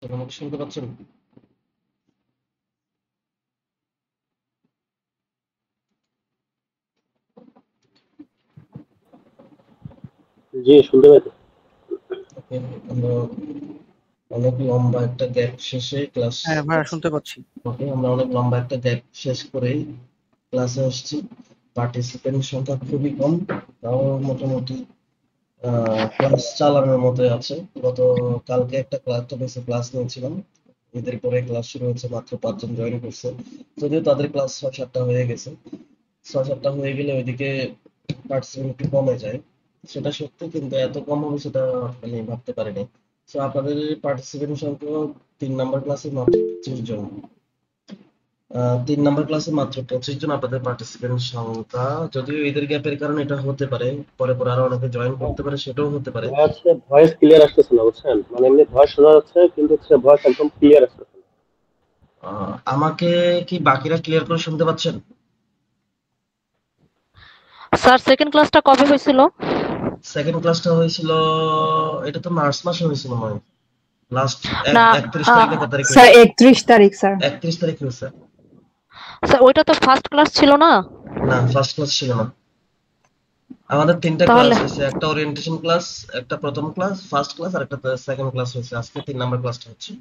আমাকে শুনতে পাচ্ছেন? জি, শুনতে পাই তো। ওকে, আমরা অনেক লম্বা একটা গ্যাপ শেষে ক্লাস হ্যাঁ ভাইয়া শুনতে পাচ্ছি। ওকে, আমরা অনেক লম্বা একটা গ্যাপ শেষ করেই ক্লাসে আসছি। পার্টিসিপেন্ট সংখ্যা খুবই কম, তাও মোটামুটি ক্লাস চালানোর মতো আছে। গত কালকে একটা ক্লাস নিয়েছিলাম, ঈদের পরে ক্লাস শুরু হয়েছে, মাত্র 5 জন জয়েন করছে। যদিও তাদের ক্লাস 6-7টা হয়ে গেছে, 6-7টা হয়ে গেলে ওইদিকে পার্টিসিপেন্ট একটু কমে যায়, সেটা সত্যি, কিন্তু এত কম হবে সেটা মানে ভাবতে পারিনি। তো আপনাদের পার্টিসিপেন্ট সংখ্যা 3 নাম্বার ক্লাসে মাত্র 25 জন। 3 নাম্বার ক্লাসে মাত্র 25 জন আপনাদের পার্টিসিপেন্ট সংখ্যা। যদিও ঈদের গ্যাপের কারণে এটা হতে পারে, পরে পরে আরো অনেকে জয়েন করতে পারে, সেটাও হতে পারে। ভাই হচ্ছে ভয়েস ক্লিয়ার আসতেছে না, বুঝছেন? মানে এমনি ভয়েস শোনা যাচ্ছে, কিন্তু হচ্ছে ভয়েস একদম ক্লিয়ার আসতেছে না। আমাকে কি বাকিরা ক্লিয়ার করে শুনতে পাচ্ছেন? স্যার সেকেন্ড ক্লাসটা কবে হয়েছিল? সেকেন্ড ক্লাসটা হয়েছিল, এটা তো মার্চ মাসে হয়েছিল মনে হয়, লাস্ট না 31 তারিখ না কত তারিখ স্যার হয়েছে? 31 তারিখ স্যার। 31 তারিখ হয়েছে। স্যার ওইটা তো ফার্স্ট ক্লাস ছিল না? না, ফার্স্ট ক্লাস ছিল না। আমাদের 3টা ক্লাস তাহলে হয়েছে, একটা ওরিয়েন্টেশন ক্লাস, একটা প্রথম ক্লাস ফার্স্ট ক্লাস, আর একটা সেকেন্ড ক্লাস হয়েছে। আজকে 3 নাম্বার ক্লাসটা হচ্ছে।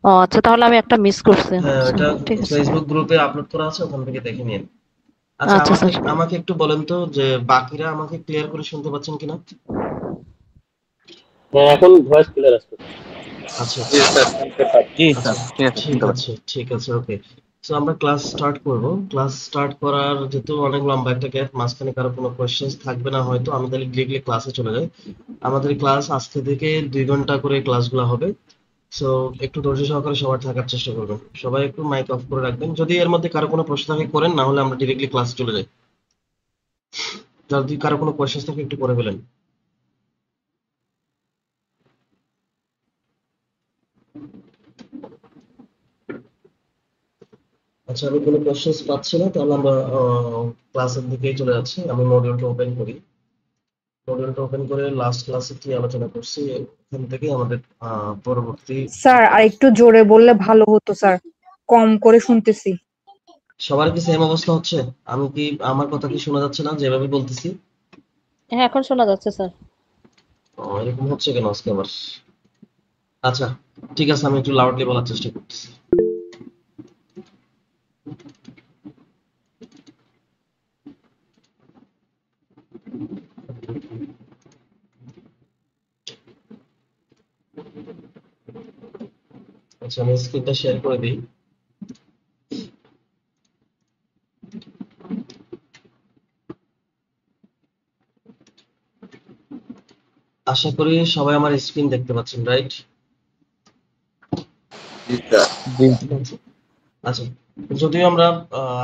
ও আচ্ছা, তাহলে আমি একটা মিস করছি। হ্যাঁ, আচ্ছা ওটা ঠিক আছে। ফেসবুক গ্রুপে আপলোড করা আছে, ওখান থেকে দেখে নিন। আচ্ছা, আচ্ছা আমাকে স্যার। আমাকে একটু বলেন তো যে বাকিরা আমাকে ক্লিয়ার করে শুনতে পাচ্ছেন কিনা? হ্যাঁ, এখন ভয়েস ক্লিয়ার আসতেছে। আচ্ছা জি স্যার শুনতে পাচ্ছি। জি আচ্ছা, স্যার ঠিক আছে, ঠিক শুনতে পাচ্ছি। আছে, ঠিক আছে, ওকে। সো আমরা ক্লাস স্টার্ট করব। ক্লাস স্টার্ট করার যেহেতু অনেক লম্বা একটা গ্যাপ, মাঝখানে কারো কোনো কোয়েশ্চেন্স থাকবে না হয়তো, আমি তাহলে ডিরেক্টলি ক্লাসে চলে যাই। আমাদের ক্লাস আজকে থেকে 2 ঘন্টা করে ক্লাসগুলো হবে। সো একটু ধৈর্য সহকারে সবার থাকার চেষ্টা করবেন, সবাই একটু মাইক অফ করে রাখবেন। যদি এর মধ্যে কারো কোনো প্রশ্ন থাকে করেন, না হলে আমরা ডিরেক্টলি ক্লাসে চলে যাই। যদি কারো কোনো কোয়েশ্চেন্স থাকে একটু করে ফেলেন। আচ্ছা, আমি কোনো কোয়েশ্চেন্স পাচ্ছি না, তাহলে আমরা ক্লাসের দিকেই চলে যাচ্ছি। আমি মডিউলটা ওপেন করি। মডিউলটা ওপেন করে লাস্ট ক্লাসে কি আলোচনা করছি ওখান থেকে আমাদের পরবর্তী। স্যার আর একটু জোরে বললে ভালো হতো স্যার, কম করে শুনতেছি। সবার কি সেম অবস্থা হচ্ছে? আমি কি, আমার কথা কি শোনা যাচ্ছে না যেভাবে বলতেছি? হ্যাঁ এখন শোনা যাচ্ছে স্যার। এরকম হচ্ছে কেন আজকে আবার? আচ্ছা, ঠিক আছে, আমি একটু লাউডলি বলার চেষ্টা করতেছি। আচ্ছা, আমি স্ক্রিনটা শেয়ার করে দিই। আশা করি সবাই আমার স্ক্রিন দেখতে পাচ্ছেন, রাইট? জি স্যার। জি। আচ্ছা, যদিও আমরা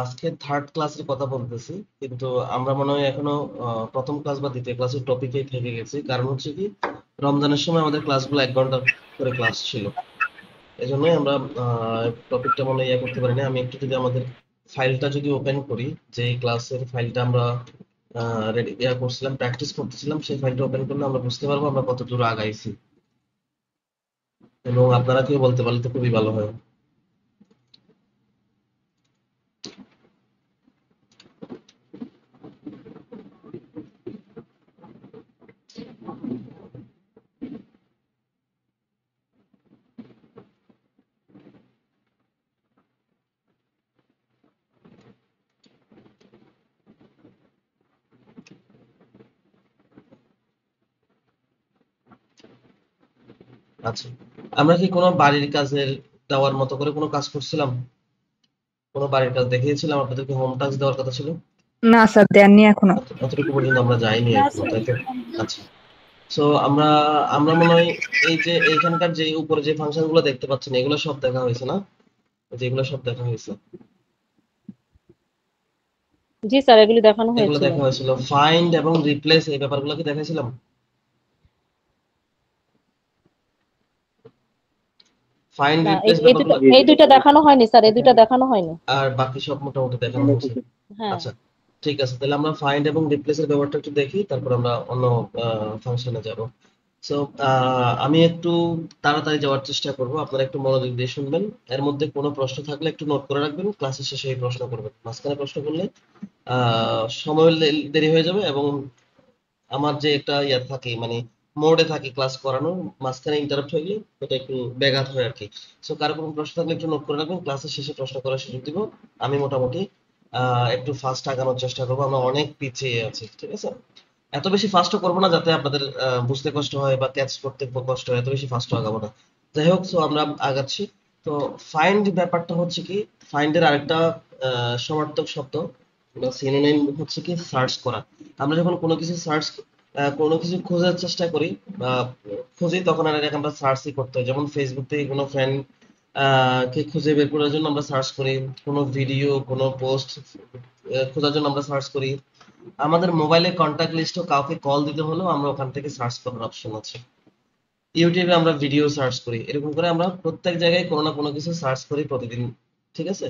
আজকে থার্ড ক্লাসের কথা বলতেছি, কিন্তু আমরা মনে হয় এখনো প্রথম ক্লাস বা দ্বিতীয় ক্লাসের টপিকেই থেকে গেছি। কারণ হচ্ছে কি, রমজানের সময় আমাদের ক্লাসগুলো 1 ঘন্টা করে ক্লাস ছিল, এই জন্যই আমরা টপিকটা মনে হয় ইয়ে করতে পারিনি। আমি একটু যদি আমাদের ফাইলটা যদি ওপেন করি, যে ক্লাসের ফাইলটা আমরা রেডি করছিলাম, প্র্যাকটিস করতেছিলাম, সেই ফাইলটা ওপেন করলে আমরা বুঝতে পারবো আমরা কত দূর আগাইছি, এবং আপনারা কেউ বলতে পারলে তো খুবই ভালো হয়। আচ্ছা, আমরা কি কোনো বাড়ির কাজের দেওয়ার মতো করে কোনো কাজ করছিলাম? কোনো বাড়ির কাজ দেখিয়েছিলাম? আপনাদেরকে হোম টাস্ক দেওয়ার কথা ছিল। না স্যার, দেননি এখনো। অতটুকু পর্যন্ত আমরা যাইনি এখনো, তাই তো? আচ্ছা, সো আমরা আমরা মনে হয় এই যে এইখানকার যে উপরে যে ফাংশন গুলো দেখতে পাচ্ছেন, এগুলো সব দেখা হয়েছে না? যেগুলো সব দেখা হয়েছে, জি স্যার এগুলি দেখানো এগুলো হয়েছিল। দেখা হয়েছিল। ফাইন্ড এবং রিপ্লেস, এই ব্যাপারগুলো কি দেখাইছিলাম? ফাইন্ড না রিপ্লেস এই দুটো, ব্যাপারগুলো, জি, এই জি, দুইটা দেখানো হয়নি স্যার, এই দুইটা দেখানো হয়নি। আর বাকি সব মোটামুটি দেখানো হয়েছে। হ্যাঁ। আচ্ছা, ঠিক আছে, তাহলে আমরা ফাইন্ড এবং রিপ্লেস এর ব্যাপারটা একটু দেখি, তারপর আমরা অন্য ফাংশনে যাব। সো আমি একটু তাড়াতাড়ি যাওয়ার চেষ্টা করব, আপনারা একটু মনোযোগ দিয়ে শুনবেন। এর মধ্যে কোনো প্রশ্ন থাকলে একটু নোট করে রাখবেন, ক্লাসের শেষে এই প্রশ্ন করবেন। মাঝখানে প্রশ্ন করলে সময় দেরি হয়ে যাবে, এবং আমার যে একটা ইয়ে থাকে, মানে মোডে থাকি ক্লাস করানো, মাঝখানে ইন্টারাপ্ট হয়ে গেলে এটা একটু ব্যাঘাত হয় আর কি। সো কারো কোনো প্রশ্ন থাকলে একটু নোট করে রাখবেন, ক্লাসের শেষে প্রশ্ন করার সুযোগ দিব। আমি মোটামুটি একটু ফাস্ট আগানোর চেষ্টা করবো, আমরা অনেক পিছিয়ে আছি, ঠিক আছে? এত বেশি ফাস্টও করবো না যাতে আপনাদের বুঝতে কষ্ট হয় বা ক্যাচ করতে কষ্ট হয়, এত বেশি ফাস্টও আগাবো না। যাই হোক, সো আমরা আগাচ্ছি। তো ফাইন্ড ব্যাপারটা হচ্ছে কি, ফাইন্ডের আরেকটা সমার্থক শব্দ বা সিনোনিম হচ্ছে কি সার্চ করা। আমরা যখন কোনো কিছু খোঁজার চেষ্টা করি বা খুঁজি, তখন আর এটাকে আমরা সার্চই করতে হয়। যেমন ফেসবুক থেকে কোনো ফ্রেন্ড কে খুঁজে বের করার জন্য আমরা সার্চ করি, কোনো ভিডিও, কোনো পোস্ট খোঁজার জন্য আমরা সার্চ করি। আমাদের মোবাইলে কন্টাক্ট লিস্টও কাউকে কল দিতে হলেও আমরা ওখান থেকে সার্চ করার অপশন আছে। ইউটিউবে আমরা ভিডিও সার্চ করি, এরকম করে আমরা প্রত্যেক জায়গায় কোনো না কোনো কিছু সার্চ করি প্রতিদিন, ঠিক আছে?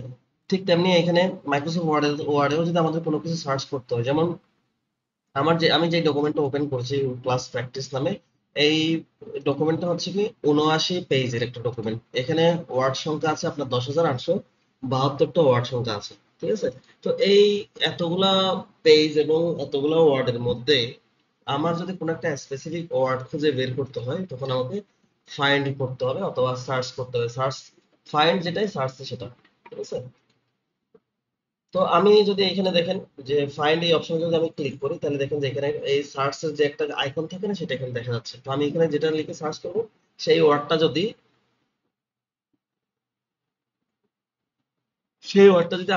ঠিক তেমনি এখানে মাইক্রোসফট ওয়ার্ডেও যদি আমাদের কোনো কিছু সার্চ করতে হয়, যেমন আমি যে ডকুমেন্টটা ওপেন করছি ক্লাস প্র্যাকটিস নামে, এই ডকুমেন্টটা হচ্ছে কি 79 পেজের একটা ডকুমেন্ট। এখানে ওয়ার্ড সংখ্যা আছে আপনার 10,872টা ওয়ার্ড সংখ্যা আছে, ঠিক আছে? তো এই এতগুলা পেজ এবং এতগুলা ওয়ার্ডের মধ্যে আমার যদি কোনো একটা স্পেসিফিক ওয়ার্ড খুঁজে বের করতে হয়, তখন আমাকে ফাইন্ড করতে হবে অথবা সার্চ করতে হবে। ফাইন্ড যেটাই, সার্চ সেটা, ঠিক আছে? তো আমি যদি এখানে দেখেন যে ফাইন্ড এই অপশনে যদি আমি ক্লিক করি, তাহলে দেখেন যে এখানে এই সার্চের যে একটা আইকন থাকে না, সেটা এখানে দেখা যাচ্ছে। তো আমি এখানে যেটা লিখে সার্চ করব, সেই ওয়ার্ডটা যদি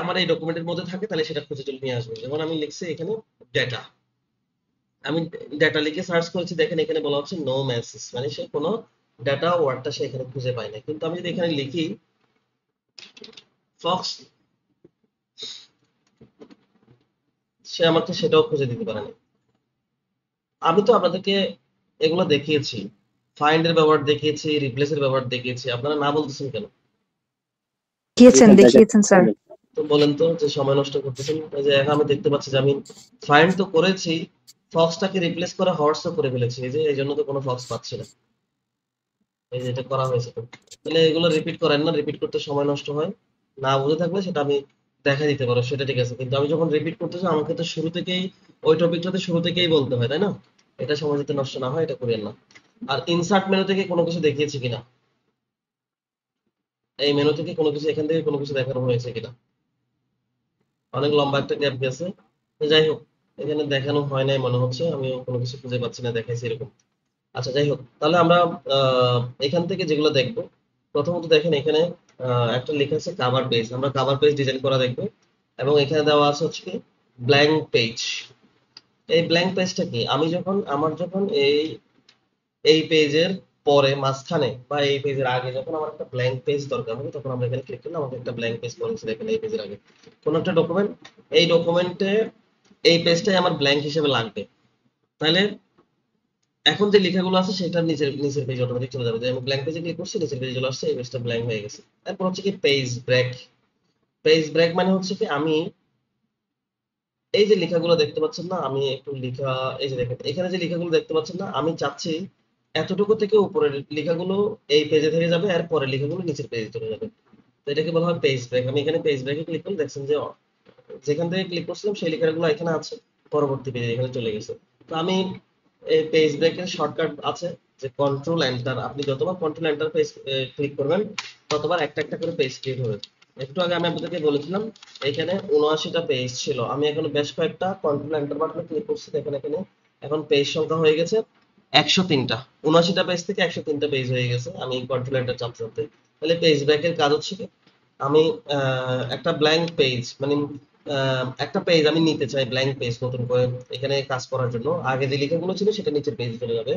আমার এই ডকুমেন্টের মধ্যে থাকে, তাহলে সেটা খুঁজে চলে নিয়ে আসবে। যেমন আমি লিখছি এখানে ডেটা, আমি ডেটা লিখে সার্চ করেছি, দেখেন এখানে বলা হচ্ছে নো মেসেজ, মানে সে কোনো ডেটা ওয়ার্ডটা সে এখানে খুঁজে পায় না। কিন্তু আমি যদি এখানে লিখি ফক্স, সে আমাকে সেটাও খুঁজে দিতে পারে না। আমি তো আপনাদেরকে এগুলো দেখিয়েছি, ফাইন্ড এর ব্যবহার দেখিয়েছি, রিপ্লেস এর ব্যবহার দেখিয়েছি, আপনারা না বলতেছেন কেন? দেখিয়েছেন স্যার। তো বলেন তো, যে সময় নষ্ট করতেছেন। এই যে এখন আমি দেখতে পাচ্ছি যে আমি ফাইন্ড তো করেছি, ফক্সটাকে রিপ্লেস করে হর্সও করে ফেলেছি, এই যে এই জন্য তো কোনো ফক্স পাচ্ছি না। এই যে এটা করা হয়েছে, তো তাহলে এগুলো রিপিট করেন না, রিপিট করতে সময় নষ্ট হয়। না বুঝে থাকলে সেটা আমি দেখা দিতে পারো, সেটা ঠিক আছে, কিন্তু আমি যখন রিপিট করতে চাই আমাকে তো শুরু থেকেই ওই টপিকটাতে শুরু থেকেই বলতে হয়, তাই না? এটা সময় যাতে নষ্ট না হয়, এটা করেন না। আর ইনসার্ট মেনু থেকে কোনো কিছু দেখিয়েছি কিনা, এই মেনু থেকে কোনো কিছু, এখান থেকে কোনো কিছু দেখানো হয়েছে কিনা? অনেক লম্বা একটা গ্যাপ গেছে। তো যাই হোক, এখানে দেখানো হয় নাই মনে হচ্ছে, আমিও কোনো কিছু খুঁজে পাচ্ছি না দেখাইছি এরকম। আচ্ছা, যাই হোক, তাহলে আমরা এখান থেকে যেগুলো দেখবো, প্রথমত দেখেন এখানে একটা লেখা আছে কাভার পেজ, আমরা কাভার পেজ ডিজাইন করা দেখবো। এবং এখানে দেওয়া আছে হচ্ছে কি ব্ল্যাঙ্ক পেজ। এই ব্ল্যাঙ্ক পেজটা কি, আমার যখন এই পেজের পরে মাঝখানে বা এই পেজের আগে যখন আমার একটা ব্ল্যাঙ্ক পেজ দরকার হবে, তখন আমরা এখানে ক্লিক করলে আমাকে একটা ব্ল্যাঙ্ক পেজ পড়েছে, দেখেন এই পেজের আগে কোন একটা ডকুমেন্ট, এই ডকুমেন্টে এই পেজটাই আমার ব্ল্যাঙ্ক হিসেবে লাগবে। তাহলে এখন যে লেখাগুলো আছে সেটার নিচের নিচের পেজ অটোমেটিক চলে যাবে, যে আমি ব্ল্যাঙ্ক পেজে ক্লিক করছি, নিচের পেজে চলে আসছে, এই পেজটা ব্ল্যাঙ্ক হয়ে গেছে। তারপর হচ্ছে কি পেজ ব্রেক। পেজ ব্রেক মানে হচ্ছে কি, আমি এই যে লেখাগুলো দেখতে পাচ্ছেন না, আমি একটু লেখা, এই যে দেখেন এখানে যে লেখাগুলো দেখতে পাচ্ছেন না, আমি চাচ্ছি এতটুকু থেকে উপরের লেখাগুলো এই পেজে থেকে যাবে, আর পরের লেখাগুলো নিচের পেজে চলে যাবে। তো এটাকে বলা হয় পেজ ব্রেক। আমি এখানে পেজ ব্রেকে ক্লিক করলে দেখছেন যে যেখান থেকে ক্লিক করছিলাম সেই লেখাগুলো এখানে আছে, পরবর্তী পেজে এখানে চলে গেছে। তো আমি এই পেজ ব্রেকের শর্টকাট আছে যে কন্ট্রোল এন্টার, আপনি যতবার কন্ট্রোল এন্টার পেজ ক্লিক করবেন, ততবার একটা একটা করে পেজ ক্রিয়েট হবে। একটু আগে আমি আপনাদেরকে বলেছিলাম এখানে 79টা পেজ ছিল, আমি এখানে বেশ কয়েকটা কন্ট্রোল এন্টার বাটনে ক্লিক করছি, দেখেন এখানে এখন পেজ সংখ্যা হয়ে গেছে 103টা। 79টা পেজ থেকে 103টা পেজ হয়ে গেছে আমি কন্ট্রোল এন্টার চাপতে চাপতে। তাহলে পেজ ব্রেকের কাজ হচ্ছে কি, আমি একটা ব্ল্যাঙ্ক পেজ, মানে একটা পেজ আমি নিতে চাই, ব্ল্যাঙ্ক পেজ নতুন করে এখানে কাজ করার জন্য। আগে যে লেখাগুলো ছিল সেটা নিচের পেজে চলে যাবে,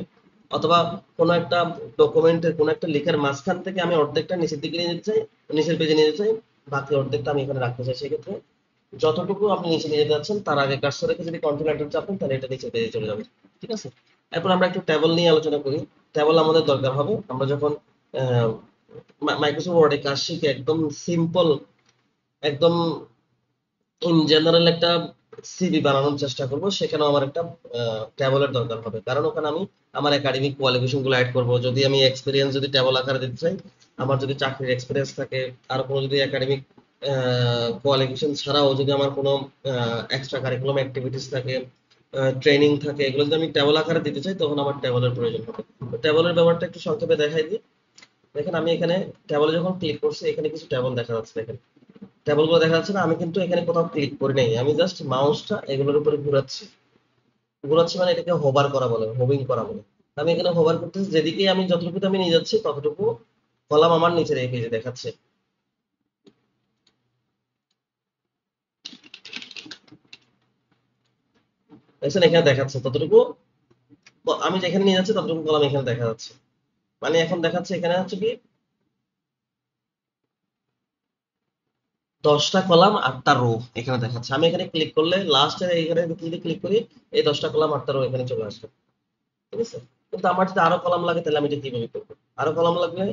অথবা কোনো একটা ডকুমেন্টের কোনো একটা লেখার মাঝখান থেকে আমি অর্ধেকটা নিচের দিকে নিয়ে যেতে চাই, নিচের পেজে নিয়ে যেতে চাই, বাকি অর্ধেকটা আমি এখানে রাখতে চাই। সেক্ষেত্রে যতটুকু আপনি নিচে নিয়ে যেতে যাচ্ছেন তার আগে কাজটা রেখে যদি কন্ট্রোল এন্টার চাপেন, তাহলে এটা নিচের পেজে চলে যাবে, ঠিক আছে? এরপর আমরা একটু টেবল নিয়ে আলোচনা করি। টেবল আমাদের দরকার হবে আমরা যখন মাইক্রোসফট ওয়ার্ডে কাজ শিখে, একদম সিম্পল, একদম ইন জেনারেল একটা সিভি বানানোর চেষ্টা করব, সেখানেও আমার একটা ট্যাবলের দরকার হবে, কারণ ওখানে আমি আমার একাডেমিক কোয়ালিফিকেশন গুলো অ্যাড করবো। যদি আমি এক্সপিরিয়েন্স যদি ট্যাবল আকারে দিতে চাই, আমার যদি চাকরির এক্সপিরিয়েন্স থাকে, আর কোনো যদি একাডেমিক কোয়ালিফিকেশন ছাড়াও যদি আমার কোনো এক্সট্রা কারিকুলাম অ্যাক্টিভিটিস থাকে, ট্রেনিং থাকে, এগুলো যদি আমি ট্যাবল আকারে দিতে চাই, তখন আমার ট্যাবলের প্রয়োজন হবে। তো ট্যাবলের ব্যাপারটা একটু সংক্ষেপে দেখাই দিই। দেখেন আমি এখানে ট্যাবলে যখন ক্লিক করছি, এখানে কিছু ট্যাবল দেখা যাচ্ছে। দেখেন ট্যাবল গুলো দেখা যাচ্ছে না, আমি কিন্তু এখানে কোথাও ক্লিক করি নাই, আমি জাস্ট মাউসটা এগুলোর উপরে ঘুরাচ্ছি। ঘুরাচ্ছি মানে এটাকে হোভার করা বলে, হোভিং করা বলে। আমি এখানে হোভার করতেছি, যেদিকে আমি যতটুকু আমি নিয়ে যাচ্ছি ততটুকু কলাম আমার নিচের এই পেজে দেখাচ্ছে। দেখছেন এখানে দেখাচ্ছে ততটুকু, আমি যেখানে নিয়ে যাচ্ছি ততটুকু কলাম এখানে দেখা যাচ্ছে। মানে এখন দেখাচ্ছে এখানে হচ্ছে কি 10টা কলাম 8টা রো এখানে দেখাচ্ছে। আমি এখানে ক্লিক করলে লাস্টের এইখানে যদি ক্লিক করি, এই 10টা কলাম 8টা রো এখানে চলে আসবে। ঠিক আছে, কিন্তু আমার যদি আরো কলাম লাগে তাহলে আমি এটা কিভাবে করবো? আরো কলাম লাগলে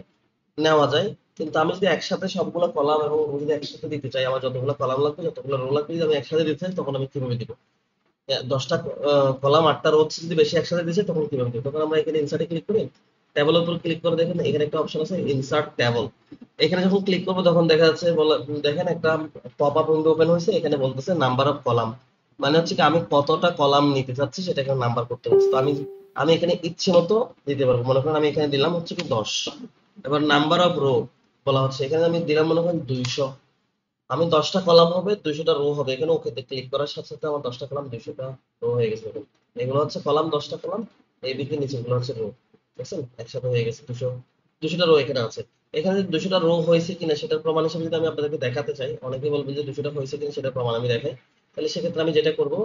নেওয়া যায়, কিন্তু আমি যদি একসাথে সবগুলো কলাম এবং রো যদি একসাথে দিতে চাই, আমার যতগুলো কলাম লাগবে যতগুলো রো লাগবে যদি আমি একসাথে দিতে চাই, তখন আমি কিভাবে দিব? 10টা কলাম 8টা রো যদি বেশি একসাথে দিতে চাই, তখন কিভাবে দিব? তখন আমরা এখানে ইনসার্টে ক্লিক করি, ট্যাবলের উপর ক্লিক করে দেখেন এখানে একটা অপশন আছে ইনসার্ট ট্যাবল। এখানে যখন ক্লিক করবো তখন দেখা যাচ্ছে দেখেন একটা পপ আপ উইন্ডো ওপেন হয়েছে, এখানে বলতেছে নাম্বার অফ কলাম। মানে হচ্ছে কি আমি কতটা কলাম নিতে চাচ্ছি সেটা এখানে নাম্বার করতে হচ্ছে। তো আমি আমি এখানে ইচ্ছে মতো দিতে পারবো। মনে করেন আমি এখানে দিলাম হচ্ছে কি 10। এবার নাম্বার অফ রো বলা হচ্ছে, এখানে আমি দিলাম মনে করেন 200। আমি 10টা কলাম হবে, 200টা রো হবে। এখানে ওকেতে ক্লিক করার সাথে সাথে আমার 10টা কলাম 200টা রো হয়ে গেছে। দেখুন এগুলো হচ্ছে কলাম, 10টা কলাম, এই দিকে নিচেগুলো হচ্ছে রো। দেখছেন একসাথে হয়ে গেছে 200টা রো এখানে আছে। এখানে যদি 200টা রো হয়েছে কিনা সেটার প্রমাণ হিসেবে যদি আমি আপনাদেরকে দেখাতে চাই, অনেকে বলবে যে 200টা হয়েছে কিনা সেটার প্রমাণ আমি দেখাই, তাহলে সেক্ষেত্রে আমি যেটা করবো,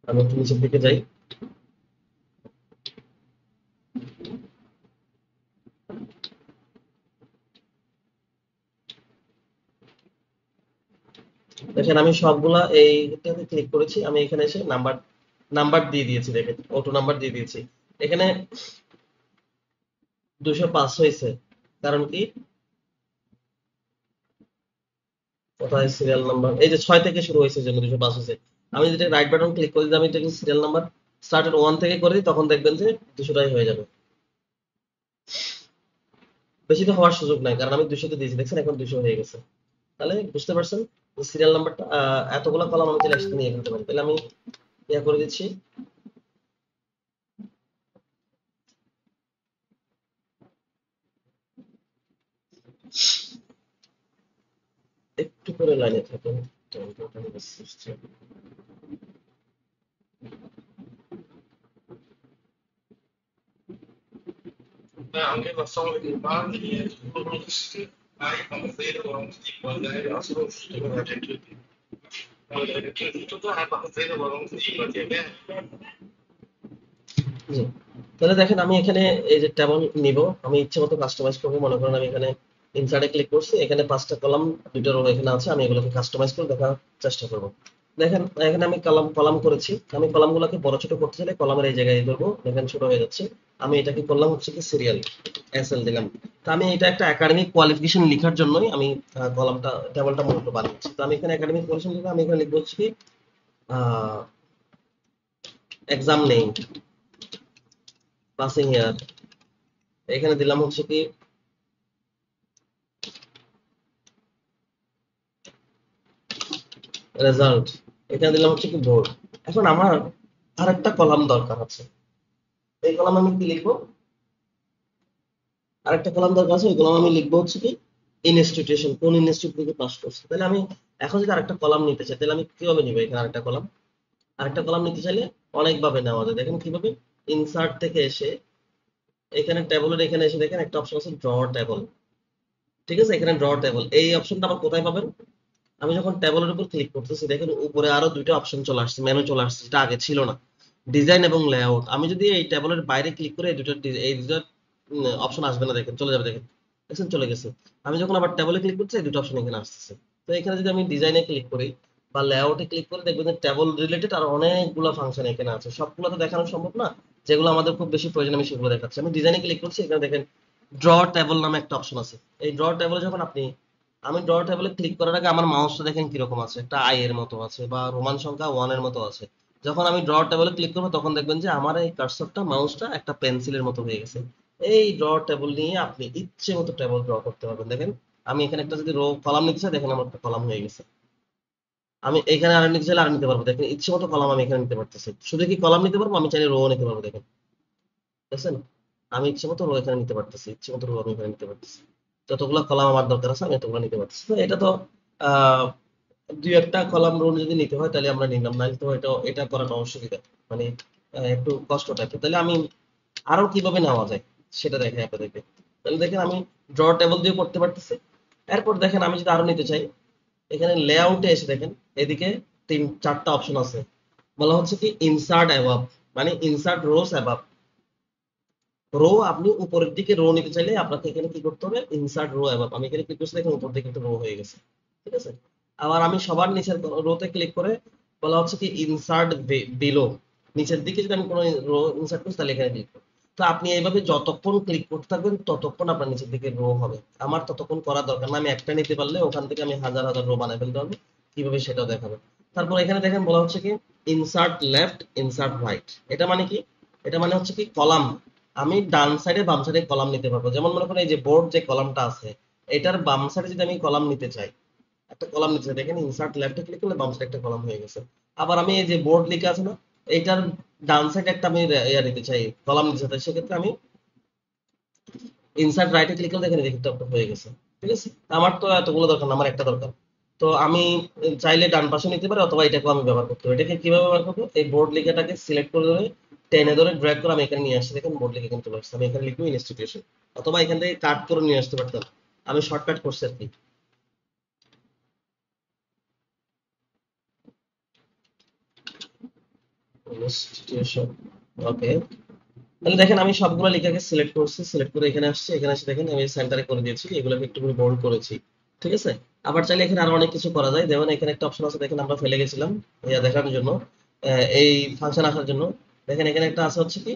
আমি একটু নিচের দিকে যাই। দেখেন আমি সবগুলা এইটাতে ক্লিক করেছি, আমি এখানে এসে নাম্বার নাম্বার দিয়ে দিয়েছি। দেখেন অটো নাম্বার দিয়ে দিয়েছি। এখানে 205 হয়েছে, কারণ কি কোথায় সিরিয়াল নাম্বার, এই যে 6 থেকে শুরু হয়েছে জন্য 205 হয়েছে। আমি যদি রাইট বাটন ক্লিক করি, আমি এটাকে সিরিয়াল নাম্বার স্টার্টেড 1 থেকে করে দিই, তখন দেখবেন যে 200টাই হয়ে যাবে। বেশি তো হওয়ার সুযোগ নাই, কারণ আমি 200 তে দিয়েছি। দেখছেন এখন 200 হয়ে গেছে। তাহলে বুঝতে পারছেন সিরিয়াল নাম্বারটা এতগুলো কলাম আমি তাহলে একসাথে নিয়ে ফেলতে পারি। তাহলে আমি ইয়া করে দিচ্ছি, একটু করে লাইনে থাকুন। Anche la storia dei bandi e sono hai come vero tipo asolo la gente tutto è vero tipo che জি, তাহলে দেখেন আমি এখানে এই যে ট্যাবল নিব, আমি ইচ্ছে মতো কাস্টমাইজ করবো। মনে করেন আমি এখানে ইনসার্টে ক্লিক করছি, এখানে 5টা কলাম 2টা রো এখানে আছে, আমি এগুলোকে কাস্টমাইজ করে দেখার চেষ্টা করব। দেখেন এখানে আমি কলাম কলাম করেছি, আমি কলামগুলোকে বড় ছোট করতে চাইলে কলামের এই জায়গায় ধরবো, দেখেন ছোট হয়ে যাচ্ছে। আমি এটাকে করলাম হচ্ছে কি সিরিয়াল, এসএল দিলাম। তো আমি এটা একটা একাডেমিক কোয়ালিফিকেশন লেখার জন্যই আমি কলামটা ট্যাবলটা মূলত বানিয়েছি। তো আমি এখানে একাডেমিক কোয়ালিফিকেশন লিখে আমি এখানে লিখবো হচ্ছে কি এক্সাম নেম, পাসিং ইয়ার, এখানে দিলাম হচ্ছে কি রেজাল্ট, এখানে দিলাম হচ্ছে কি বোর্ড। এখন আমার আরেকটা কলাম দরকার আছে, এই কলাম আমি কি লিখবো? আরেকটা কলাম দরকার আছে, ওই কলাম আমি লিখবো হচ্ছে কি ইনস্টিটিউশন, কোন ইনস্টিটিউট থেকে পাস করছে। তাহলে আমি এখন যদি আরেকটা কলাম নিতে চাই, তাহলে আমি কিভাবে নিবো? এখানে আরেকটা কলাম নিতে চাইলে অনেকভাবে নেওয়া যায়। দেখেন কিভাবে, ইনসার্ট থেকে এসে এখানে ট্যাবলের এখানে এসে দেখেন একটা অপশন আছে ড্র ট্যাবল। ঠিক আছে, এখানে ড্র ট্যাবল এই অপশনটা আবার কোথায় পাবেন? আমি যখন ট্যাবলের উপর ক্লিক করতেছি, দেখেন উপরে আরো দুইটা অপশন চলে আসছে, মেনু চলে আসছে, যেটা আগে ছিল না, ডিজাইন এবং লেআউট। আমি যদি এই ট্যাবলের বাইরে ক্লিক করে এই দুটো অপশন আসবে না, দেখেন চলে যাবে। দেখেন দেখছেন চলে গেছে। আমি যখন আবার ট্যাবলে ক্লিক করছি, এই দুটো অপশন এখানে আসছে। তো এখানে যদি আমি ডিজাইনে ক্লিক করি বা লেআউটে ক্লিক করে, দেখবেন যে ট্যাবল রিলেটেড আর অনেকগুলো ফাংশন এখানে আছে। সবগুলো তো দেখানো সম্ভব না, যেগুলো আমাদের খুব বেশি প্রয়োজন আমি সেগুলো দেখাচ্ছি। আমি ডিজাইনে ক্লিক করছি, এখানে দেখেন ড্র ট্যাবল নামে একটা অপশন আছে। এই ড্র ট্যাবলে যখন আপনি আমি ড্র টেবিলে ক্লিক করার আগে আমার মাউসটা দেখেন কিরকম আছে, একটা আই এর মতো আছে বা রোমান সংখ্যা 1 এর মতো আছে। যখন আমি ড্র টেবিলে ক্লিক করবো তখন দেখবেন যে আমার এই কার্সরটা মাউসটা একটা পেন্সিলের মতো হয়ে গেছে। এই ড্র টেবিল নিয়ে আপনি ইচ্ছে মতো টেবিল ড্র করতে পারবেন। দেখেন আমি এখানে একটা যদি রো কলাম নিতে চাই, দেখেন আমার একটা কলাম হয়ে গেছে। আমি এখানে আর নিতে চাইলে আর নিতে পারবো, দেখেন ইচ্ছে মতো কলাম আমি এখানে নিতে পারতেছি। শুধু কি কলাম নিতে পারবো, আমি চাইলে রো নিতে পারবো। দেখেন দেখছেন, আমি ইচ্ছে মতো রো এখানে নিতে পারতেছি, ইচ্ছে মতো রো আমি এখানে নিতে পারতেছি। যতগুলো কলাম আমার দরকার আছে আমি এতগুলো নিতে পারতেছি। তো এটা তো আহ দুই একটা কলাম রো যদি নিতে হয় তাহলে আমরা নিলাম, না তো এটা এটা করাটা অসুবিধা, মানে একটু কষ্ট টাইপের। তাহলে আমি আরো কিভাবে নেওয়া যায় সেটা দেখে আপনাদেরকে। তাহলে দেখেন আমি ড্র টেবিল দিয়ে করতে পারতেছি। এরপর দেখেন আমি যদি আরো নিতে চাই, এখানে লেআউটে এসে দেখেন এদিকে 4টা অপশন আছে। বলা হচ্ছে কি ইনসার্ট অ্যাবাব, মানে ইনসার্ট রোস অ্যাবাব। রো আপনি উপরের দিকে রো নিতে চাইলে আপনাকে এখানে কি করতে হবে, ইনসার্ট রো অ্যাবাব। আমি এখানে ক্লিক করছি, দেখেন উপর দিকে একটা রো হয়ে গেছে। ঠিক আছে, আবার আমি সবার নিচের রোতে ক্লিক করে বলা হচ্ছে কি ইনসার্ট বিলো, নিচের দিকে যদি আমি কোনো রো ইনসার্ট করি তাহলে এখানে ক্লিক করব। তো আপনি এইভাবে যতক্ষণ ক্লিক করতে থাকবেন ততক্ষণ আপনার নিচের দিকে রো হবে। আমার ততক্ষণ করা দরকার না, আমি একটা নিতে পারলে ওখান থেকে আমি হাজার হাজার রো বানাই ফেলতে পারবো। কিভাবে সেটাও দেখাবে। তারপর এখানে দেখেন বলা হচ্ছে কি ইনসার্ট লেফট ইনসার্ট রাইট। এটা মানে কি, এটা মানে হচ্ছে কি কলাম আমি ডান সাইডে বাম সাইডে কলাম নিতে পারবো। যেমন মনে করেন এই যে বোর্ড যে কলামটা আছে, এটার বাম সাইডে যদি আমি কলাম নিতে চাই, একটা কলাম নিতে চাই, দেখেন ইনসার্ট লেফটে ক্লিক করলে বাম সাইডে একটা কলাম হয়ে গেছে। আবার আমি এই যে বোর্ড লিখে আছে না, এইটার ডান সাইডে একটা আমি ইয়া নিতে চাই, কলাম নিতে চাই, সেক্ষেত্রে আমি ইনসার্ট রাইটে ক্লিক করলে দেখেন একটা হয়ে গেছে। ঠিক আছে, আমার তো এতগুলো দরকার না, আমার একটা দরকার। তো আমি চাইলে ডান পাশে নিতে পারি অথবা এটাকেও আমি ব্যবহার করতে পারি। এটাকে কিভাবে ব্যবহার করবো, এই বোর্ড লিখাটাকে সিলেক্ট করে ধরে টেনে ধরে ড্র্যাগ করে আমি এখানে নিয়ে আসছি। দেখেন বোর্ড লিখে কিন্তু পারছি, আমি এখানে লিখবো ইনস্টিটিউশন, অথবা এখান থেকে কাট করে নিয়ে আসতে পারতাম। আমি শর্টকাট করছি আর কি। ইনস্টিটিউশন, ওকে। তাহলে দেখেন আমি সবগুলো লেখাকে সিলেক্ট করছি, সিলেক্ট করে এখানে আসছি, এখানে এসে দেখেন আমি সেন্টারে করে দিয়েছি, এগুলোকে একটু করে বোল্ড করেছি। ঠিক আছে, আবার চাইলে এখানে আরো অনেক কিছু করা যায়। যেমন এখানে একটা অপশন আছে, দেখেন আমরা ফেলে গেছিলাম ইয়া দেখানোর জন্য, এই ফাংশন আসার জন্য। দেখেন এখানে একটা আছে হচ্ছে কি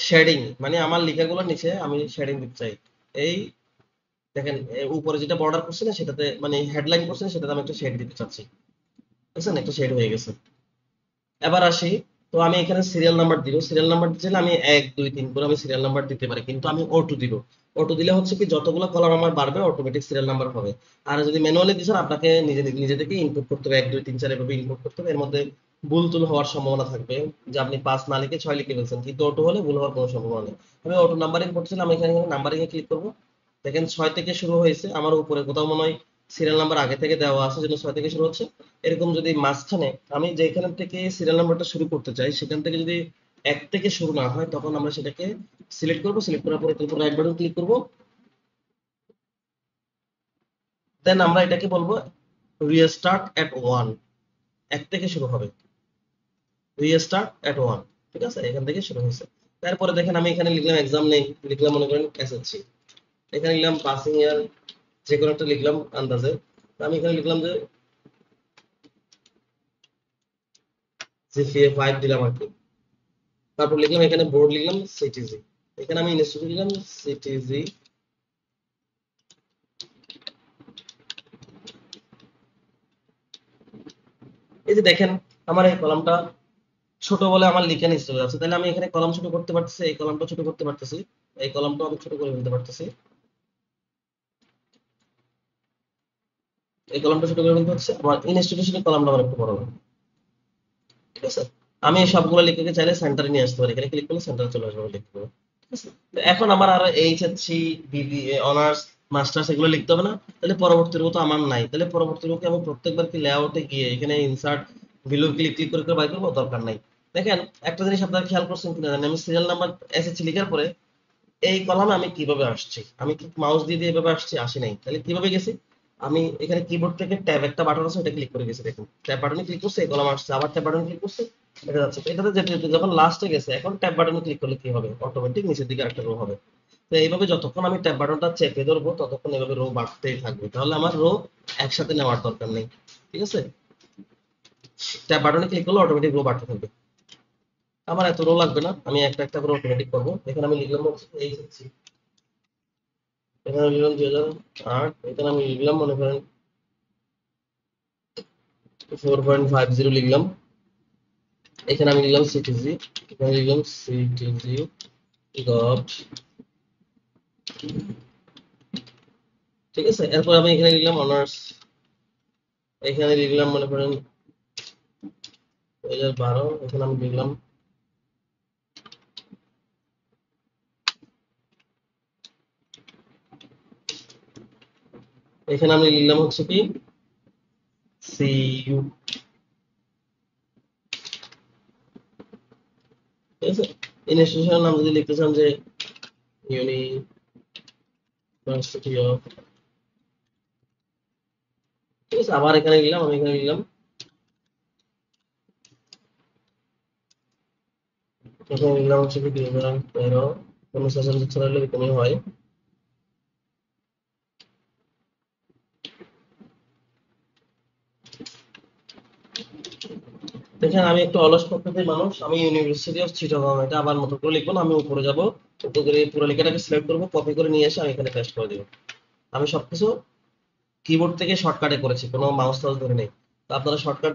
শেডিং, মানে আমার লেখাগুলোর নিচে আমি শেডিং দিতে চাই। এই দেখেন উপরে যেটা বর্ডার করছি না সেটাতে, মানে হেডলাইন করছি না সেটাতে আমি একটা শেড দিতে চাচ্ছি। বুঝছেন, একটা শেড হয়ে গেছে। এবার আসি, তো আমি এখানে সিরিয়াল নাম্বার দিব। সিরিয়াল নাম্বার দিতে চাইলে আমি 1 2 3 করে আমি সিরিয়াল নাম্বার দিতে পারি, কিন্তু আমি অটো দিব। অটো দিলে হচ্ছে কি যতগুলো কলাম আমার বাড়বে অটোমেটিক সিরিয়াল নাম্বার হবে। আর যদি ম্যানুয়ালি দিচ্ছেন আপনাকে নিজে নিজে থেকে ইনপুট করতে হবে, 1 2 3 4 এভাবে ইনপুট করতে হবে। এর মধ্যে ভুল টুল হওয়ার সম্ভাবনা থাকবে, যে আপনি 5 না লিখে 6 লিখে ফেলছেন, কিন্তু অটো হলে ভুল হওয়ার কোনো সম্ভাবনা নেই। আমি অটো নাম্বারিং করছিলাম, আমি এখানে নাম্বারিং এ ক্লিক করব। দেখেন 6 থেকে শুরু হয়েছে, আমার উপরে কোথাও মনে হয় সিরিয়াল নাম্বার আগে থেকে দেওয়া আছে জন্য 6 থেকে শুরু হচ্ছে। এরকম যদি মাঝখানে আমি যেখান থেকে সিরিয়াল নাম্বারটা শুরু করতে চাই সেখান থেকে যদি 1 থেকে শুরু না হয়, তখন আমরা সেটাকে সিলেক্ট করব। সিলেক্ট করার পরে এটার উপর রাইট বাটন ক্লিক করব। দেন আমরা এটাকে বলবো রিস্টার্ট এট 1, 1 থেকে শুরু হবে, রিস্টার্ট এট 1। ঠিক আছে, এখান থেকে শুরু হয়েছে। তারপরে দেখেন আমি এখানে লিখলাম এক্সাম নেই, লিখলাম মনে করেন এসএসসি, এখানে লিখলাম পাসিং ইয়ার যে কোনো একটা লিখলাম আন্দাজে। তো আমি এখানে লিখলাম যে জিপিএ 5 দিলাম আর কি। তারপর লিখলাম এখানে বোর্ড লিখলাম সিটিজি, এখানে আমি ইনস্টিটিউট লিখলাম সিটিজি। এই যে দেখেন আমার এই কলামটা ছোট বলে আমার লিখে নিচে চলে যাচ্ছে। তাহলে আমি এখানে কলাম ছোট করতে পারতেছি, এই কলামটা ছোট করতে পারতেছি, এই কলামটা আমি ছোট করে ফেলতে পারতেছি, এই কলামটা ছোট করে ফেলতে হচ্ছে। আমার ইনস্টিটিউশনের কলামটা আমার একটু বড় হবে। ঠিক আছে, আমি এই সবগুলো লিখে চাইলে সেন্টারে নিয়ে আসতে পারি, এখানে ক্লিক করলে সেন্টারে চলে আসবে লিখতে পারবো। ঠিক আছে, তো এখন আমার আর এইচএসসি বিবিএ অনার্স মাস্টার্স এগুলো লিখতে হবে না। তাহলে পরবর্তী রো তো আমার নাই, তাহলে পরবর্তী রোকে আমি প্রত্যেকবার কি লেআউটে গিয়ে এখানে ইনসার্ট বিলো ক্লিক ক্লিক করে করে বাই করবো, দরকার নাই। দেখেন একটা জিনিস আপনারা খেয়াল করছেন কিনা জানি, আমি সিরিয়াল নাম্বার এসএসসি লিখার পরে এই কলামে আমি কিভাবে আসছি, আমি কি মাউস দিয়ে দিয়ে এভাবে আসছি, আসি নাই। তাহলে কিভাবে গেছি, আমি এখানে কিবোর্ড থেকে ট্যাব একটা বাটন আছে ওটা ক্লিক করে গেছি। দেখুন ট্যাব বাটনে ক্লিক করছে এই কলাম আসছে, আবার ট্যাব বাটনে ক্লিক করছে এটা যাচ্ছে। তো এটাতে যেতে যেতে যখন লাস্টে গেছে, এখন ট্যাব বাটনে ক্লিক করলে কি হবে, অটোমেটিক নিচের দিকে একটা রো হবে। তো এইভাবে যতক্ষণ আমি ট্যাব বাটনটা চেপে ধরবো ততক্ষণ এভাবে রো বাড়তেই থাকবে, তাহলে আমার রো একসাথে নেওয়ার দরকার নেই। ঠিক আছে, ট্যাব বাটনে ক্লিক করলে অটোমেটিক রো বাড়তে থাকবে। আমার এত রো লাগবে না, আমি একটা একটা করে অটোমেটিক করবো। এখানে আমি লিখলাম এইচএসসি এখানে লিখলাম 2008, এখানে আমি লিখলাম মনে করেন 4.50 লিখলাম, এখানে আমি লিখলাম সিটিজি, এখানে লিখলাম সিটিজি ডট, ঠিক আছে। এরপর আমি এখানে লিখলাম অনার্স, এখানে লিখলাম মনে করেন 2012, এখানে আমি লিখলাম এখানে আমি লিখলাম হচ্ছে কি সিইউ, ঠিক আছে। ইনস্টিটিউশনের নাম যদি লিখতে চান যে ইউনিভার্সিটি অফ, ঠিক আছে। আবার এখানে লিখলাম, আমি এখানে লিখলাম, এখানে লিখলাম হচ্ছে কি 2013, কোনো সেশন হলে এরকমই হয়। দেখেন আমি একটু অলস প্রকৃতির মানুষ, আমি ইউনিভার্সিটি অফ চিটাগং এটা আবার মতো করে লিখবো না, আমি উপরে যাবো, উপরে করে পুরো লেখাটাকে সিলেক্ট করবো, কপি করে নিয়ে এসে আমি এখানে পেস্ট করে দিব। আমি সবকিছু কিবোর্ড থেকে শর্টকাটে করেছি, কোনো মাউস টাউস ধরে নেই। তো আপনারা শর্টকাট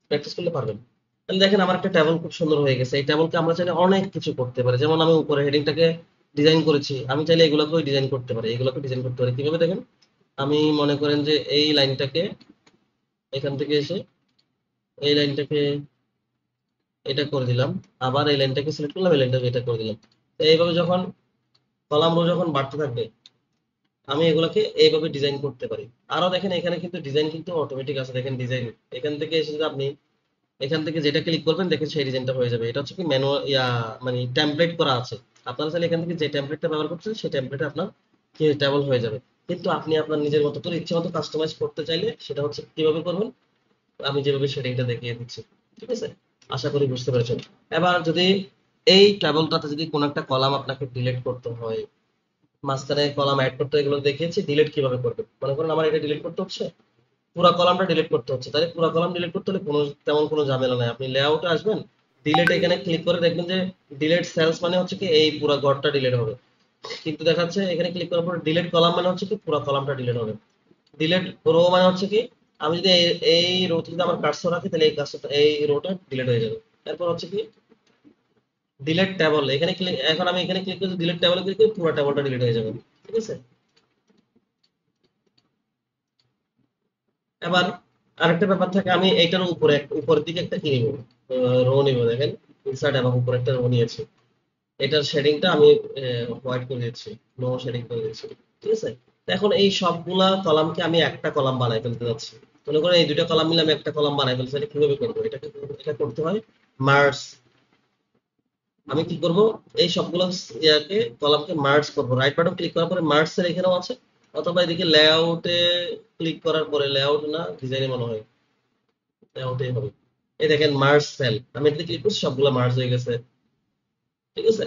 প্র্যাকটিস করলে পারবেন। তাহলে দেখেন আমার একটা টেবল খুব সুন্দর হয়ে গেছে। এই টেবলকে আমরা চাইলে অনেক কিছু করতে পারি, যেমন আমি উপরে হেডিংটাকে ডিজাইন করেছি, আমি চাইলে এগুলোকেও ডিজাইন করতে পারি, এগুলোকে ডিজাইন করতে পারি কিভাবে দেখেন। আমি মনে করেন যে এই লাইনটাকে এখান থেকে এসে এই লাইনটাকে এটা করে দিলাম, আবার এই লাইনটাকে সিলেক্ট করলাম, এই লাইনটাকে এটা করে দিলাম। তো এইভাবে যখন কলাম রো যখন বাড়তে থাকবে আমি এগুলোকে এইভাবে ডিজাইন করতে পারি। আরো দেখেন এখানে কিন্তু ডিজাইন কিন্তু অটোমেটিক আছে, দেখেন ডিজাইন এখান থেকে এসে যদি আপনি এখান থেকে যেটা ক্লিক করবেন দেখেন সেই ডিজাইনটা হয়ে যাবে। এটা হচ্ছে কি ম্যানুয়াল মানে টেমপ্লেট করা আছে। আপনারা চাইলে এখান থেকে যে টেমপ্লেটটা ব্যবহার করছেন সেই টেমপ্লেটে আপনার কি টেবল হয়ে যাবে। কিন্তু আপনি আপনার নিজের মতো করে ইচ্ছে মতো কাস্টমাইজ করতে চাইলে সেটা হচ্ছে কিভাবে করবেন, আমি যেভাবে সেটিংটা দেখিয়ে দিচ্ছি, ঠিক আছে। আশা করি বুঝতে পেরেছেন। এবার যদি এই টেবলটাতে যদি কোনো একটা কলাম আপনাকে ডিলিট করতে হয়, মাঝখানে কলাম অ্যাড করতে হয়, এগুলো দেখিয়েছি ডিলিট কিভাবে করবেন। মনে করেন আমার এটা ডিলিট করতে হচ্ছে, পুরো কলামটা ডিলিট করতে হচ্ছে, তাহলে পুরো কলাম ডিলিট করতে হলে কোনো তেমন কোনো ঝামেলা নাই। আপনি লেআউটে আসবেন, ডিলিট এখানে ক্লিক করে দেখবেন যে ডিলিট সেলস মানে হচ্ছে কি এই পুরো ঘরটা ডিলিট হবে। কিন্তু দেখাচ্ছে এখানে ক্লিক করার পর ডিলিট কলাম মানে হচ্ছে কি পুরো কলামটা ডিলিট হবে। ডিলিট রো মানে হচ্ছে কি আমি যদি এই রোতে যদি আমার কার্সর রাখি তাহলে এই কার্সরটা এই রোটা ডিলিট হয়ে যাবে। তারপর হচ্ছে কি ডিলিট টেবল, এখানে ক্লিক, এখন আমি এখানে ক্লিক করে ডিলিট টেবলে ক্লিক করি পুরো টেবলটা ডিলিট হয়ে যাবে, ঠিক আছে। এবার আরেকটা ব্যাপার থাকে, আমি এইটার উপরে উপরের দিকে একটা কি নিব, রো নিব। দেখেন ইনসার্ট এবং উপরে একটা রো নিয়েছি, এটার শেডিংটা আমি হোয়াইট করে দিচ্ছি, নো শেডিং করে দিচ্ছি, ঠিক আছে। তো এখন এই সবগুলা কলামকে আমি একটা কলাম বানাই ফেলতে যাচ্ছি। মনে করেন এই দুইটা কলাম মিলে আমি একটা কলাম বানাই ফেলছি, এটা কিভাবে করবো, এটা করতে হয় মার্জ। আমি কি করব, এই সবগুলো ইয়াকে কলামকে মার্জ করব, রাইট বাটন ক্লিক করার পরে মার্জ এর এখানেও আছে, অথবা এদিকে লেআউটে ক্লিক করার পরে, লেআউট না ডিজাইনে মনে হয় লেআউটেই হবে। এই দেখেন মার্জ সেল, আমি এটাতে ক্লিক করছি সবগুলো মার্জ হয়ে গেছে, ঠিক আছে।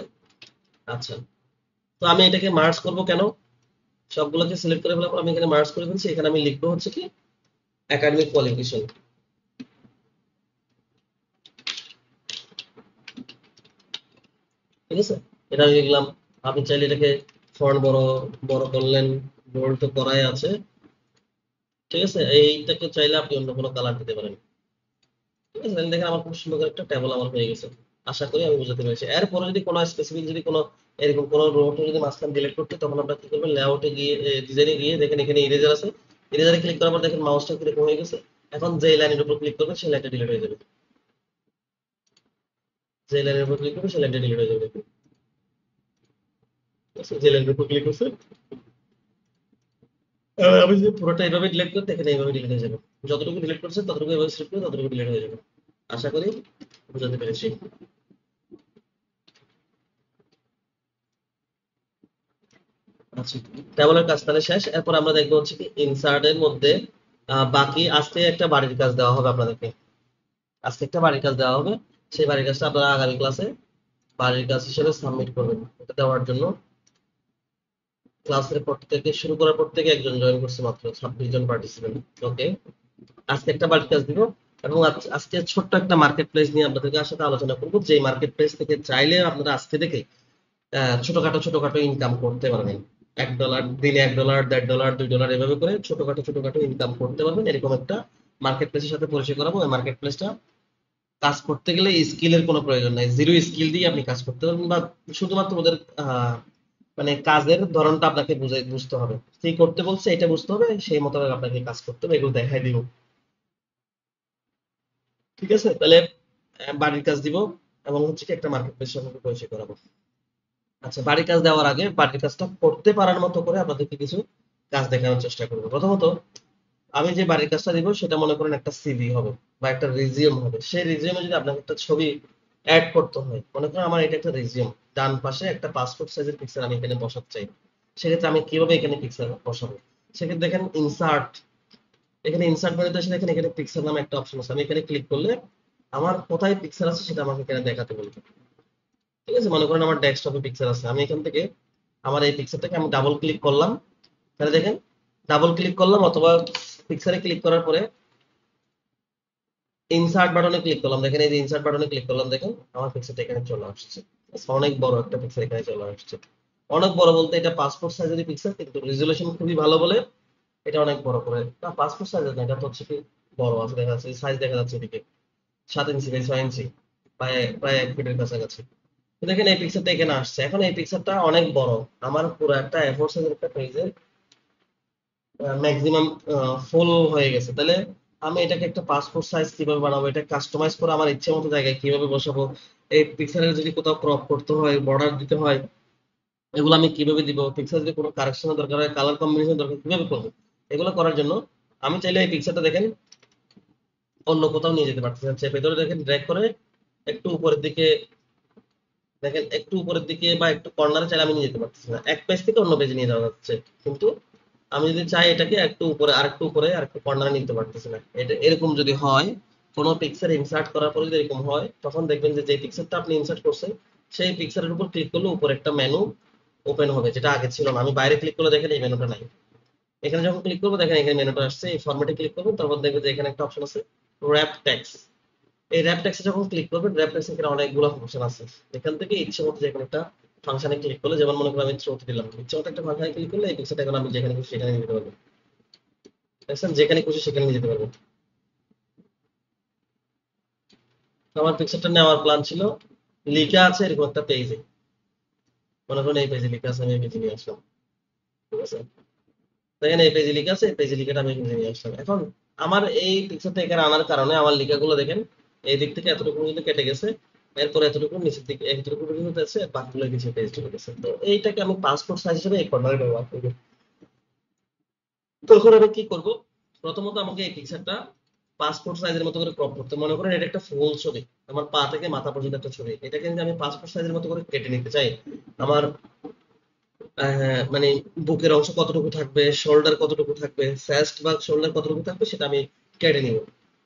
আচ্ছা, তো আমি এটাকে মার্জ করব কেন, সবগুলোকে সিলেক্ট করে ফেলার পর আমি এখানে মার্জ করে ফেলছি। এখানে আমি লিখবো হচ্ছে কি একাডেমিক কোয়ালিফিকেশন, ঠিক আছে। এটা আমি লিখলাম। আপনি চাইলে এটাকে ফন্ট বড় বড় করলেন, বোল্ড তো করাই আছে, ঠিক আছে। এইটাকে চাইলে আপনি অন্য কোনো কালার দিতে পারেন, ঠিক আছে। তাহলে দেখেন আমার খুব সুন্দর করে একটা টেবল আমার হয়ে গেছে। আশা করি আমি বুঝাতে পেরেছি। এরপরে যদি কোনো স্পেসিফিক যদি কোনো এরকম কোনো রোটা যদি মাঝখানে ডিলিট করতে, তখন আপনারা কি করবেন, লেআউটে গিয়ে ডিজাইনে গিয়ে দেখেন এখানে ইরেজার আছে, ইরেজারে ক্লিক করার পর দেখেন মাউসটা কিরকম হয়ে গেছে। এখন যে লাইনের উপর ক্লিক করবেন সেই লাইনটা ডিলিট হয়ে যাবে, যে লাইনের উপর ক্লিক করবেন সেই লাইনটা ডিলিট হয়ে যাবে, ঠিক আছে? যে লাইনের উপর ক্লিক করছে আমি যদি পুরোটা এইভাবে ডিলিট করি দেখেন এইভাবে ডিলিট হয়ে যাবে, যতটুকু ডিলিট করছে ততটুকু এইভাবে সিলেক্ট করে ততটুকু ডিলিট হয়ে যাবে। আশা করি বুঝাতে পেরেছি। আচ্ছা, টেবলের কাজ তাহলে শেষ। এরপর আমরা দেখবো হচ্ছে কি ইনসার্টের মধ্যে বাকি আজকে একটা বাড়ির কাজ দেওয়া হবে আপনাদেরকে, আজকে একটা বাড়ির কাজ দেওয়া হবে। সেই বাড়ির কাজটা আপনারা আগামী ক্লাসে বাড়ির কাজ হিসেবে সাবমিট করবেন। এটা দেওয়ার জন্য ক্লাসের পর থেকে শুরু করার পর থেকে একজন জয়েন করছে, মাত্র 26 জন পার্টিসিপেন্ট। ওকে, আজকে একটা বাড়ির কাজ দিব এবং আজকে ছোট্ট একটা মার্কেট প্লেস নিয়ে আপনাদেরকে সাথে আলোচনা করবো, যে মার্কেট প্লেস থেকে চাইলে আপনারা আজকে থেকে ছোটখাটো ইনকাম করতে পারবেন। $1, দিনে $1, $1.5, $2 এভাবে করে ছোটখাটো ইনকাম করতে পারবেন। এরকম একটা মার্কেট প্লেসের সাথে পরিচয় করাবো। ওই মার্কেট প্লেসটা কাজ করতে গেলে স্কিলের কোনো প্রয়োজন নাই, জিরো স্কিল দিয়ে আপনি কাজ করতে পারবেন, বা শুধুমাত্র ওদের মানে কাজের ধরনটা আপনাকে বুঝতে হবে, কি করতে বলছে এটা বুঝতে হবে, সেই মোতাবেক আপনাকে কাজ করতে হবে, এগুলো দেখাই দিব। ঠিক আছে, তাহলে বাড়ির কাজ দিব এবং হচ্ছে কি একটা মার্কেট প্লেসের সাথে পরিচয় করাবো। আচ্ছা, বাড়ির কাজ দেওয়ার আগে বাড়ির কাজটা করতে পারার মতো করে আপনাদেরকে কিছু কাজ দেখানোর চেষ্টা করবো। প্রথমত, আমি যে বাড়ির কাজটা দিব সেটা মনে করেন একটা সিভি হবে বা একটা রিজিউম হবে। সেই রিজিউমে যদি আপনাকে একটা ছবি অ্যাড করতে হয়, মনে করেন আমার এটা একটা রিজিউম, ডান পাশে একটা পাসপোর্ট সাইজের পিকচার আমি এখানে বসাতে চাই, সেক্ষেত্রে আমি কিভাবে এখানে পিকচার বসাবো? সেক্ষেত্রে দেখেন ইনসার্ট, এখানে ইনসার্ট মেনুতে এসে দেখেন এখানে পিকচার নামে একটা অপশন আছে, আমি এখানে ক্লিক করলে আমার কোথায় পিকচার আছে সেটা আমাকে এখানে দেখাতে বলবে। ঠিক আছে, মনে করেন আমার ডেস্কটপে পিকচার আছে, আমি এখান থেকে আমার এই পিকচারটাকে আমি ডাবল ক্লিক করলাম, তাহলে দেখেন ডাবল ক্লিক করলাম অথবা পিকচারে ক্লিক করার পরে ইনসার্ট বাটনে ক্লিক করলাম, দেখেন এই যে ইনসার্ট বাটনে ক্লিক করলাম, দেখেন আমার পিকচারটা এখানে চলে আসছে। অনেক বড় একটা পিকচার এখানে চলে আসছে। অনেক বড় বলতে এটা পাসপোর্ট সাইজের পিকচার, কিন্তু রেজুলেশন খুবই ভালো বলে এটা অনেক বড় করে, না পাসপোর্ট সাইজের না, এটা তো হচ্ছে কি বড় আছে, দেখা যাচ্ছে সাইজ দেখা যাচ্ছে এদিকে 7 ইঞ্চি বাই 6 ইঞ্চি, প্রায় প্রায় 1 ফিটের কাছাকাছি। তো দেখেন এই পিকচারটা এখানে আসছে। এখন এই পিকচারটা অনেক বড়, আমার পুরো একটা A4 সাইজের একটা পেজের ম্যাক্সিমাম ফুল হয়ে গেছে। তাহলে আমি এটাকে একটা পাসপোর্ট সাইজ কিভাবে বানাবো, এটা কাস্টমাইজ করে আমার ইচ্ছে মতো জায়গায় কিভাবে বসাবো, এই পিকচারের যদি কোথাও ক্রপ করতে হয়, বর্ডার দিতে হয়, এগুলো আমি কিভাবে দিব, পিকচার যদি কোনো কারেকশনের দরকার হয়, কালার কম্বিনেশন দরকার, কিভাবে করবো, এগুলো করার জন্য আমি চাইলে এই পিকচারটা দেখেন অন্য কোথাও নিয়ে যেতে পারতেছি। আচ্ছা, ভেতরে দেখেন ড্র্যাগ করে একটু উপরের দিকে, দেখেন একটু উপরের দিকে বা একটু কর্নারে চাইলে আমি নিয়ে যেতে পারতেছি না, এক পেজ থেকে অন্য পেজে নিয়ে যাওয়া যাচ্ছে, কিন্তু আমি যদি চাই এটাকে একটু উপরে আর একটু কর্নারে নিতে পারতেছি না। এটা এরকম যদি হয়, কোনো পিকচার ইনসার্ট করার পরে যদি এরকম হয়, তখন দেখবেন যে যে পিকচারটা আপনি ইনসার্ট করছেন সেই পিকচারের উপর ক্লিক করলে উপরে একটা মেনু ওপেন হবে, যেটা আগে ছিল না। আমি বাইরে ক্লিক করলে দেখেন এই মেনুটা নাই, এখানে যখন ক্লিক করবো দেখেন এখানে মেনুটা আসছে, এই ফরম্যাটে ক্লিক করবো, তারপর দেখবেন যে এখানে একটা অপশন আছে র‍্যাপ টেক্সট। এই র‍্যাপ টেক্সটে যখন ক্লিক করবেন, র‍্যাপ টেক্সটে এখানে অনেকগুলো ফাংশন আছে, এখান থেকে ইচ্ছে মতো যে কোনো একটা ফাংশনে ক্লিক করলে, যেমন মনে করেন আমি থ্রোতে দিলাম, ইচ্ছে মতো একটা ফাংশনে ক্লিক করলে এই পিকচারটা এখন আমি যেখানে খুশি সেখানে নিয়ে যেতে পারবো। দেখছেন, যেখানে খুশি সেখানে নিয়ে যেতে পারবো। তো আমার পিকচারটা নেওয়ার প্ল্যান ছিল, লিখা আছে এরকম একটা পেজে, মনে করেন এই পেজে লিখা আছে, আমি এই পেজে নিয়ে আসলাম। ঠিক আছে, দেখেন এই পেজে লিখা আছে, এই পেজে লিখাটা আমি এখানে নিয়ে আসলাম। এখন আমার এই পিকচারটা এখানে আনার কারণে আমার লেখাগুলো দেখেন এই দিক থেকে এতটুকু কিন্তু কেটে গেছে, এরপর এতটুকু নিচের দিকে এতটুকু পর্যন্ত আছে, বাকিগুলো কিছু পেজ চলে গেছে। তো এইটাকে আমি পাসপোর্ট সাইজ হিসেবে এই কর্নারে ব্যবহার করবো। তখন আমি কি করব, প্রথমত আমাকে এই পিকচারটা পাসপোর্ট সাইজের মতো করে ক্রপ করতে, মনে করেন এটা একটা ফুল ছবি, আমার পা থেকে মাথা পর্যন্ত একটা ছবি, এটাকে যদি আমি পাসপোর্ট সাইজের মতো করে কেটে নিতে চাই, আমার মানে বুকের অংশ কতটুকু থাকবে, শোল্ডার কতটুকু থাকবে, চেস্ট বা শোল্ডার কতটুকু থাকবে সেটা আমি কেটে নিব।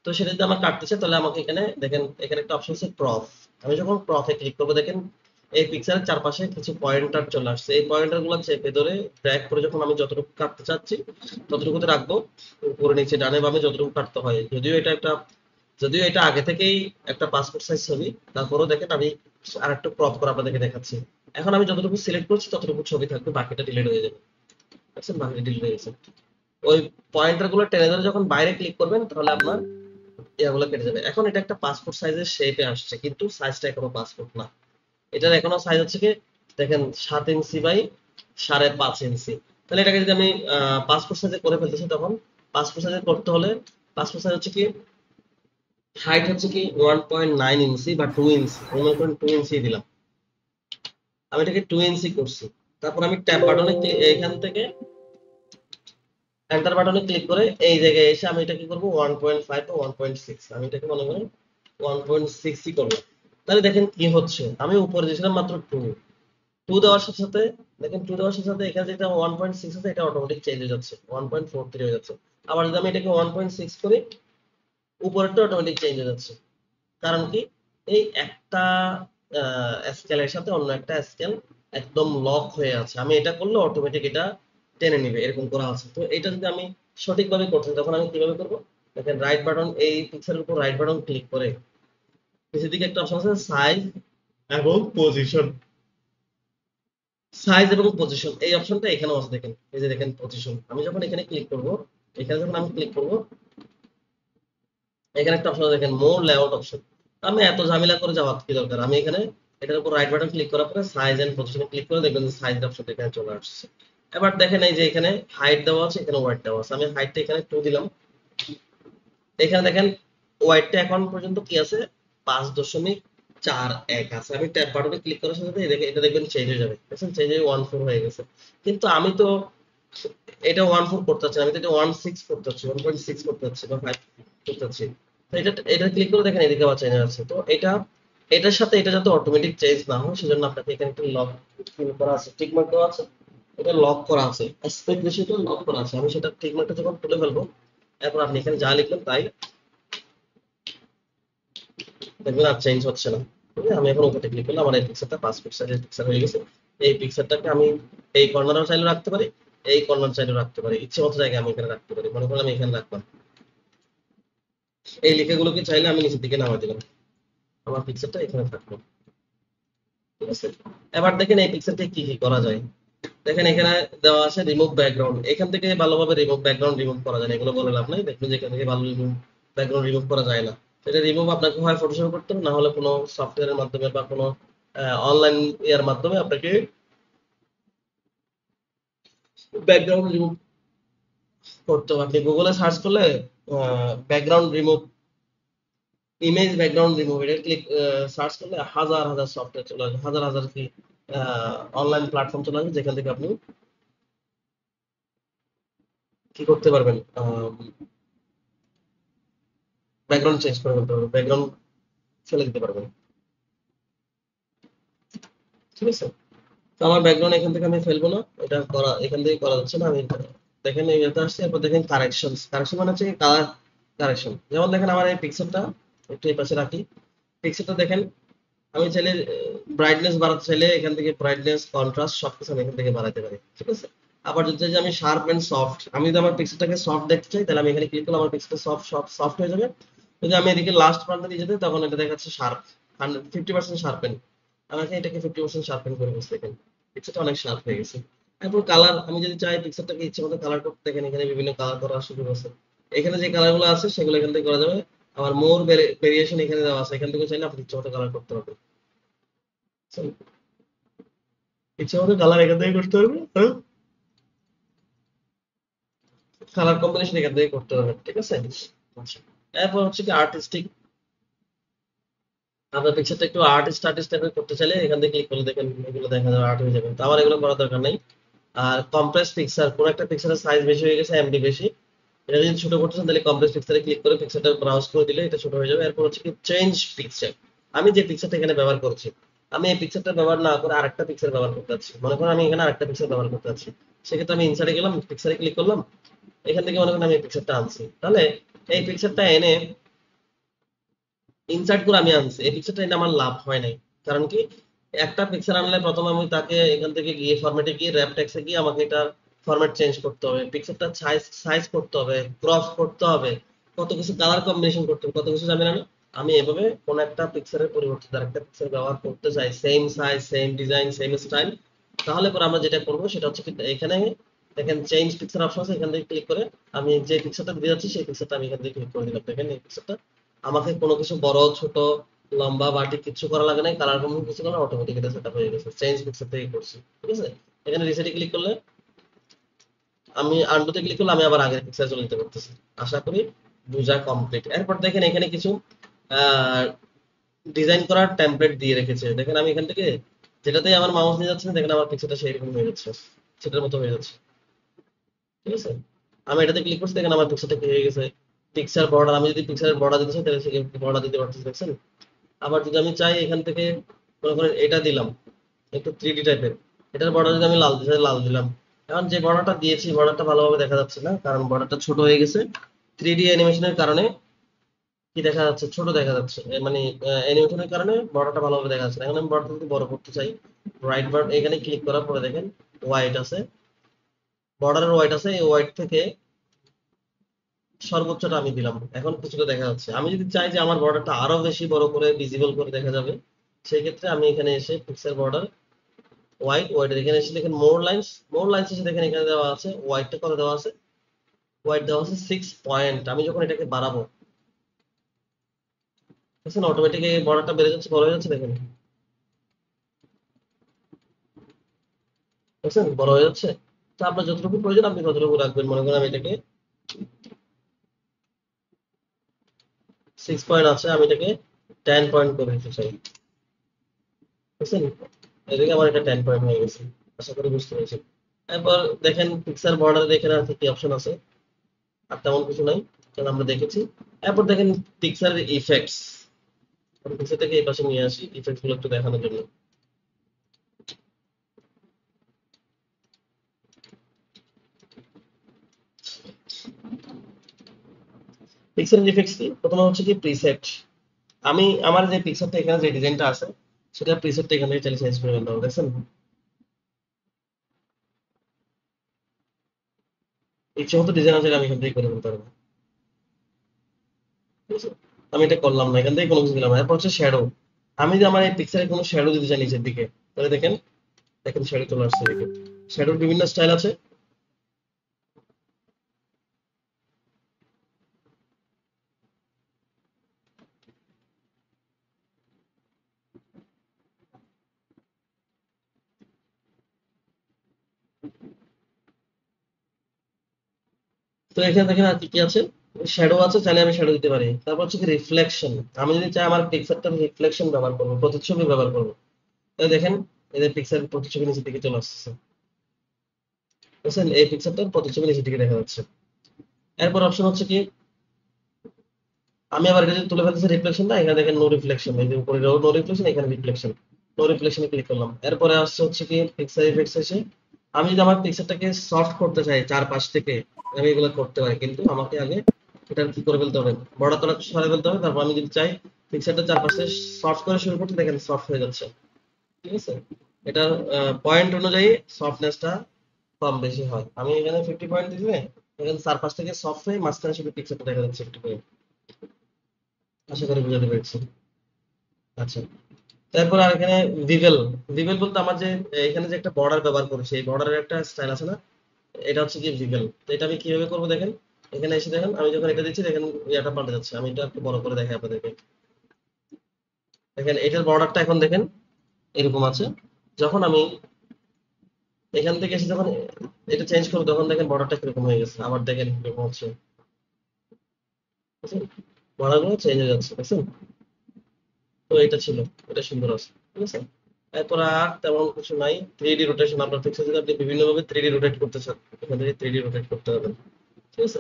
তো সেটা যদি আমার কাটতে চাই, তাহলে আমাকে এখানে দেখেন এখানে একটা অপশন আছে ক্রপ। আমি যখন ক্রপে ক্লিক করবো, দেখেন এই পিকচারের চারপাশে কিছু পয়েন্টার চলে আসছে, এই পয়েন্টার গুলো চেপে ধরে ড্র্যাগ করে যখন আমি যতটুকু কাটতে চাচ্ছি ততটুকুতে রাখবো, উপরে নিচে ডানে বামে যতটুকু কাটতে হয়। যদিও এটা আগে থেকেই একটা পাসপোর্ট সাইজ ছবি, তারপরেও দেখেন আমি আর একটু ক্রপ করে আপনাদেরকে দেখাচ্ছি। এখন আমি যতটুকু সিলেক্ট করছি ততটুকু ছবি থাকবে, বাকিটা ডিলিট হয়ে যাবে। দেখছেন, বাকিটা ডিলিট হয়ে গেছে। ওই পয়েন্টার গুলো টেনে ধরে যখন বাইরে ক্লিক করবেন, তাহলে আপনার ইয়াগুলো কেটে যাবে। এখন এটা একটা পাসপোর্ট সাইজের শেপে আসছে, কিন্তু সাইজটা এখনো পাসপোর্ট না, এটার এখনো সাইজ হচ্ছে কি দেখেন 7 ইঞ্চি বাই 5.5 ইঞ্চি। তাহলে এটাকে যদি আমি পাসপোর্ট সাইজে করে ফেলতেছি, তখন পাসপোর্ট সাইজে করতে হলে পাসপোর্ট সাইজ হচ্ছে কি, হাইট হচ্ছে কি 1.9 ইঞ্চি বা 2 ইঞ্চি, মনে করেন 2 ইঞ্চি দিলাম, আমি এটাকে 2 ইঞ্চি করছি। তারপর আমি ট্যাব বাটনে এখান থেকে এন্টার বাটনে ক্লিক করে এই জায়গায় এসে আমি এটা কি করবো 1.5 বা 1.6, আমি এটাকে মনে করেন 1.6ই করবো। তাহলে দেখেন কি হচ্ছে, আমি উপরে দিয়েছিলাম মাত্র 2 দেওয়ার সাথে সাথে, দেখেন 2 দেওয়ার সাথে সাথে এখানে যেটা 1.6 আছে এটা অটোমেটিক চেঞ্জ হয়ে যাচ্ছে, 1.43 হয়ে যাচ্ছে। আবার যদি আমি এটাকে 1.6 করি, উপরেরটা অটোমেটিক চেঞ্জ হয়ে যাচ্ছে। কারণ কি, এই একটা স্কেলের সাথে অন্য একটা স্কেল একদম লক হয়ে আছে, আমি এটা করলে অটোমেটিক এটা টেনে নিবে, এরকম করা আছে। তো এটা যদি আমি সঠিকভাবে করতে চাই, তখন আমি কিভাবে করবো, দেখেন রাইট বাটন, এই পিকচারের উপর রাইট বাটন ক্লিক করে নিচের দিকে একটা অপশন আছে সাইজ এবং পজিশন, সাইজ এবং পজিশন এই অপশনটা এখানেও আছে দেখেন, এই যে দেখেন পজিশন। আমি যখন এখানে ক্লিক করব, এখানে যখন আমি ক্লিক করব, এখানে একটা অপশন দেখেন মোর লেআউট অপশন। আমি এত ঝামেলা করে যাওয়ার কি দরকার, আমি এখানে এটার উপর রাইট বাটন ক্লিক করার পরে সাইজ এন্ড পজিশনে ক্লিক করে দেখবেন যে সাইজ অপশন এখানে চলে আসছে। এবার দেখেন এই যে এখানে হাইট দেওয়া আছে, এখানে ওয়াইড দেওয়া আছে। আমি হাইটটা এখানে 2 দিলাম। এখানে দেখেন ওয়াইডটা এখন পর্যন্ত কি আছে 5.41 আছে। আমি ট্যাব বাটনে ক্লিক করার সাথে সাথে এটা দেখবেন চেঞ্জ হয়ে যাবে, দেখছেন চেঞ্জ হয়ে 14 হয়ে গেছে। কিন্তু আমি তো এটা 14 করতে চাচ্ছি না, আমি তো এটা 16 করতে চাচ্ছি, 1.6 করতে চাচ্ছি বা 5 করতে চাচ্ছি। তো এটা ক্লিক করে দেখেন এদিকে আবার চেঞ্জ আছে। তো এটার সাথে এটা যাতে অটোমেটিক চেঞ্জ না হয় সেজন্য আপনাকে এখানে একটা লক করা আছে, টিক মার্ক দেওয়া আছে, এটা লক করা আছে, অ্যাসপেক্ট রেশিওটা লক করা আছে। আমি সেটা টিক মার্কটা যখন তুলে ফেলবো, এরপর আপনি এখানে যা লিখলেন তাই দেখবেন আর চেঞ্জ হচ্ছে না। ঠিক আছে, আমি এখন ওকে ক্লিক করলে আমার এই পিকচারটা 5 পিক্সেলের পিকচার হয়ে গেছে। এই পিকচারটাকে আমি এই কর্নারও চাইলে রাখতে পারি, এই কর্নার চাইলেও রাখতে পারি, ইচ্ছে মতো জায়গায় আমি এখানে রাখতে পারি। মনে করলে আমি এখানে রাখলাম, এই লেখাগুলোকে চাইলে আমি নিচের দিকে নামাই দিলাম, আমার পিকচারটা এখানে থাকলো। ঠিক আছে, এবার দেখেন এই পিকচারটা কি কি করা যায়। দেখেন এখানে দেওয়া আছে রিমুভ ব্যাকগ্রাউন্ড। এখান থেকে ভালোভাবে রিমুভ ব্যাকগ্রাউন্ড রিমুভ করা যায় না, এগুলো বলে লাভ নাই। দেখবেন যে এখান থেকে ভালো রিমুভ ব্যাকগ্রাউন্ড রিমুভ করা যায় না। এটা রিমুভ আপনাকে হয় ফটোশপ করতে হবে, না হলে কোনো সফটওয়্যারের মাধ্যমে বা কোনো অনলাইন ইয়ার মাধ্যমে আপনাকে ব্যাকগ্রাউন্ড রিমুভ করতে হবে। আপনি গুগলে সার্চ করলে background remove, image background remove, এটা ক্লিক সার্চ করলে হাজার হাজার সফটওয়্যার চলে আসবে, হাজার হাজার কি অনলাইন প্ল্যাটফর্ম চলে আসবে যেখান থেকে আপনি কি করতে পারবেন, ব্যাকগ্রাউন্ড চেঞ্জ করে ফেলতে পারবেন, ব্যাকগ্রাউন্ড ফেলে দিতে পারবেন। ঠিক আছে, তো আমার ব্যাকগ্রাউন্ড এখান থেকে আমি ফেলবো না, এটা করা এখান থেকে করা যাচ্ছে না। আমি দেখেন এই এটা আসছে, এরপর দেখেন কারেকশন। কারেকশন মানে হচ্ছে কালার কারেকশন। যেমন দেখেন আমার এই পিক্সেলটা একটু এই পাশে রাখি, পিক্সেলটা দেখেন আমি চাইলে ব্রাইটনেস বাড়াতে চাইলে এখান থেকে ব্রাইটনেস, কন্ট্রাস্ট সবকিছু আমি এখান থেকে বাড়াতে পারি। ঠিক আছে, আবার যদি চাই যে আমি শার্প এন্ড সফট, আমি যদি আমার পিক্সেলটাকে সফট দেখতে চাই তাহলে আমি এখানে ক্লিক করলে আমার পিক্সেলটা সফট হয়ে যাবে। যদি আমি এদিকে লাস্ট প্রান্তে নিয়ে যেতে তখন এটা দেখাচ্ছে শার্প, 50% শার্পেন। আমাকে এটাকে 50% শার্পেন করে বসে দেখেন পিক্সেলটা অনেক শার্প হয়ে গেছে। এরপর কালার, আমি যদি চাই পিক্সেলটাকে ইচ্ছে মতো কালার করতে, দেখেন এখানে বিভিন্ন কালার করার সুযোগ আছে। এখানে যে কালার গুলো আছে সেগুলো এখান থেকে করা যাবে। আবার মোর ভেরিয়েশন এখানে দেওয়া আছে, এখান থেকে চাইলে আপনি ইচ্ছে মতো কালার করতে পারবেন। ইচ্ছে মতো কালার এখান থেকে করতে পারবে, কালার কম্বিনেশন এখান থেকে করতে পারবেন। ঠিক আছে, আচ্ছা এরপর হচ্ছে কি আর্টিস্টিক। আপনার পিকচারটা একটু আর্টিস্ট টাইপের করতে চাইলে এখান থেকে ক্লিক করলে দেখেন এগুলো দেখা যাবে, আর্ট হয়ে যাবে। তো আমার এগুলো করার দরকার নেই। আর কম্প্রেস পিকচার, কোন একটা পিকচারের সাইজ বেশি হয়ে গেছে, এমবি বেশি, এটা যদি ছোট করতে চান তাহলে কম্প্রেস পিকচারে ক্লিক করে পিকচারটা ব্রাউজ করে দিলে এটা ছোট হয়ে যাবে। এরপর হচ্ছে কি চেঞ্জ পিকচার। আমি যে পিকচারটা এখানে ব্যবহার করছি, আমি এই পিকচারটা ব্যবহার না করে আরেকটা পিকচার ব্যবহার করতে যাচ্ছি। মনে করেন আমি এখানে আরেকটা পিকচার ব্যবহার করতে যাচ্ছি, সেক্ষেত্রে আমি ইনসার্টে গেলাম, পিকচারে ক্লিক করলাম, এখান থেকে মনে করেন আমি এই পিকচারটা আনছি, তাহলে এই পিকচারটা এনে ইনসার্ট করে আমি আনছি, এই পিকচারটা এনে আমার লাভ হয় নাই। কারণ কি, একটা পিকচার আনলে প্রথমে আমি তাকে এখান থেকে গিয়ে ফরম্যাটে গিয়ে র্যাপ টেক্সটে গিয়ে আমাকে এটা ফরম্যাট চেঞ্জ করতে হবে, পিকচারটা সাইজ করতে হবে, ক্রপ করতে হবে, কত কিছু কালার কম্বিনেশন করতে হবে, কত কিছু জানি না। আমি এভাবে কোন একটা পিকচারের পরিবর্তে আরেকটা পিকচার ব্যবহার করতে চাই, same size, same design, same style, তাহলে পরে আমরা যেটা করবো সেটা হচ্ছে কি, এখানে দেখেন চেঞ্জ পিকচার অপশন আছে, এখান থেকে ক্লিক করে আমি যে পিকচারটা দিয়ে যাচ্ছি সেই পিকচারটা আমি এখান থেকে ক্লিক করে দিলাম। দেখেন এই পিকচারটা আমাকে কোনো কিছু বড় ছোট লম্বা বাটি কিছু করা লাগে নাই, কালার কম্বিনেশন কিছু করা, অটোমেটিক এটা সেটআপ হয়ে গেছে, চেঞ্জ পিকচার থেকে করছি। ঠিক আছে, এখানে রিসেটে ক্লিক করলে, আমি আনডুতে ক্লিক করলে আমি আবার আগের পিকচার চলে যেতে পারতেছি। আশা করি বুঝা কমপ্লিট। এরপর দেখেন এখানে কিছু ডিজাইন করার টেমপ্লেট দিয়ে রেখেছে। দেখেন আমি এখান থেকে যেটাতেই আমার মাউস নিয়ে যাচ্ছে দেখেন আমার পিকচারটা সেইরকম হয়ে যাচ্ছে, সেটার মতো হয়ে যাচ্ছে। ঠিক আছে, আমি এটাতে ক্লিক করছি, দেখেন আমার পিকচারটা কি হয়ে গেছে। পিকচার বর্ডার, আমি যদি পিকচারের বর্ডার দিতে চাই তাহলে সেক্ষেত্রে বর্ডার দিতে পারতেছি, দেখছেন। আবার যদি আমি চাই এখান থেকে মনে করেন এটা দিলাম একটু 3D টাইপের, এটার বর্ডার যদি আমি লাল দিতে চাই লাল দিলাম। এখন যে বর্ডারটা দিয়েছি বর্ডারটা ভালোভাবে দেখা যাচ্ছে না, কারণ বর্ডারটা ছোট হয়ে গেছে। 3D অ্যানিমেশনের কারণে কি দেখা যাচ্ছে, ছোট দেখা যাচ্ছে, মানে অ্যানিমেশনের কারণে বর্ডারটা ভালোভাবে দেখা যাচ্ছে না। এখন আমি বর্ডারটা যদি বড় করতে চাই, রাইট বাটন এখানে ক্লিক করার পরে দেখেন হোয়াইট আছে, বর্ডারের হোয়াইট আছে, এই হোয়াইট থেকে সর্বোচ্চটা আমি দিলাম, এখন কিছুটা দেখা যাচ্ছে। আমি যদি চাই যে আমার বর্ডারটা আরো বেশি বড় করে ভিজিবল করে দেখা যাবে, সেই ক্ষেত্রে আমি এখানে এসে পিক্সেল বর্ডার হোয়াইট এখানে এসে দেখেন মোর লাইন্স এসে দেখেন এখানে দেওয়া আছে হোয়াইটটা কত দেওয়া আছে, হোয়াইট দেওয়া আছে 6 পয়েন্ট। আমি যখন এটাকে বাড়াবো বুঝছেন, অটোমেটিক এই বর্ডারটা বেড়ে যাচ্ছে, বড় হয়ে যাচ্ছে দেখেন, বুঝছেন বড় হয়ে যাচ্ছে। তো আপনার যতটুকু প্রয়োজন আপনি ততটুকু রাখবেন। মনে করেন আমি এটাকে 6 পয়েন্ট আছে, আমি এটাকে 10 পয়েন্ট করে দিতে চাই, বুঝছেন, এদিকে আমার এটা 10 পয়েন্ট হয়ে গেছে। আশা করি বুঝতে পেরেছেন। এরপর দেখেন পিকচার বর্ডার এখানে আছে কি অপশন আছে, আর তেমন কিছু নাই, কারণ আমরা দেখেছি। এরপর দেখেন পিকচারের ইফেক্টস, আমি পিকচারটাকে এই পাশে নিয়ে আসি ইফেক্টস গুলো একটু দেখানোর জন্য। পিক্সেল ইফেক্টস কি, প্রথমে হচ্ছে কি প্রিসেট। আমি আমার যে পিকচারটা এখানে যে ডিজাইনটা আছে সেটা প্রিসেটটা এখান থেকে চাইলে চেঞ্জ করে ফেলতে হবে, দেখছেন ইচ্ছে মতো ডিজাইন আছে আমি এখান থেকে করে ফেলতে পারবো, ঠিক আছে? আমি এটা করলাম না, এখান থেকে কোনো কিছু দিলাম না। এরপর হচ্ছে শ্যাডো, আমি যদি আমার এই পিকচারে কোনো শ্যাডো দিতে চাই নিচের দিকে, তাহলে দেখেন দেখেন শ্যাডো চলে আসছে এদিকে। শ্যাডোর বিভিন্ন স্টাইল আছে, তো এখানে দেখেন আর কি কি আছে, শ্যাডো আছে, চাইলে আমি শ্যাডো দিতে পারি। তারপর হচ্ছে কি রিফ্লেকশন, আমি যদি চাই আমার পিকচারটা রিফ্লেকশন ব্যবহার করবো, প্রতিচ্ছবি ব্যবহার করবো, তাহলে দেখেন এদের পিক্সেল প্রতিচ্ছবি নিচের দিকে চলে আসছে, বুঝছেন এই পিকচারটার প্রতিচ্ছবি নিচের দিকে দেখা যাচ্ছে। এরপর অপশন হচ্ছে কি, আমি আবার এটা যদি তুলে ফেলতেছি রিফ্লেকশন না, এখানে দেখেন নো রিফ্লেকশন, এই যে উপরে নো রিফ্লেকশন, এখানে রিফ্লেকশন, নো রিফ্লেকশনে ক্লিক করলাম। এরপরে আসছে হচ্ছে কি পিক্সেল ইফেক্টস এসে, আমি যদি আমার পিকচারটাকে সফট করতে চাই চারপাশ থেকে, আমি এগুলো করতে পারি, কিন্তু আমাকে আগে এটা কি করে ফেলতে হবে, বড় তলা সরে ফেলতে হবে। তারপর আমি যদি চাই পিকচারটা চারপাশে সফট করে শুরু করতে, দেখেন সফট হয়ে যাচ্ছে, ঠিক আছে? এটার পয়েন্ট অনুযায়ী সফটনেসটা কম বেশি হয়। আমি এখানে 50 পয়েন্ট দিলে এখানে চারপাশ থেকে সফট হয়ে মাঝখানে শুধু পিকচারটা দেখা যাচ্ছে একটু করে। আশা করি বুঝাতে পেরেছি। আচ্ছা, তারপর আর এখানে ভিভেল, ভিভেল বলতে আমার যে এখানে যে একটা বর্ডার ব্যবহার করেছি, এই বর্ডারের একটা স্টাইল আছে না, এটা হচ্ছে কি ভিভেল। তো এটা আমি কিভাবে করবো দেখেন, এখানে এসে দেখেন আমি যখন এটা দিচ্ছি দেখেন এটা পাল্টে যাচ্ছে। আমি এটা একটু বড় করে দেখাই আপনাদেরকে, দেখেন এটার বর্ডারটা এখন দেখেন এরকম আছে। যখন আমি এখান থেকে এসে যখন এটা চেঞ্জ করবো তখন দেখেন বর্ডারটা কিরকম হয়ে গেছে, আবার দেখেন কিরকম হচ্ছে, বুঝছেন বর্ডারগুলো চেঞ্জ হয়ে যাচ্ছে, দেখছেন? তো এটা ছিল, এটা সুন্দর আছে, ঠিক আছে? এরপর আর তেমন কিছু নাই। 3D রোটেশন, আপনার পিক্সেল যদি আপনি বিভিন্ন ভাবে 3D রোটেট করতে চান, এখান থেকে 3D রোটেট করতে হবে, ঠিক আছে?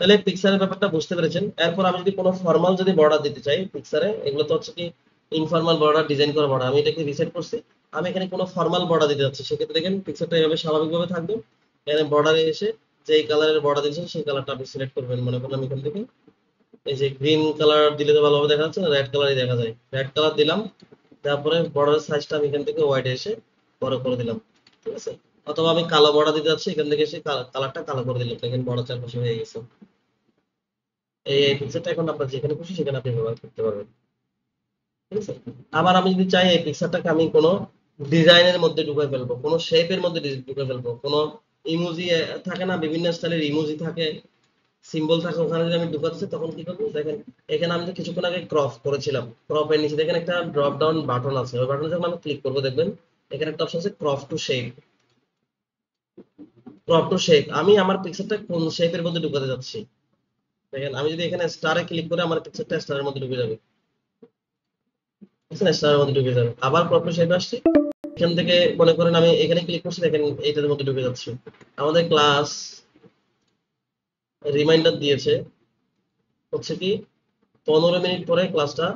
তাহলে পিক্সারের ব্যাপারটা বুঝতে পেরেছেন। এরপর আমি যদি কোনো ফর্মাল যদি বর্ডার দিতে চাই পিক্সারে, এগুলো তো হচ্ছে কি ইনফর্মাল বর্ডার, ডিজাইন করা বর্ডার, আমি এটাকে রিসেট করছি। আমি এখানে কোনো ফর্মাল বর্ডার দিতে যাচ্ছি, সেক্ষেত্রে দেখেন পিক্সারটা এভাবে স্বাভাবিকভাবে থাকবে। এখানে বর্ডারে এসে যেই কালারের বর্ডার দিচ্ছেন সেই কালারটা আপনি সিলেক্ট করবেন। মনে করুন আমি এখান থেকে এই যে গ্রিন কালার দিলে তো ভালোভাবে দেখা যাচ্ছে না, রেড কালারই দেখা যায়, রেড কালার দিলাম। তারপরে বর্ডারের সাইজটা আমি এখান থেকে হোয়াইট এসে বড় করে দিলাম, ঠিক আছে? অথবা আমি কালো বর্ডার দিতে যাচ্ছি, এখান থেকে এসে কালারটা কালো করে দিলাম, দেখেন বর্ডার চারপাশে হয়ে গেছে। এই পিকচারটা এখন আপনার যেখানে খুশি সেখানে আপনি ব্যবহার করতে পারবেন, ঠিক আছে? আবার আমি যদি চাই এই পিকচারটাকে আমি কোনো ডিজাইনের মধ্যে ঢুকে ফেলবো, কোনো শেপের মধ্যে ঢুকে ফেলবো, কোনো ইমোজি থাকে না, বিভিন্ন স্টাইলের ইমোজি থাকে, সিম্বল থাকে, ওখানে যদি আমি ঢুকাচ্ছি তখন কি করবো দেখেন, এখানে আমি তো কিছুক্ষণ আগে ক্রপ করেছিলাম, ক্রপের নিচে দেখেন একটা ড্রপ ডাউন বাটন আছে, ওই বাটনে যখন আমি ক্লিক করবো দেখবেন এখানে একটা অপশন আছে crop to shape. Crop to shape, আমি আমার পিকচারটা কোন শেপের মধ্যে ঢুকাতে যাচ্ছি, দেখেন আমি যদি এখানে স্টারে ক্লিক করে আমার পিকচারটা স্টারের মধ্যে ঢুকে যাবে, বুঝছেন? স্টারের মধ্যে ঢুকে যাবে। আবার ক্রপ টু শেপে আসছি, এখান থেকে মনে করেন আমি এখানে ক্লিক করছি, দেখেন এইটার মধ্যে ঢুকে যাচ্ছে। আমাদের ক্লাস রিমাইন্ডার দিয়েছে হচ্ছে কি 15 মিনিট পরে ক্লাসটা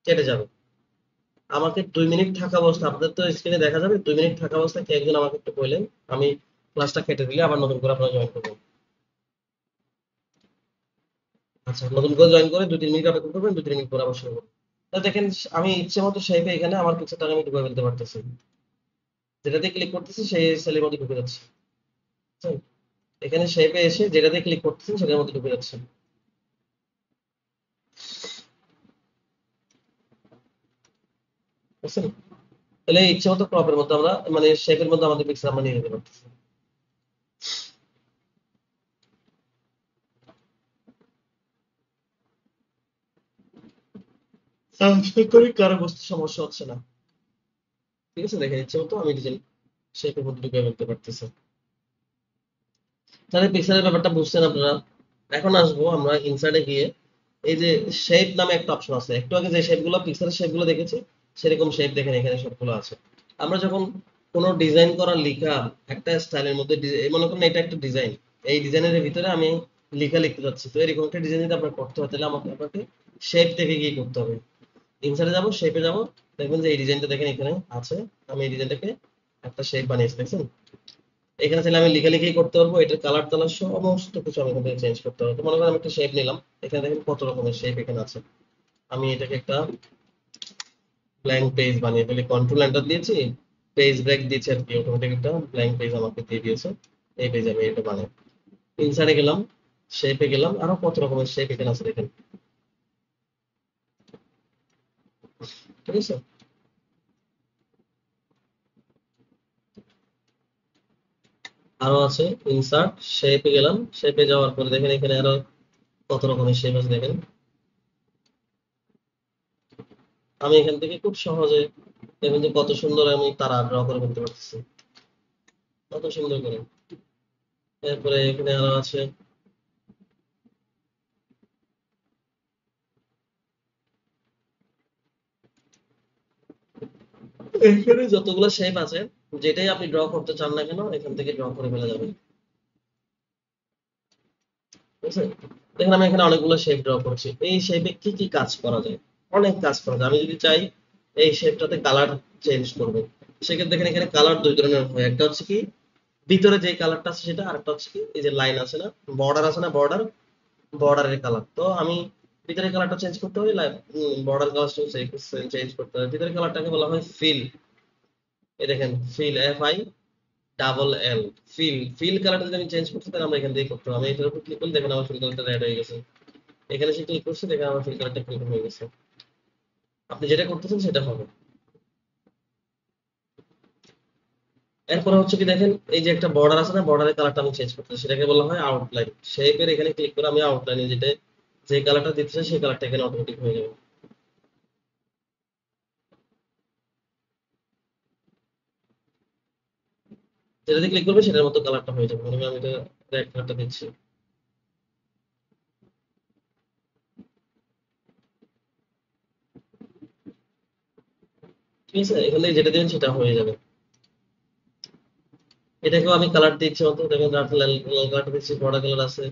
কেটে যাবে। আমাকে 2 মিনিট থাকা অবস্থা, আপনাদের তো স্ক্রিনে দেখা যাবে, 2 মিনিট থাকা অবস্থায় কে একজন আমাকে একটু বললেন, আমি ক্লাসটা কেটে দিলে আবার নতুন করে আপনারা জয়েন করবেন। আচ্ছা, নতুন করে জয়েন করে 2-3 মিনিট অপেক্ষা করবেন, 2-3 মিনিট পরে আবার শুরু করবেন। তাহলে দেখেন আমি ইচ্ছে মতো শেপে এখানে আমার পিকচারটা আমি ঢুকে ফেলতে পারতেছি, যেটাতে ক্লিক করতেছি সেই সেলের মধ্যে ঢুকে যাচ্ছে, বুঝছেন? এখানে শেপে এসে যেটাতে ক্লিক করতেছেন সেটার মধ্যে ঢুকে যাচ্ছে। বুঝছেন? তাহলে ইচ্ছা মতো ক্রপের মধ্যে আমরা মানে শেপের মধ্যে আমাদের পিক্সেল আমরা নিয়ে নিতে পারতেছি। আশা করি কারো বুঝতে সমস্যা হচ্ছে না। ঠিক আছে, দেখেন ইচ্ছে মতো আমি ডিজাইন শেপের মধ্যে ঢুকিয়ে ফেলতে পারতেছি। তাহলে পিক্সেলের ব্যাপারটা বুঝছেন আপনারা। এখন আসবো আমরা ইনসার্টে গিয়ে এই যে শেপ নামে একটা অপশন আছে, একটু আগে যে শেপগুলো পিক্সেলের শেপগুলো দেখেছি সেরকম শেপ দেখেন এখানে সবগুলো আছে। আমরা যখন কোনো ডিজাইন করা লিখা একটা স্টাইলের মধ্যে মনে করেন এটা একটা ডিজাইন, এই ডিজাইনের ভিতরে আমি লিখা লিখতে যাচ্ছি, তো এরকম একটা ডিজাইন যদি আপনার করতে হয় তাহলে আপনাকে শেপ থেকে গিয়ে করতে হবে। ইনসার্টে যাবো, শেপে যাবো, দেখবেন যে এই ডিজাইনটা দেখেন এখানে আছে। আমি এই ডিজাইনটাকে একটা শেপ বানিয়েছি, দেখছেন? এখানে চাইলে আমি লিখালিখি করতে পারবো, এটার কালার টালার সমস্ত কিছু আমি এখান থেকে চেঞ্জ করতে পারবো। তো মনে করেন আমি একটা শেপ নিলাম, এখানে দেখেন কত রকমের শেপ এখানে আছে। আমি এটাকে একটা ব্ল্যাঙ্ক পেজ বানিয়ে ফেলি, কন্ট্রোল এন্টার দিয়েছি, পেজ ব্রেক দিয়েছি আর কি, অটোমেটিক একটা ব্ল্যাঙ্ক পেজ আমাকে দিয়ে দিয়েছে। এই পেজ আমি এটা বানাই, ইনসার্টে গেলাম, শেপে গেলাম, আরো কত রকমের শেপ এখানে আছে দেখেন। ঠিক আছে, আরো আছে, ইনসার্ট, শেপে গেলাম, শেপে যাওয়ার পরে দেখেন এখানে আরো কত রকমের শেপ আছে দেখেন। আমি এখান থেকে খুব সহজে দেখবেন যে কত সুন্দর আমি তারা ড্র করে ফেলতে পারতেছি, কত সুন্দর করে। এরপরে এখানে আরো আছে, এখানে যতগুলো শেপ আছে যেটাই আপনি ড্র করতে চান না কেন এখান থেকে ড্র করে ফেলা যাবে। ঠিক আছে, দেখেন আমি এখানে অনেকগুলো শেপ ড্র করছি। এই শেপে কি কি কাজ করা যায়? অনেক কাজ করা যায়। আমি যদি চাই এই শেপটাতে কালার চেঞ্জ করবো, সেক্ষেত্রে দেখেন এখানে কালার দুই ধরনের হয়। একটা হচ্ছে কি ভিতরে যে কালারটা আছে সেটা, আর একটা হচ্ছে কি এই যে লাইন আছে না, বর্ডার আছে না, বর্ডারের কালার। তো আমি ভিতরের কালারটা চেঞ্জ করতে হবে, বর্ডার কালারটা চেঞ্জ করতে হবে। ভিতরের কালারটাকে বলা হয় ফিল। এই দেখেন ফিল, FILL, ফিল কালারটা যদি আমি চেঞ্জ করতে তাহলে আমরা এখান থেকে করতে হবে। আমি এটার উপর ক্লিক করলে দেখেন আমার ফিল কালারটা রেড হয়ে গেছে। এখানে সে ক্লিক করছে, দেখেন আমার ফিল কালারটা ক্লিক হয়ে গেছে। আপনি যেটা করতেছেন সেটা হবে। এরপরে হচ্ছে কি দেখেন এই যে একটা বর্ডার আছে না, বর্ডারের কালারটা আমি চেঞ্জ করতেছি, সেটাকে বলা হয় আউটলাইন। শেপের এখানে ক্লিক করে আমি আউটলাইনে যেটা যে কালারটা দিতে চাই সেই কালারটা এখানে অটোমেটিক হয়ে যাবে। যেটাতে ক্লিক করবে সেটার মতো কালারটা হয়ে যাবে। মানে আমি এটা রেড কালারটা দিচ্ছি, ঠিক আছে? এখানে যেটা দিবেন সেটা হয়ে যাবে। এটাকেও আমি কালার দিচ্ছি, অন্তত দেখেন লাল লাল কালারটা দিচ্ছি, বর্ডার কালার আছে।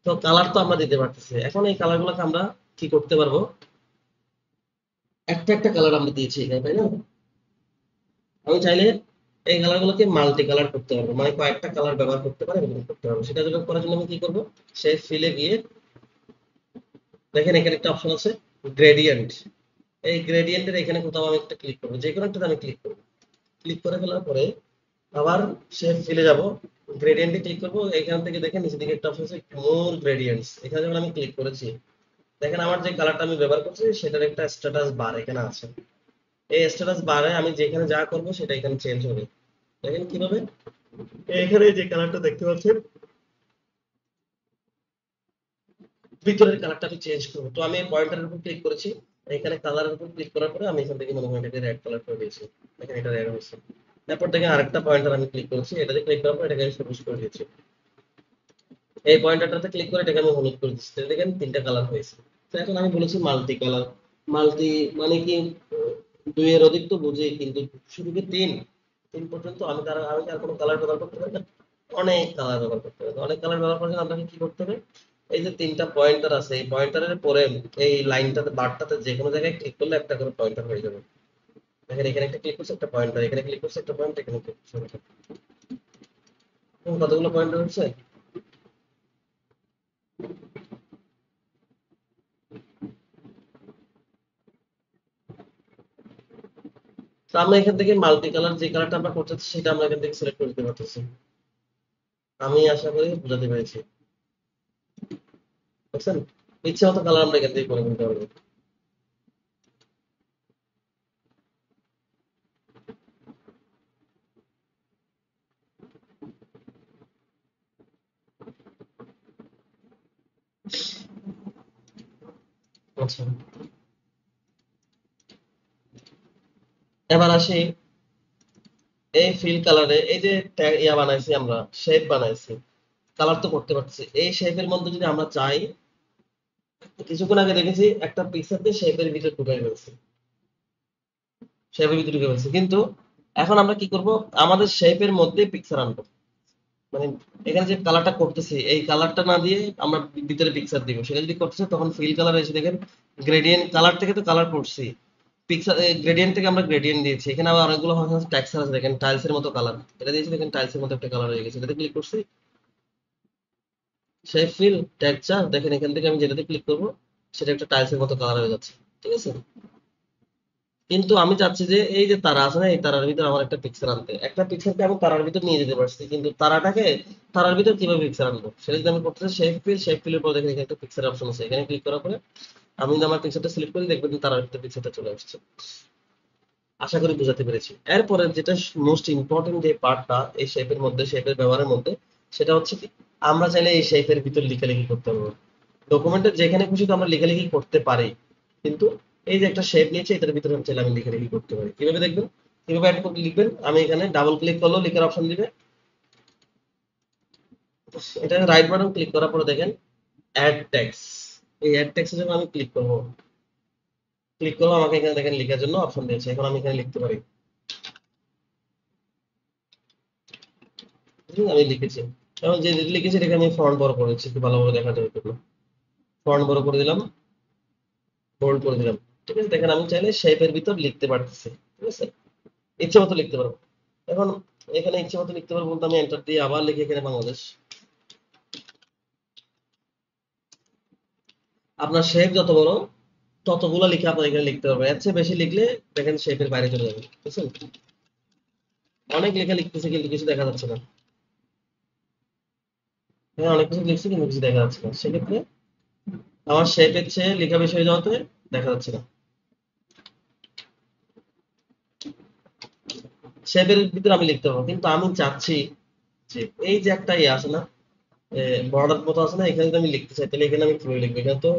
তো কালার তো আমরা দিতে পারতেছি। এখন এই কালার গুলোকে আমরা কি করতে পারবো, একটা একটা কালার আমরা দিয়েছি এখানে, তাই না? আমি চাইলে এই কালার গুলোকে মাল্টি কালার করতে পারবো, মানে কয়েকটা কালার ব্যবহার করতে পারে এরকম করতে পারবো। সেটা যেটা করার জন্য আমি কি করবো, সেই ফিলে গিয়ে দেখেন এখানে একটা অপশন আছে গ্রেডিয়েন্ট। এই গ্রেডিয়েন্টের এখানে কোথাও আমি একটা ক্লিক করবো, যে কোনো একটা আমি ক্লিক করবো। ক্লিক করে ফেলার পরে আবার সে ফিলে যাব, গ্রেডিয়েন্টে ক্লিক করবো। এখান থেকে দেখেন নিচের দিকে একটা অপশন আছে মোর গ্রেডিয়েন্টস, এখানে যখন আমি ক্লিক করেছি দেখেন আমার যে কালারটা আমি ব্যবহার করছি সেটার একটা স্ট্যাটাস বার এখানে আছে। এই স্ট্যাটাস বারে আমি যেখানে যা করব সেটা এখানে চেঞ্জ হবে। দেখেন কিভাবে, এখানে যে কালারটা দেখতে পাচ্ছেন ভিতরের কালারটা আমি চেঞ্জ করবো। তো আমি পয়েন্টারের উপর ক্লিক করেছি, এখানে কালারের উপর ক্লিক করার পরে আমি এখান থেকে মনে হয় এটাকে রেড কালার করে দিয়েছি। দেখেন এটা রেড হয়েছে। তারপর দেখেন আরেকটা পয়েন্টার আমি ক্লিক করেছি, এটাতে ক্লিক করার পর এটাকে আমি সবুজ করে দিয়েছি। এই পয়েন্টারটাতে ক্লিক করে এটাকে আমি হলুদ করে দিচ্ছি। দেখেন তিনটা কালার হয়েছে। তো এখন আমি বলেছি মাল্টি কালার। মাল্টি মানে কি দুইয়ের অধিক তো বুঝি, কিন্তু শুধু কি তিন, তিন পর্যন্ত আমি আর কোনো কালার ব্যবহার করতে পারি না? অনেক কালার ব্যবহার করতে পারি। অনেক কালার ব্যবহার করার জন্য আপনাকে কি করতে হবে, এই যে তিনটা পয়েন্টার আছে এই পয়েন্টারের পরে এই লাইনটাতে বারটাতে যে কোনো জায়গায় ক্লিক করলে একটা করে পয়েন্টার হয়ে যাবে। দেখেন এখানে একটা ক্লিক করছে একটা পয়েন্টার, এখানে ক্লিক করছে একটা পয়েন্ট, এখানে ক্লিক করছে একটা। কতগুলো পয়েন্টার হচ্ছে? তো আমরা এখান থেকে মাল্টি কালার যে কালারটা আমরা করতে চাচ্ছি সেটা আমরা এখান থেকে সিলেক্ট করে দিতে পারতেছি। আমি আশা করি বুঝাতে পেরেছি, বুঝছেন? ইচ্ছে মতো কালার আমরা এখান থেকে করে নিতে পারবো। আচ্ছা, এবার আসি এই ফিল কালারে। এই যে ইয়া বানাইছি, আমরা শেপ বানাইছি, কালার তো করতে পারছি। এই শেপের মধ্যে যদি আমরা চাই, কিছুক্ষণ আগে দেখেছি একটা পিকচার দিয়ে শেপের ভিতরে ঢুকাই ফেলছি, শেপের ভিতরে ঢুকে ফেলছি, কিন্তু এখন আমরা কি করব, আমাদের শেপের মধ্যে পিকচার আনবো। মানে এখানে যে কালারটা করতেছি, এই কালারটা না দিয়ে আমরা ভিতরে পিকচার দিব। সেটা যদি করতেছি তখন ফিল কালার এসে দেখেন গ্রেডিয়েন্ট কালার থেকে তো কালার করছি, পিকচার গ্রেডিয়েন্ট থেকে আমরা গ্রেডিয়েন্ট দিয়েছি। এখানে আবার অনেকগুলো টেক্সচার আছে, দেখেন টাইলসের মতো কালার, এটা দিয়েছি, দেখেন টাইলসের মতো একটা কালার হয়ে গেছে। এটাতে ক্লিক করছি, শেপ ফিল টেক্সচার, দেখেন এখান থেকে আমি যেটাতে ক্লিক করব সেটা একটা টাইলসের মতো কালার হয়ে যাচ্ছে, ঠিক আছে। কিন্তু আমি চাচ্ছি যে এই যে তারা আছে না, এই তারার ভিতর আমার একটা পিকচার আনতে, একটা পিকচারকে আমি তারার ভিতর নিয়ে যেতে পারছি, কিন্তু তারাটাকে তারার ভিতর কিভাবে পিকচার আনবো সেটা যদি আমি করতে চাই, শেপ ফিলের পর দেখেন এখানে একটা পিকচার অপশন আছে, এখানে ক্লিক করার পরে আমি যদি আমার পিকচারটা সিলেক্ট করি, দেখবেন যে তারার ভিতর পিকচারটা চলে আসছে। আশা করি বুঝাতে পেরেছি। এরপরে যেটা মোস্ট ইম্পর্টেন্ট যে পার্টটা এই শেপের মধ্যে, শেপের ব্যবহারের মধ্যে, সেটা হচ্ছে কি, আমরা চাইলে এই শেপের ভিতর লেখালেখি করতে পারবো। ডকুমেন্টের যেখানে খুশি তো আমরা লেখালেখি করতে পারি, কিন্তু এই যে একটা শেপ নিয়েছে এটার ভিতরে আমি চাইলে আমি লেখালেখি করতে পারি। কিভাবে দেখবেন, কিভাবে অ্যাড করে লিখবেন, আমি এখানে ডাবল ক্লিক করলেও লেখার অপশন দিবে। এটা রাইট বাটন ক্লিক করার পরে দেখেন অ্যাড টেক্সট, এই অ্যাড টেক্সটের জন্য আমি ক্লিক করবো। ক্লিক করলে আমাকে এখানে দেখেন লেখার জন্য অপশন দিয়েছে, এখন আমি এখানে লিখতে পারি। আমি লিখেছি, এবং যে লিখেছি এটাকে আমি ফন্ট বড় করেছি একটু ভালোভাবে দেখা যাবে জন্য। ফন্ট বড় করে দিলাম, বোল্ড করে দিলাম, ঠিক আছে। দেখেন আমি চাইলে শেপের ভিতর লিখতে পারতেছি, ঠিক আছে, ইচ্ছে মতো লিখতে পারবো। এখন এখানে ইচ্ছে মতো লিখতে পারবো বলতে আমি এন্টার দিয়ে আবার লিখি এখানে বাংলাদেশ। আপনার শেপ যত বড় ততগুলো লিখে আপনার এখানে লিখতে পারবেন, এর চেয়ে বেশি লিখলে দেখেন শেপের বাইরে চলে যাবে, বুঝছেন। অনেক লেখা লিখতেছে কিন্তু কিছু দেখা যাচ্ছে না, হ্যাঁ অনেক কিছু লিখছি কিন্তু কিছু দেখা যাচ্ছে না, সেক্ষেত্রে আমার শেপের চেয়ে লেখা বেশি হয়ে যাওয়াতে দেখা যাচ্ছে না। শেপের ভিতরে আমি লিখতে পারবো, কিন্তু আমি চাচ্ছি যে এই যে একটা ইয়ে আছে না, বর্ডার মতো আছে না, এখানে যদি আমি লিখতে চাই তাহলে এখানে আমি কিভাবে লিখবো? এখানে তো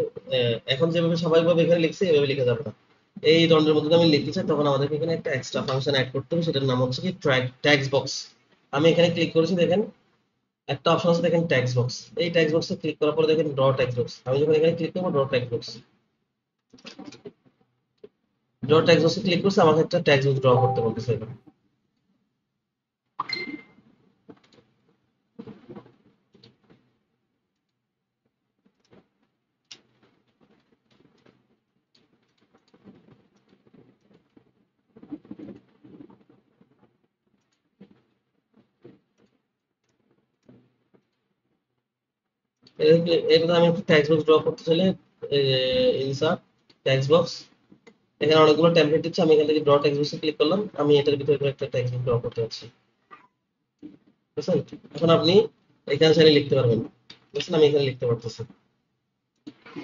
এখন যেভাবে স্বাভাবিকভাবে এখানে লিখছি এভাবে লিখা যাবে না। এই দণ্ডের মধ্যে যদি আমি লিখতে চাই তখন আমাদেরকে এখানে একটা এক্সট্রা ফাংশন অ্যাড করতে হবে, সেটার নাম হচ্ছে কি ট্যাক্স বক্স। আমি এখানে ক্লিক করেছি, দেখেন একটা অপশন আছে, দেখেন ট্যাক্স বক্স। এই ট্যাক্স বক্সে ক্লিক করার পরে দেখেন ড্র ট্যাক্স বক্স। আমি যখন এখানে ক্লিক করবো ড্র ট্যাক্স বক্সে ক্লিক করছি, আমাকে একটা ট্যাক্স বক্স ড্র করতে বলতেছে এখানে। এবার আমি ট্যাক্স বক্স ড্র করতে চাইলে ইনসার্ট ট্যাক্স বক্স, এখানে অনেকগুলো টেমপ্লেট দিচ্ছে, আমি এখান থেকে ড্র ট্যাক্স বক্সে ক্লিক করলাম, আমি এটার ভিতরে করে একটা ট্যাক্স বক্স ড্র করতে যাচ্ছি, বুঝছেন। এখন আপনি এখানে চাইলে লিখতে পারবেন, বুঝছেন, আমি এখানে লিখতে পারতেছি,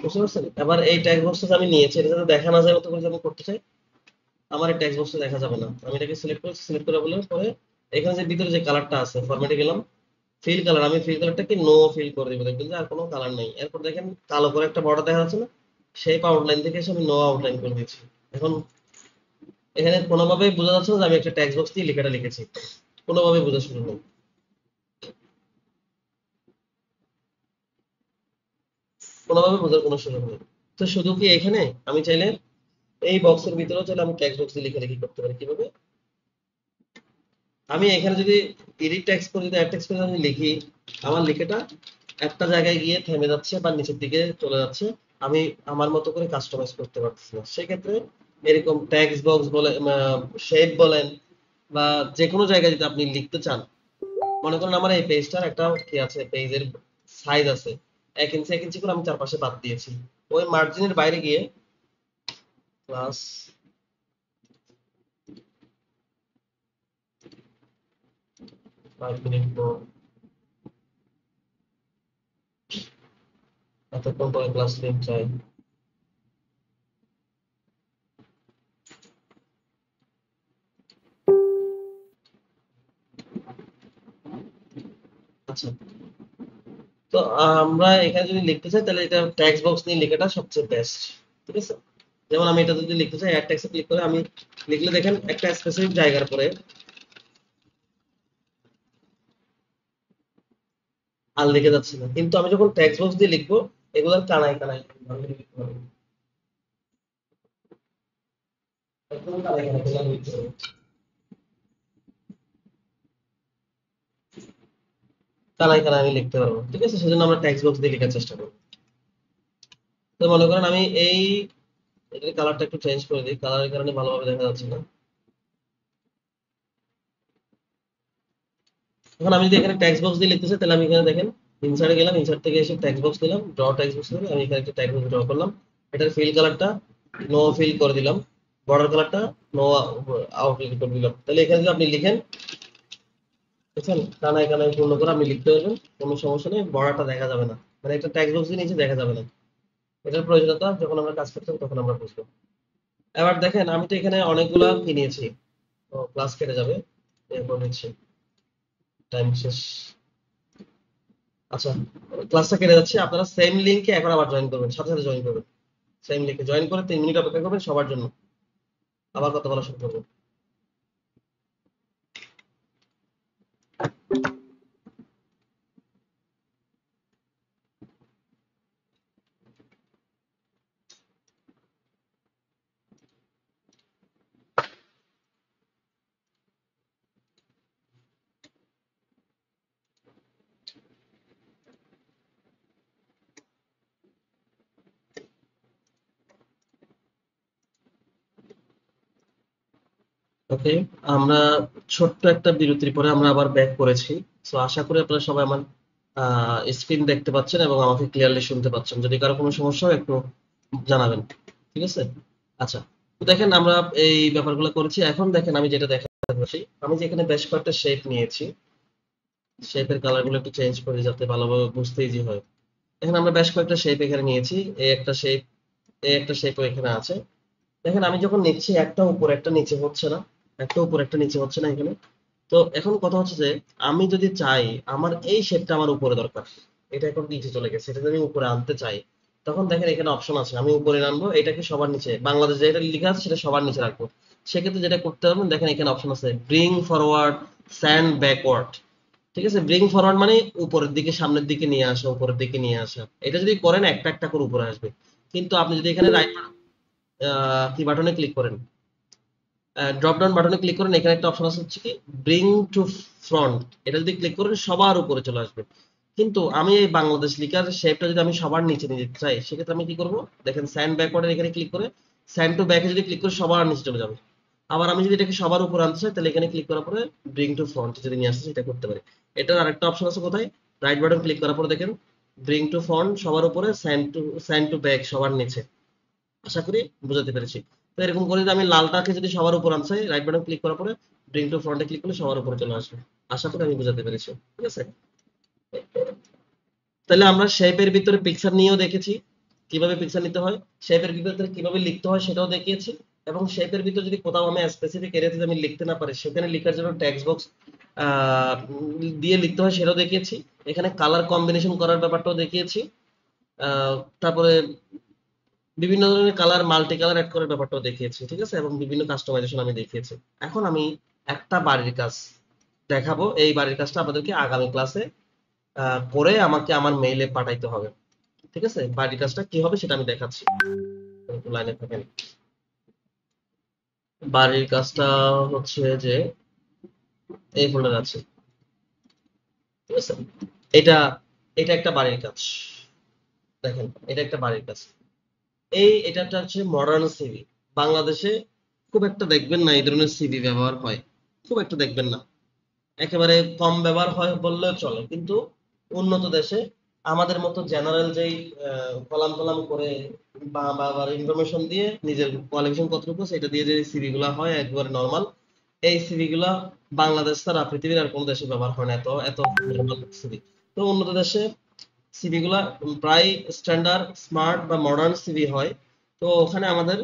বুঝতে পারছেন। এবার এই ট্যাক্স বক্সটা আমি নিয়েছি, এটা যাতে দেখা না যায় মতো করে আমি করতে চাই, আমার এই ট্যাক্স বক্সটা দেখা যাবে না। আমি এটাকে সিলেক্ট করছি, সিলেক্ট করা বলে পরে এখানে যে ভিতরে যে কালারটা আছে ফরম্যাটে গেলাম, ফিল কালার, আমি ফিল কালারটাকে নো ফিল করে দিব, দেখবেন যে আর কোনো কালার নেই। এরপর দেখেন কালো করে একটা বর্ডার দেখা যাচ্ছে না, সেই আউটলাইন থেকে এসে আমি নো আউটলাইন করে দিয়েছি। এখন এখানে কোনোভাবেই বোঝা যাচ্ছে না যে আমি একটা ট্যাক্স বক্স দিয়ে লেখাটা লিখেছি, কোনোভাবেই বোঝা শুরু নেই, কোনোভাবে বোঝার কোনো সুযোগ নেই। তো শুধু কি এখানে আমি চাইলে এই বক্সের ভিতরেও চাইলে আমি ট্যাক্স বক্স দিয়ে লেখালেখি করতে পারি। কিভাবে, আমি এখানে যদি এডিট টেক্সট করে যদি অ্যাড টেক্সট করে আমি লিখি, আমার লেখাটা একটা জায়গায় গিয়ে থেমে যাচ্ছে বা নিচের দিকে চলে যাচ্ছে, আমি আমার মতো করে কাস্টমাইজ করতে পারতেছি না। সেক্ষেত্রে এরকম ট্যাক্স বক্স বলে শেপ বলেন বা যে কোনো জায়গায় যদি আপনি লিখতে চান, মনে করেন আমার এই পেজটার একটা কি আছে, পেজের সাইজ আছে 1 ইঞ্চি 1 ইঞ্চি করে আমি চারপাশে বাদ দিয়েছি, ওই মার্জিনের বাইরে গিয়ে প্লাস এতক্ষণ পরে ক্লাস লিঙ্ক চাই। আচ্ছা, তো আমরা এখানে যদি লিখতে চাই তাহলে এটা টেক্সট বক্স নিয়ে লেখাটা সবচেয়ে বেস্ট। ঠিক আছে? যেমন আমি এটা যদি লিখতে চাই, অ্যাড টেক্সটে ক্লিক করে আমি লিখলে দেখেন একটা স্পেসিফিক জায়গার পরে আর লিখে যাচ্ছে না। কিন্তু আমি যখন টেক্সট বক্স দিয়ে লিখবো, এগুলার কানায় কানায় লিখতে হবে। একদম কানায় কানায় লিখতে হবে। কানায় কানায় আমি লিখতে পারবো, ঠিক আছে? সেজন্য আমরা টেক্সট বক্স দিয়ে লেখার চেষ্টা করবো। তো মনে করেন আমি এটার কালারটা একটু চেঞ্জ করে দিই, কালারের কারণে ভালোভাবে দেখা যাচ্ছে না। এখন আমি যদি এখানে টেক্সট বক্স দিয়ে লিখতে চাই, তাহলে আমি এখানে দেখেন ইনসার্টে গেলাম, ইনসার্ট থেকে এসে টেক্সট বক্স দিলাম, ড্র টেক্সট বক্স দিলাম, আমি এখানে একটা টেক্সট বক্স ড্র করলাম। এটার ফিল কালারটা নো ফিল করে দিলাম, বর্ডার কালারটা নো আউটলাইন করে দিলাম। তাহলে এখানে যদি আপনি লিখেন, বুঝছেন, কানায় কানায় পূর্ণ করে আপনি লিখতে পারবেন, কোনো সমস্যা নেই, বর্ডারটা দেখা যাবে না, মানে একটা টেক্সট বক্স নিচে দেখা যাবে না। এটার প্রয়োজনীয়তা যখন আমরা কাজ করতাম তখন আমরা বুঝবো। এবার দেখেন আমি তো এখানে অনেকগুলা কি নিয়েছি, তো ক্লাস কেটে যাবে, এরপর নিচ্ছি, টাইম শেষ। আচ্ছা, ক্লাসটা কেটে যাচ্ছে, আপনারা সেম লিংকে এখন আবার জয়েন করবেন, সাথে সাথে জয়েন করবেন। সেম লিংকে জয়েন করে 3 মিনিট অপেক্ষা করবেন সবার জন্য, আবার কথা বলা শুরু করবেন। ওকে, আমরা ছোট্ট একটা বিরতির পরে আমরা আবার ব্যাক করেছি। সো আশা করি আপনারা সবাই আমার স্ক্রিন দেখতে পাচ্ছেন এবং আমাকে ক্লিয়ারলি শুনতে পাচ্ছেন। যদি কারো কোনো সমস্যা হয় একটু জানাবেন, ঠিক আছে? আচ্ছা, তো দেখেন আমরা এই ব্যাপারগুলো করেছি। এখন দেখেন আমি যেটা দেখাতে পারছি, আমি যে এখানে বেশ কয়েকটা শেপ নিয়েছি, শেপের কালারগুলো একটু চেঞ্জ করি যাতে ভালোভাবে বুঝতে ইজি হয়। এখানে আমরা বেশ কয়েকটা শেপ এখানে নিয়েছি, এই একটা শেপ, এই একটা শেপও এখানে আছে। দেখেন আমি যখন নিচ্ছি একটা উপর একটা নিচে হচ্ছে না, একটা উপর একটা নিচে হচ্ছে না এখানে। তো এখন কথা হচ্ছে যে আমি যদি চাই আমার এই শেপটা আমার উপরে দরকার, এটা এখন নিচে চলে গেছে, এটা যদি আমি উপরে আনতে চাই, তখন দেখেন এখানে অপশন আছে, আমি উপরে আনবো, এটাকে সবার নিচে, বাংলাদেশ যেটা লেখা আছে সেটা সবার নিচে রাখবো। সেক্ষেত্রে যেটা করতে হবে, দেখেন এখানে অপশন আছে ব্রিং ফরওয়ার্ড, স্যান্ড ব্যাকওয়ার্ড। ঠিক আছে, ব্রিং ফরওয়ার্ড মানে উপরের দিকে, সামনের দিকে নিয়ে আসা, উপরের দিকে নিয়ে আসা। এটা যদি করেন একটা একটা করে উপরে আসবে। কিন্তু আপনি যদি এখানে রাইট কি বাটনে ক্লিক করেন, ড্রপ ডাউন বাটনে ক্লিক করেন, এখানে একটা অপশন আছে হচ্ছে কি ব্রিং টু ফ্রন্ট, এটা যদি ক্লিক করেন সবার উপরে চলে আসবে। কিন্তু আমি এই বাংলাদেশ লিখার শেপটা যদি আমি সবার নিচে নিয়ে যেতে চাই, সেক্ষেত্রে আমি কি করব, দেখেন স্যান্ড ব্যাকওয়ার্ডের এখানে ক্লিক করে স্যান্ড টু ব্যাকে যদি ক্লিক করে সবার নিচে চলে যাবে। আবার আমি যদি এটাকে সবার উপর আনতে চাই, তাহলে এখানে ক্লিক করার পরে ব্রিং টু ফ্রন্ট যদি নিয়ে আসতে, সেটা করতে পারি। এটার আরেকটা অপশন আছে কোথায়, রাইট বাটন ক্লিক করার পরে দেখেন ব্রিং টু ফ্রন্ট সবার উপরে, স্যান্ড টু ব্যাক সবার নিচে। আশা করি বুঝাতে পেরেছি। তো এরকম করে যদি আমি লালটাকে যদি সবার উপর আনতে চাই, রাইট বাটন ক্লিক করার পরে ব্রিং টু ফ্রন্টে ক্লিক করলে সবার উপরে চলে আসবে। আশা করি আমি বুঝাতে পেরেছি, ঠিক আছে? তাহলে আমরা শেপের ভিতরে পিকচার নিয়েও দেখেছি কিভাবে পিকচার নিতে হয়, শেপের ভিতরে কিভাবে লিখতে হয় সেটাও দেখিয়েছি, এবং শেপের ভিতরে যদি কোথাও আমি স্পেসিফিক এরিয়াতে আমি লিখতে না পারি, সেখানে লেখার জন্য টেক্সট বক্স দিয়ে লিখতে হয় সেটাও দেখিয়েছি। এখানে কালার কম্বিনেশন করার ব্যাপারটাও দেখিয়েছি। তারপরে বিভিন্ন ধরনের কালার, মাল্টি কালার অ্যাড করার ব্যাপারটাও দেখিয়েছি, ঠিক আছে? এবং বিভিন্ন কাস্টমাইজেশন আমি দেখিয়েছি। এখন আমি একটা বাড়ির কাজ দেখাবো, এই বাড়ির কাজটা আপনাদেরকে আগামী ক্লাসে করে আমাকে আমার মেইলে পাঠাইতে হবে, ঠিক আছে? বাড়ির কাজটা কি হবে সেটা আমি দেখাচ্ছি, একটু লাইনে থাকেন। বাড়ির কাজটা হচ্ছে যে এই ফোল্ডার আছে, ঠিক আছে? এটা এটা একটা বাড়ির কাজ, দেখেন এটা একটা বাড়ির কাজ। এটা হচ্ছে মডার্ন সিভি। বাংলাদেশে খুব একটা দেখবেন না এই ধরনের সিভি ব্যবহার হয়, খুব একটা দেখবেন না, একেবারে কম ব্যবহার হয় বললেও চলে। কিন্তু উন্নত দেশে আমাদের মতো জেনারেল যেই কলাম কলাম করে বা ইনফরমেশন দিয়ে নিজের কোয়ালিফিকেশন কতটুকু সেটা দিয়ে যে সিভি গুলা হয় একবারে নর্মাল, এই সিভি গুলা বাংলাদেশ ছাড়া পৃথিবীর আর কোনো দেশে ব্যবহার হয় না এত এত নর্মাল সিভি। তো উন্নত দেশে সিভি গুলা প্রায় স্ট্যান্ডার্ড, স্মার্ট বা মডার্ন সিভি হয়। তো ওখানে আমাদের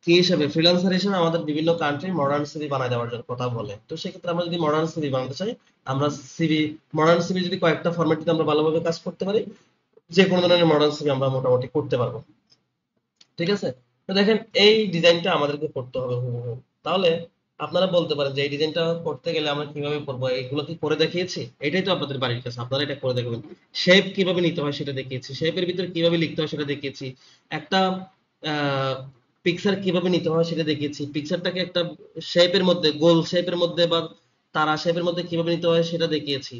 কি হিসেবে, ফ্রিল্যান্সার হিসেবে আমাদের বিভিন্ন কান্ট্রি মডার্ন সিভি বানায় দেওয়ার জন্য কথা বলে। তো সেক্ষেত্রে আমরা যদি মডার্ন সিভি বানাতে চাই, আমরা মডার্ন সিভি যদি কয়েকটা ফরম্যাটে আমরা ভালোভাবে কাজ করতে পারি, যে কোনো ধরনের মডার্ন সিভি আমরা মোটামুটি করতে পারবো। ঠিক আছে? তো দেখেন এই ডিজাইনটা আমাদেরকে করতে হবে হুবহু। তাহলে আপনারা বলতে পারেন যে এই ডিজাইনটা করতে গেলে আমরা কিভাবে করবো, এগুলো কি করে দেখিয়েছি? এটাই তো আপনাদের বাড়ির কাজ, আপনারা এটা করে দেখবেন। শেপ কিভাবে নিতে হয় সেটা দেখিয়েছি, শেপের ভিতরে কিভাবে লিখতে হয় সেটা দেখিয়েছি, একটা পিকচার কিভাবে নিতে হয় সেটা দেখিয়েছি, পিকচারটাকে একটা শেপের মধ্যে, গোল শেপের মধ্যে বা তারা শেপের মধ্যে কিভাবে নিতে হয় সেটা দেখিয়েছি।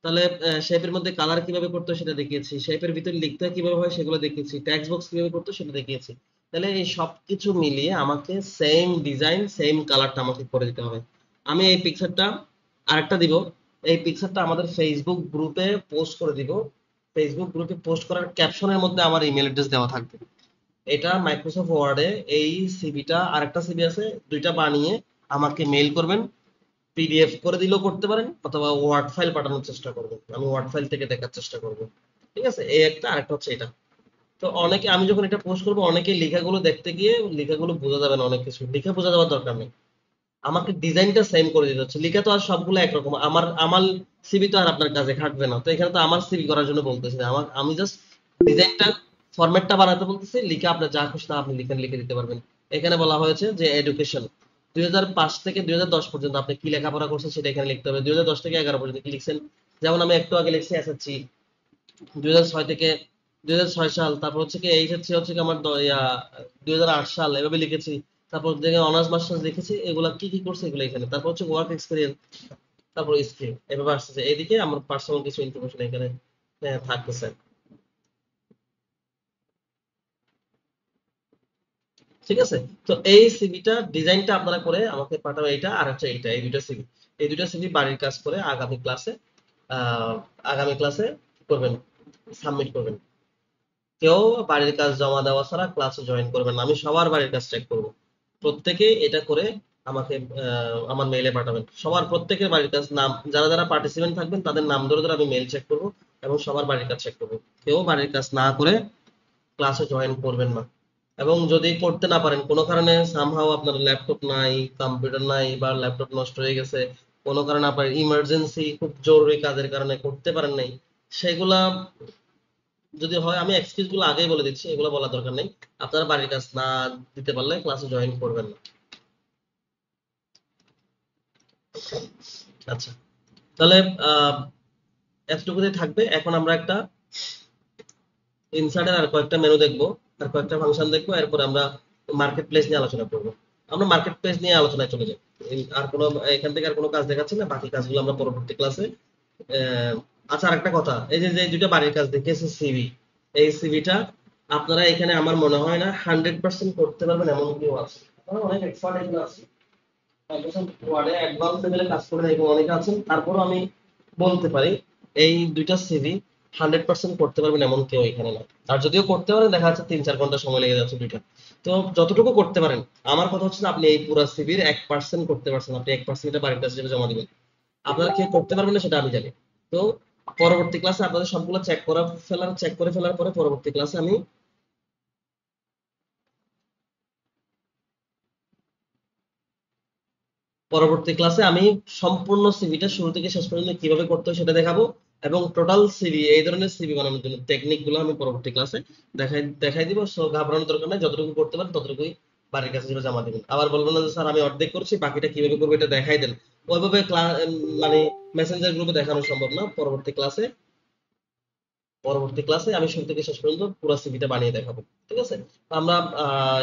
তাহলে শেপের মধ্যে কালার কিভাবে করতে হয় সেটা দেখিয়েছি, শেপের ভিতরে লিখতে হয় কিভাবে হয় সেগুলো দেখিয়েছি, টেক্সট বক্স কিভাবে করতে হয় সেটা দেখিয়েছি। তাহলে এই সবকিছু মিলিয়ে আমাকে সেম ডিজাইন সেম কালারটা আমাকে করে দিতে হবে। আমি এই পিকচারটা আরেকটা দিব, এই পিকচারটা আমাদের ফেসবুক গ্রুপে পোস্ট করে দিব। ফেসবুক গ্রুপে পোস্ট করার ক্যাপশনের মধ্যে আমার ইমেল অ্যাড্রেস দেওয়া থাকবে। এটা মাইক্রোসফট ওয়ার্ডে এই সিভিটা, আরেকটা সিভি আছে, দুইটা বানিয়ে আমাকে মেইল করবেন। পিডিএফ করে দিলেও করতে পারেন অথবা ওয়ার্ড ফাইল পাঠানোর চেষ্টা করবেন, আমি ওয়ার্ড ফাইল থেকে দেখার চেষ্টা করব। ঠিক আছে, এই একটা, আরেকটা হচ্ছে এটা। তো অনেকে, আমি যখন এটা পোস্ট করবো অনেকে লেখাগুলো দেখতে গিয়ে লেখাগুলো বোঝা যাবে না, অনেক কিছু লেখা বোঝা যাওয়ার দরকার নেই, আমাকে ডিজাইনটা সেম করে দিতে হচ্ছে। লেখা তো আর সবগুলো একরকম, আমার আমার সিভি তো আর আপনার কাছে খাটবে না, তো এখানে তো আমার সিভি করার জন্য বলতেছি না, আমি জাস্ট ডিজাইনটা ফরম্যাটটা বানাতে বলতেছি, লিখে আপনার যা খুশি তা আপনি লিখে দিতে পারবেন। এখানে বলা হয়েছে যে এডুকেশন 2005 থেকে 2010 পর্যন্ত আপনি কি লেখাপড়া করছেন সেটা এখানে লিখতে হবে, 2010 থেকে 11 পর্যন্ত কি লিখছেন। যেমন আমি একটু আগে লিখছি এসএসসি 2006 থেকে 2006 সাল, তারপর হচ্ছে কি এইচএসসি হচ্ছে কি আমার 2008 সাল, এভাবে লিখেছি। তারপর দেখে অনার্স মাস্টার্স লিখেছি, এগুলা কি কি করছে এগুলো এখানে। তারপর হচ্ছে ওয়ার্ক এক্সপিরিয়েন্স, তারপর স্কিল, এভাবে আসতেছে। এইদিকে আমার পার্সোনাল কিছু ইনফরমেশন এখানে থাকতেছে। ঠিক আছে, তো এই সিভিটা ডিজাইনটা আপনারা করে আমাকে পাঠাবেন, এইটা আর হচ্ছে এইটা, এই দুইটা সিভি, এই দুইটা সিভি বাড়ির কাজ করে আহ আগামী ক্লাসে করবেন, সাবমিট করবেন। কেউ বাড়ির কাজ জমা দেওয়া ছাড়া ক্লাসে জয়েন করবেন না, আমি সবার বাড়ির কাজ চেক করব। প্রত্যেকে এটা করে আমাকে আমার মেইলে পাঠাবেন, সবার প্রত্যেকের বাড়ির কাজ, নাম যারা যারা পার্টিসিপেন্ট থাকবেন তাদের নাম ধরে ধরে আমি মেইল চেক করব এবং সবার বাড়ির কাজ চেক করব। কেউ বাড়ির কাজ না করে ক্লাসে জয়েন করবেন না। এবং যদি করতে না পারেন কোনো কারণে, সামহাও আপনার ল্যাপটপ নাই, কম্পিউটার নাই, বা ল্যাপটপ নষ্ট হয়ে গেছে, কোনো কারণে আপনার ইমার্জেন্সি খুব জরুরি কাজের কারণে করতে পারেন নাই, সেগুলা যদি হয়, আমি এক্সকিউজ গুলো আগেই বলে দিচ্ছি, এগুলো বলার দরকার নেই। আপনারা বাড়ির কাজ না দিতে পারলে ক্লাসে জয়েন করবেন না। আচ্ছা, তাহলে এতটুকুতে থাকবে। এখন আমরা একটা ইনসার্টের আর কয়েকটা মেনু দেখবো, আর কয়েকটা ফাংশন দেখবো, এরপর আমরা মার্কেট প্লেস নিয়ে আলোচনা করবো। আমরা মার্কেট প্লেস নিয়ে আলোচনায় চলে যাই। আর কোনো এখান থেকে আর কোনো কাজ দেখাচ্ছে না, বাকি কাজগুলো আমরা পরবর্তী ক্লাসে। আচ্ছা, আরেকটা কথা, এই যে যে দুইটা বাড়ির কাজ দেখিয়েছে সিভি, এই সিভিটা আপনারা এখানে আমার মনে হয় না 100% করতে পারবেন এমন কেউ আছে, আপনারা অনেক এক্সপার্ট এখানে আছে, ওয়ার্ডে অ্যাডভান্স লেভেলে কাজ করেন এরকম অনেকে আছেন, তারপরও আমি বলতে পারি এই দুইটা সিভি 100% করতে পারবেন এমন কেউ এখানে না। আর যদিও করতে পারেন, দেখা যাচ্ছে 3-4 ঘন্টা সময় লেগে যাচ্ছে দুইটা। তো যতটুকু করতে পারেন, আমার কথা হচ্ছে না আপনি এই পুরো সিভির 1% করতে পারছেন, আপনি 1% এটা বাড়ির কাছে হিসেবে জমা দিবেন। আপনারা কে করতে পারবেন না সেটা আমি জানি। তো পরবর্তী ক্লাসে আপনাদের সবগুলো চেক করে ফেলার পরে পরবর্তী ক্লাসে আমি সম্পূর্ণ সিভিটা শুরু থেকে শেষ পর্যন্ত কিভাবে করতে হয় সেটা দেখাবো, এবং টোটাল সিভি, এই ধরনের সিভি বানানোর জন্য টেকনিক গুলো আমি পরবর্তী ক্লাসে দেখাই দিব। সো ঘাবড়ানোর দরকার নাই, যতটুকু করতে পারেন ততটুকুই বাড়ির কাছে হিসেবে জমা দিবেন। আবার বলবেন না যে স্যার আমি অর্ধেক করছি, বাকিটা কিভাবে করবো এটা দেখাই দেন, ওইভাবে মানে মেসেঞ্জার গ্রুপে দেখানো সম্ভব না। পরবর্তী ক্লাসে আমি শুরু থেকে শেষ পর্যন্ত পুরো সিভিটা বানিয়ে দেখাবো। ঠিক আছে, তো আমরা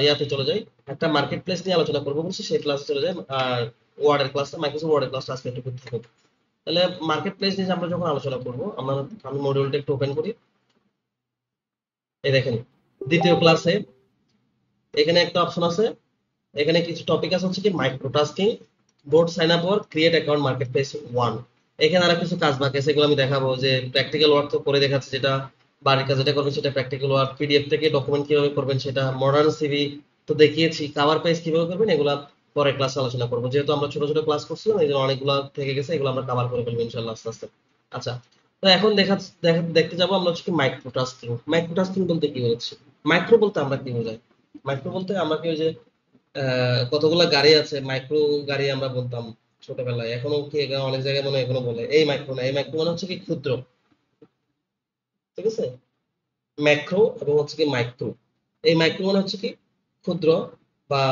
ইয়াতে চলে যাই, একটা মার্কেট প্লেস নিয়ে আলোচনা করবো বলছি, সেই ক্লাসে চলে যাই। আর ওয়ার্ডের ক্লাসটা, মাইক্রোসফট ওয়ার্ডের ক্লাসটা আজকে একটু থাকুক। তাহলে মার্কেট প্লেস নিয়ে আমরা যখন আলোচনা করবো, আমি মডিউলটা একটু ওপেন করি। এই দেখেন, দ্বিতীয় ক্লাসে এখানে একটা অপশন আছে, এখানে কিছু টপিক আছে হচ্ছে কি micro tasking, board sign up work, create account, marketplace 1। এখানে আরো কিছু কাজ বাকি আছে, সেগুলো আমি দেখাবো। যে প্র্যাকটিক্যাল ওয়ার্ক তো করে দেখাচ্ছে, যেটা বাড়ির কাজ যেটা করবেন সেটা প্র্যাকটিক্যাল ওয়ার্ক, পিডিএফ থেকে ডকুমেন্ট কিভাবে করবেন সেটা, মডার্ন সিভি তো দেখিয়েছি, কভার পেজ কিভাবে করবেন এগুলা পরে ক্লাসে আলোচনা করবো। যেহেতু আমরা ছোট ছোট ক্লাস করছিলাম, এই জন্য অনেকগুলো থেকে গেছে, এগুলো আমরা কভার করে ফেলবো ইনশাল্লাহ আস্তে আস্তে। আচ্ছা, তো এখন দেখতে যাবো আমরা হচ্ছে কি মাইক্রো টাস্কিং। মাইক্রো টাস্কিং বলতে কি হচ্ছে, মাইক্রো বলতে আমরা কি বোঝাই? মাইক্রো বলতে আমরা কি, ওই যে কতগুলা গাড়ি আছে, মাইক্রো গাড়ি আমরা বলতাম ছোটবেলায়, এখনো কি অনেক জায়গায় মনে হয় এখনো বলে, এই মাইক্রো না, এই মাইক্রো মানে হচ্ছে কি ক্ষুদ্র। ঠিক আছে, ম্যাক্রো এবং হচ্ছে কি মাইক্রো, এই মাইক্রো মানে হচ্ছে কি ক্ষুদ্র বা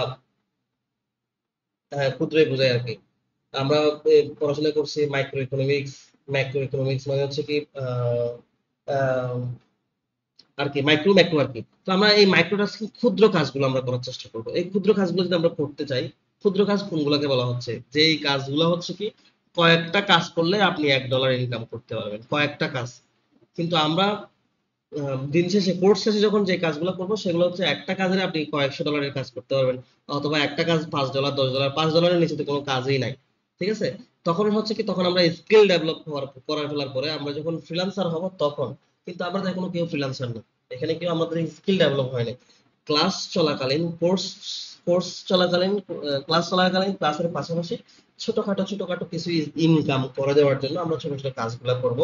ক্ষুদ্রই বোঝায় আর কি। আমরা পড়াশোনা করছি মাইক্রো ইকোনমিক্স। ম্যাক্রো ইকোনমিক্স মানে হচ্ছে কি আহ, আর কি মাইক্রো ম্যাক্রো আর কি। তো আমরা এই মাইক্রো টাস্কিং ক্ষুদ্র কাজগুলো আমরা করার চেষ্টা করবো। এই ক্ষুদ্র কাজগুলো যদি আমরা করতে চাই, ক্ষুদ্র কাজ কোনগুলোকে বলা হচ্ছে, যে এই কাজগুলো হচ্ছে কি কয়েকটা কাজ করলে আপনি $1 ইনকাম করতে পারবেন, কয়েকটা কাজ। কিন্তু আমরা দিন শেষে কোর্স শেষে যখন যে কাজগুলো করবো সেগুলো হচ্ছে একটা কাজের আপনি কয়েকশো ডলারের কাজ করতে পারবেন, অথবা একটা কাজ $5 $10, $5 নিচে তো কোনো কাজই নাই। ঠিক আছে, তখন হচ্ছে কি তখন আমরা স্কিল ডেভেলপ করার ফেলার পরে আমরা যখন ফ্রিল্যান্সার হব তখন। কিন্তু আমরা তো এখনো কেউ ফ্রিল্যান্সার না, এখানে কেউ আমাদের স্কিল ডেভেলপ হয়নি। ক্লাস চলাকালীন কোর্স চলাকালীন ক্লাস চলাকালীন ক্লাসের পাশাপাশি ছোটখাটো ছোটখাটো কিছু ইনকাম করে দেওয়ার জন্য আমরা ছোট ছোট কাজগুলো করব।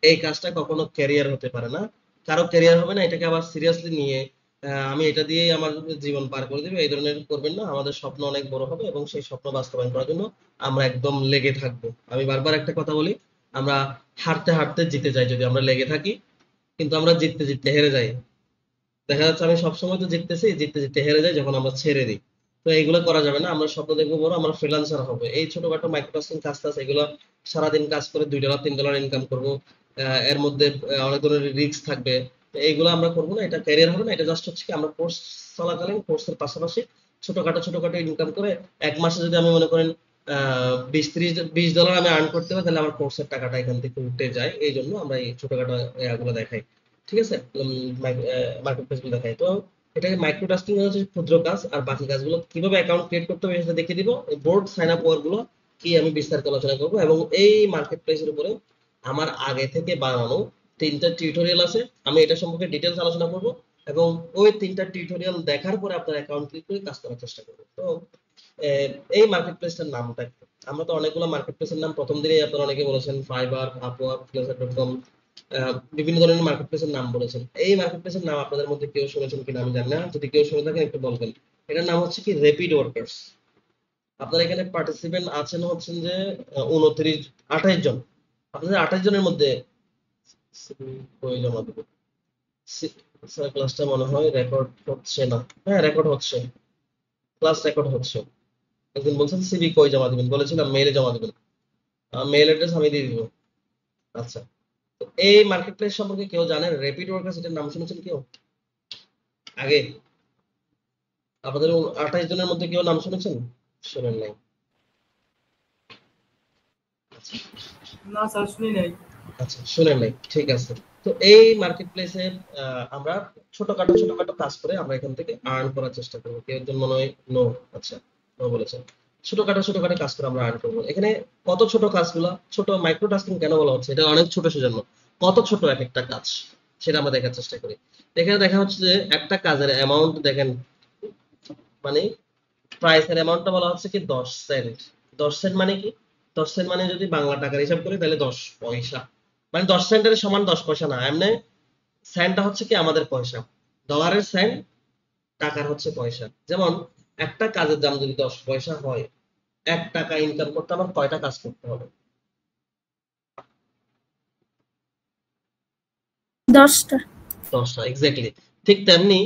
এই কাজটা কখনো ক্যারিয়ার হতে পারে না, কারো ক্যারিয়ার হবে না, এটাকে আবার সিরিয়াসলি নিয়ে আমি এটা দিয়েই আমার জীবন পার করে দেবো এই ধরনের করবেন না। আমাদের স্বপ্ন অনেক বড় হবে এবং সেই স্বপ্ন বাস্তবায়ন করার জন্য আমরা একদম লেগে থাকবো। আমি বারবার একটা কথা বলি, আমরা হারতে হারতে জিতে যাই যদি আমরা লেগে থাকি, কিন্তু আমরা জিততে জিততে হেরে যাই। দেখা যাচ্ছে আমি সবসময় তো জিততেছি, জিততে জিততে হেরে যাই যখন আমরা ছেড়ে দিই। তো এইগুলো করা যাবে না, আমরা স্বপ্ন দেখবো বড়, আমরা ফ্রিল্যান্সার হবো। এই ছোটখাটো মাইক্রোটাস্কিং কাজ টাজ এগুলো সারাদিন কাজ করে $2 $3 ইনকাম করবো। এর মধ্যে অনেক ধরনের রিস্ক থাকবে। তো এইগুলো আমরা করবো না, এটা ক্যারিয়ার হবে না। এটা জাস্ট হচ্ছে কি আমরা কোর্স চলাকালীন কোর্সের পাশাপাশি ছোটখাটো ছোটখাটো ইনকাম করে এক মাসে যদি আমি মনে করেন $20 আমি আর্ন করতে পারি, তাহলে আমার কোর্সের টাকাটা এখান থেকে উঠে যায়। এই জন্য আমরা এই ছোটখাটো এগুলো দেখাই। ঠিক আছে, মার্কেট প্লেস গুলো দেখাই। তো এটাকে মাইক্রো টাস্কিং হচ্ছে ক্ষুদ্র কাজ, আর বাকি কাজগুলো কিভাবে অ্যাকাউন্ট ক্রিয়েট করতে হবে সেটা দেখিয়ে দিব। বোর্ড সাইন আপ ওয়ার্ক গুলো কি আমি বিস্তারিত আলোচনা করবো, এবং এই মার্কেট প্লেসের উপরে আমার আগে থেকে বানানো 3টা টিউটোরিয়াল আছে, আমি এটা সম্পর্কে ডিটেলস আলোচনা করব। এবং ওই 3টা টিউটোরিয়াল দেখার পরে আপনার অ্যাকাউন্ট ক্রিয়েট করে কাজ করার চেষ্টা করবো। তো এই মার্কেট প্লেসটার নামটা কি? আমরা তো অনেকগুলো মার্কেট প্লেসের নাম প্রথম দিনেই আপনারা অনেকে বলেছেন, ফাইবার, আপওয়ার্ক, ফ্রিল্যান্সার.কম, বিভিন্ন ধরনের মার্কেট প্লেসের নাম বলেছেন। এই মার্কেট প্লেসের নাম আপনাদের মধ্যে কেউ শুনেছেন কিনা আমি জানি না, যদি কেউ শুনে থাকেন একটু বলবেন। এটার নাম হচ্ছে কি রেপিড ওয়ার্কার্স। আপনারা এখানে পার্টিসিপেন্ট আছেন হচ্ছেন যে 28 জন। আপনাদের 28 জনের মধ্যে কই জমা দেবো? স্যার ক্লাসটা মনে হয় রেকর্ড হচ্ছে না। হ্যাঁ রেকর্ড হচ্ছে, ক্লাস রেকর্ড হচ্ছে। একদিন বলছেন সিভি কই জমা দিবেন, বলেছিলাম মেইলে জমা দিবেন। মেইল অ্যাড্রেস আমি দিয়ে দিব। আচ্ছা, তো এই মার্কেট প্লেস সম্পর্কে কেউ জানেন? রেপিড ওয়ার্কার্স এটার নাম শুনেছেন কেউ আগে? আপনাদের 28 জনের মধ্যে কেউ নাম শুনেছেন? শুনেন নাই? আচ্ছা না স্যার শুনি নাই। আচ্ছা, শুনেন নাই, ঠিক আছে। তো এই মার্কেট প্লেসে আমরা ছোটখাটো ছোটখাটো কাজ করে আমরা এখান থেকে আর্ন করার চেষ্টা করবো। কেউ একজন মনে হয় নো, আচ্ছা নো বলেছেন। ছোটখাটো ছোটখাটো কাজ করে আমরা আর্ন করবো। এখানে কত ছোট কাজগুলো, ছোট মাইক্রো টাস্কিং কেন বলা হচ্ছে, এটা অনেক ছোট সেজন্য কত ছোট এক একটা কাজ সেটা আমরা দেখার চেষ্টা করি। এখানে দেখা হচ্ছে যে একটা কাজের অ্যামাউন্ট দেখেন, মানে প্রাইসের অ্যামাউন্টটা বলা হচ্ছে কি 10 সেন্ট। 10 সেন্ট মানে কি? 10 সেন্ট মানে যদি বাংলা টাকার হিসাব করি তাহলে 10 পয়সা। মানে 10 সেন্টের সমান 10 পয়সা না, এমনি সেন্টটা হচ্ছে কি আমাদের পয়সা। ডলারের সেন্ট, টাকার হচ্ছে পয়সা। যেমন একটা কাজের দাম যদি 10 পয়সা হয়, 1 টাকা ইনকাম করতে আমার কয়টা কাজ করতে হবে? 10টা। 10টা, এক্স্যাক্টলি। ঠিক তেমনি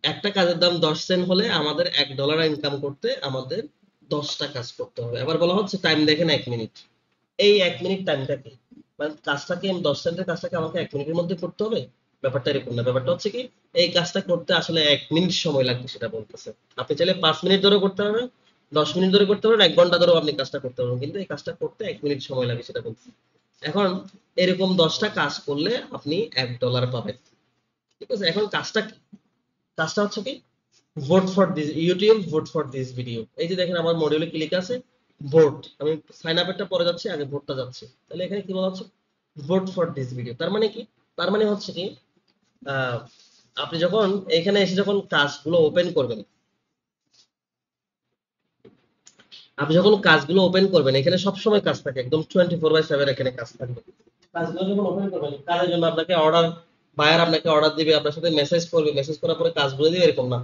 একটা কাজের দাম 10 সেন্ট হলে আমাদের $1 ইনকাম করতে আমাদের 10টা কাজ করতে হবে। এবার বলা হচ্ছে টাইম দেখেন 1 মিনিট। এই 1 মিনিট টাইমটা কি? মানে কাজটাকে 10 সেন্টের কাজটাকে আমাকে 1 মিনিটের মধ্যে করতে হবে? ব্যাপারটা এরকম না। ব্যাপারটা হচ্ছে কি এই কাজটা করতে আসলে 1 মিনিট সময় লাগবে সেটা বলতেছে। আপনি চাইলে 5 মিনিট ধরে করতে পারবেন, 10 মিনিট ধরে করতে পারবেন, 1 ঘন্টা ধরেও আপনি কাজটা করতে পারবেন, কিন্তু এই কাজটা করতে 1 মিনিট সময় লাগে সেটা বলতেছে। এখন এরকম 10টা কাজ করলে আপনি $1 পাবেন। ঠিক আছে, এখন কাজটা কি? কাজটা হচ্ছে কি vote for this YouTube, vote for this video. এই যে দেখেন আমার মডিউলে কি লেখা আছে ভোট, আমি সাইন আপেরটা পরে যাচ্ছি, আগে ভোটটা যাচ্ছে। তাহলে এখানে কি বলা হচ্ছে ভোট ফর দিস ভিডিও। তার মানে কি? তার মানে হচ্ছে কি আপনি যখন এখানে এসে যখন কাজগুলো ওপেন করবেন, আপনি যখন কাজগুলো ওপেন করবেন এখানে সবসময় কাজ থাকে, একদম 24/7 এখানে কাজ থাকবে। কাজগুলো যখন ওপেন করবেন কাজের জন্য আপনাকে অর্ডার, বায়ার আপনাকে অর্ডার দিবে, আপনার সাথে মেসেজ করবে, মেসেজ করার পরে কাজগুলো দিবে, এরকম না।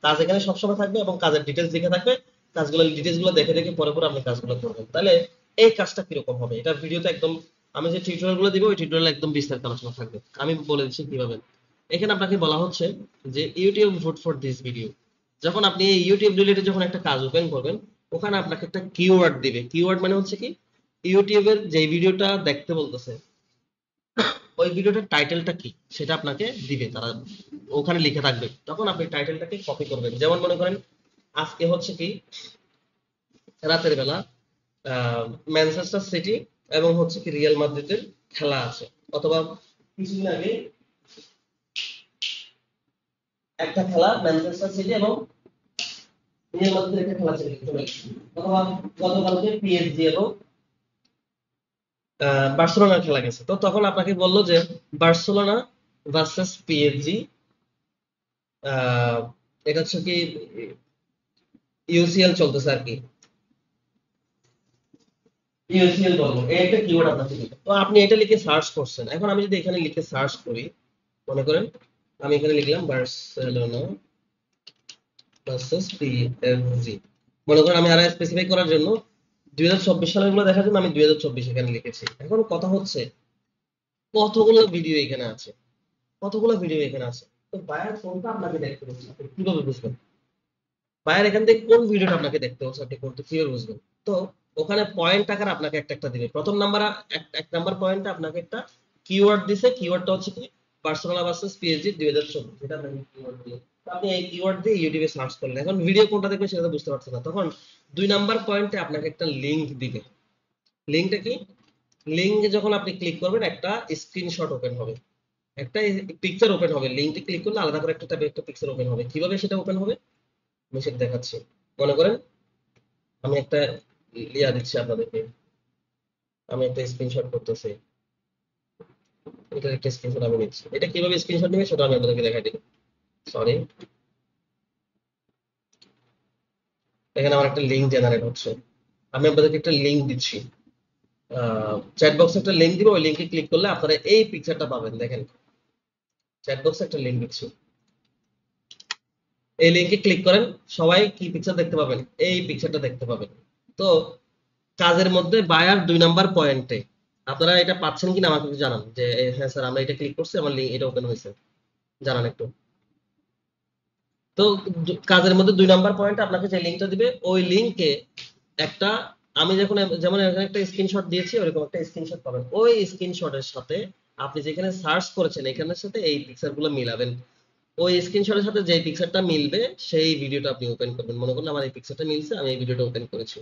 কাজ এখানে সবসময় থাকবে এবং কাজের ডিটেলস লেখা থাকবে। কাজগুলো ডিটেলস গুলো দেখে দেখে পরে পরে আপনি কাজগুলো করবেন। তাহলে এই কাজটা কিরকম হবে এটা ভিডিওতে একদম, আমি যে টিউটোরিয়াল গুলো দিব ওই টিউটোরিয়াল একদম বিস্তারিত আলোচনা থাকবে। আমি বলে দিচ্ছি কিভাবে। এখানে আপনাকে বলা হচ্ছে যে YouTube vote for this video. যখন আপনি এই ইউটিউব রিলেটেড যখন একটা কাজ ওপেন করবেন, ওখানে আপনাকে একটা কিওয়ার্ড দিবে। কিওয়ার্ড মানে হচ্ছে কি, ইউটিউবের যে ভিডিওটা দেখতে বলতেছে ওই ভিডিওটার টাইটেলটা কি সেটা আপনাকে দিবে, তারা ওখানে লিখে থাকবে। তখন আপনি টাইটেলটাকে কপি করবেন। যেমন মনে করেন আজকে হচ্ছে কি রাতের বেলা ম্যানচেস্টার সিটি এবং হচ্ছে কি রিয়াল মাদ্রিদের খেলা আছে, অথবা কিছুদিন আগে একটা খেলা ম্যানচেস্টার সিটি এবং রিয়াল মাদ্রিদের একটা খেলা ছিল, অথবা গতকালকে পিএসজি এবং বার্সেলোনার খেলা গেছে। তো তখন আপনাকে বললো যে বার্সেলোনা ভার্সেস পিএসজি, এটা হচ্ছে কি ইউসিএল চলতেছে আর কি, ইউসিএল বলবো, একটা কিওয়ার্ড আপনাকে দিবে। তো আপনি এটা লিখে সার্চ করছেন। এখন আমি যদি এখানে লিখে সার্চ করি, মনে করেন আমি এখানে লিখলাম বার্সেলোনা ভার্সেস পিএসজি, মনে করেন আমি আরো স্পেসিফাই করার জন্য 2024 সালের গুলো দেখার জন্য আমি 2024 এখানে লিখেছি। এখন কথা হচ্ছে কতগুলো ভিডিও এখানে আছে, কতগুলো ভিডিও এখানে আছে। তো বায়ার কোনটা আপনাকে দেখতে হচ্ছে আপনি কিভাবে বুঝবেন? বায়ার এখান থেকে কোন ভিডিওটা আপনাকে দেখতে হচ্ছে আপনি কোনটা কিভাবে বুঝবেন? তো ওখানে পয়েন্ট আকার আপনাকে একটা একটা দিবে। প্রথম নাম্বার এক নাম্বার পয়েন্টে আপনাকে একটা কিওয়ার্ড দিছে। কিওয়ার্ডটা হচ্ছে কি বার্সেলোনা ভার্সেস পিএসজি 2024, এটা আপনাকে কিওয়ার্ড দিল। তো আপনি এই কিওয়ার্ড দিয়ে ইউটিউবে সার্চ করলেন। এখন ভিডিও কোনটা দেখবেন সেটা তো বুঝতে পারছেন না। তখন 2 নাম্বার পয়েন্টে আপনাকে একটা লিংক দিবে। লিংকটা কি? লিংকে যখন আপনি ক্লিক করবেন একটা স্ক্রিনশট ওপেন হবে, একটা পিকচার ওপেন হবে। লিংকে ক্লিক করলে আলাদা করে একটা ট্যাবে একটা পিকচার ওপেন হবে। কিভাবে সেটা ওপেন হবে আমি সেটা দেখাচ্ছি। মনে করেন আমি একটা ইয়া দিচ্ছি আপনাদেরকে, আমি একটা স্ক্রিনশট করতেছি, এটা একটা স্ক্রিনশট আমি নিচ্ছি। এটা কিভাবে স্ক্রিনশট নেবে সেটা আমি আপনাদেরকে দেখাই দিই। সরি, এখানে আমার একটা লিংক জেনারেট হচ্ছে। আমি আপনাদেরকে একটা লিংক দিচ্ছি, চ্যাট বক্সে একটা লিংক দিব। ওই লিংকে ক্লিক করলে আপনারা এই পিকচারটা পাবেন। দেখেন চ্যাট বক্সে একটা লিংক দিচ্ছি, এই লিংকে ক্লিক করেন, সবাই কি পিকচার দেখতে পাবেন? এই পিকচারটা দেখতে পাবেন। তো কাজের মধ্যে বায়ার 2 নাম্বার পয়েন্টে আপনারা এটা পাচ্ছেন কিনা আমাকে একটু জানান, যে হ্যাঁ স্যার আমরা এটা ক্লিক করছি, আমার লিংক এটা ওপেন হয়েছে, জানান একটু। তো কাজের মধ্যে 2 নাম্বার পয়েন্টে আপনাকে যে লিংকটা দিবে, ওই লিংকে একটা আমি যখন যেমন এখানে একটা স্ক্রিনশট দিয়েছি ওরকম একটা স্ক্রিনশট পাবেন। ওই স্ক্রিনশটের সাথে আপনি যেখানে সার্চ করেছেন এখানের সাথে এই পিকচারগুলো মিলাবেন। ওই স্ক্রিনশটের সাথে যে পিকচারটা মিলবে সেই ভিডিওটা আপনি ওপেন করবেন। মনে করুন আমার এই পিকচারটা মিলছে, আমি এই ভিডিওটা ওপেন করেছি।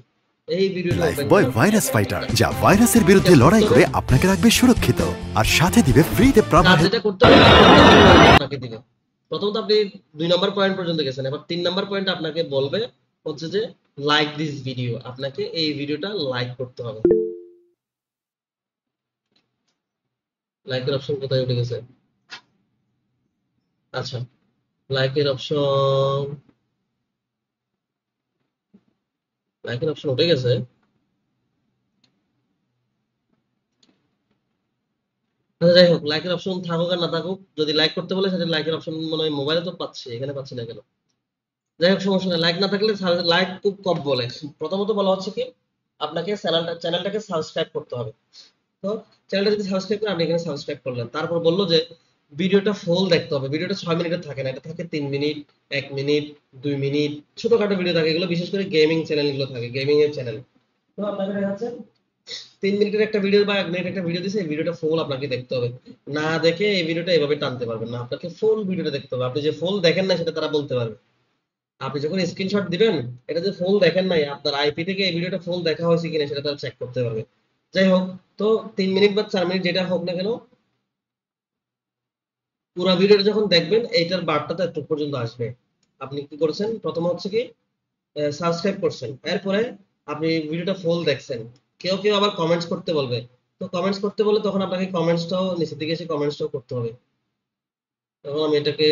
এই ভিডিওটা ওপেন লাইফবয় ভাইরাস ফাইটার, যা ভাইরাসের বিরুদ্ধে লড়াই করে আপনাকে রাখবে সুরক্ষিত আর সাথে দিবে ফ্রিতে কাজ যেটা করতে হবে আপনাকে দিবে। প্রথমত আপনি 2 নাম্বার পয়েন্ট পর্যন্ত গেছেন, এবার 3 নাম্বার পয়েন্ট আপনাকে বলবে হচ্ছে যে লাইক দিস ভিডিও, আপনাকে এই ভিডিওটা লাইক করতে হবে। লাইকের অপশন কোথায় উঠে গেছে? আচ্ছা, লাইকের অপশন, লাইকের অপশন উঠে গেছে। আচ্ছা যাই হোক, লাইকের অপশন থাকুক আর না থাকুক, যদি লাইক করতে বলে সেটা লাইকের অপশন মনে হয় মোবাইলে তো পাচ্ছি, এখানে পাচ্ছি না কেন? যাই হোক সমস্যা নেই, লাইক না থাকলে লাইক খুব কম বলে। প্রথমত বলা হচ্ছে কি আপনাকে চ্যানেলটাকে সাবস্ক্রাইব করতে হবে। তো চ্যানেলটা যদি সাবস্ক্রাইব করেন, আপনি এখানে সাবস্ক্রাইব করলেন। তারপর বললো যে ভিডিওটা ফুল দেখতে হবে। ভিডিওটা 6 মিনিটের থাকে না, এটা থাকে 3 মিনিট, 1 মিনিট, 2 মিনিট, ছোটখাটো ভিডিও থাকে। এগুলো বিশেষ করে গেমিং চ্যানেলগুলো থাকে, গেমিং এর চ্যানেল। তো আপনাকে দেখা যাচ্ছে 3 মিনিটের একটা ভিডিও বা 1 মিনিট একটা ভিডিও দিছে, এই ভিডিওটা ফুল আপনাকে দেখতে হবে। না দেখে এই ভিডিওটা এভাবে টানতে পারবেন না, আপনাকে ফুল ভিডিওটা দেখতে হবে। আপনি যে ফুল দেখেন না সেটা তারা বলতে পারবে। আপনি যখন স্ক্রিনশট দিবেন, এটা যে ফুল দেখেন নাই, আপনার আইপি থেকে এই ভিডিওটা ফুল দেখা হয়েছে কিনা সেটা তারা চেক করতে পারবে। যাই হোক, তো 3 মিনিট বা 4 মিনিট যেটা হোক না কেন, পুরো ভিডিওটা যখন দেখবেন এইটার বার্তা তো এতটুকু পর্যন্ত আসবে। আপনি কি করেছেন? প্রথম হচ্ছে কি সাবস্ক্রাইব করছেন, এরপরে আপনি ভিডিওটা ফুল দেখছেন। কেউ কেউ আবার কমেন্টস করতে বলবে, তো কমেন্টস করতে বলে তখন আপনাকে কমেন্টসটাও নিচের দিকে এসে কমেন্টসটাও করতে হবে। তখন আমি এটাকে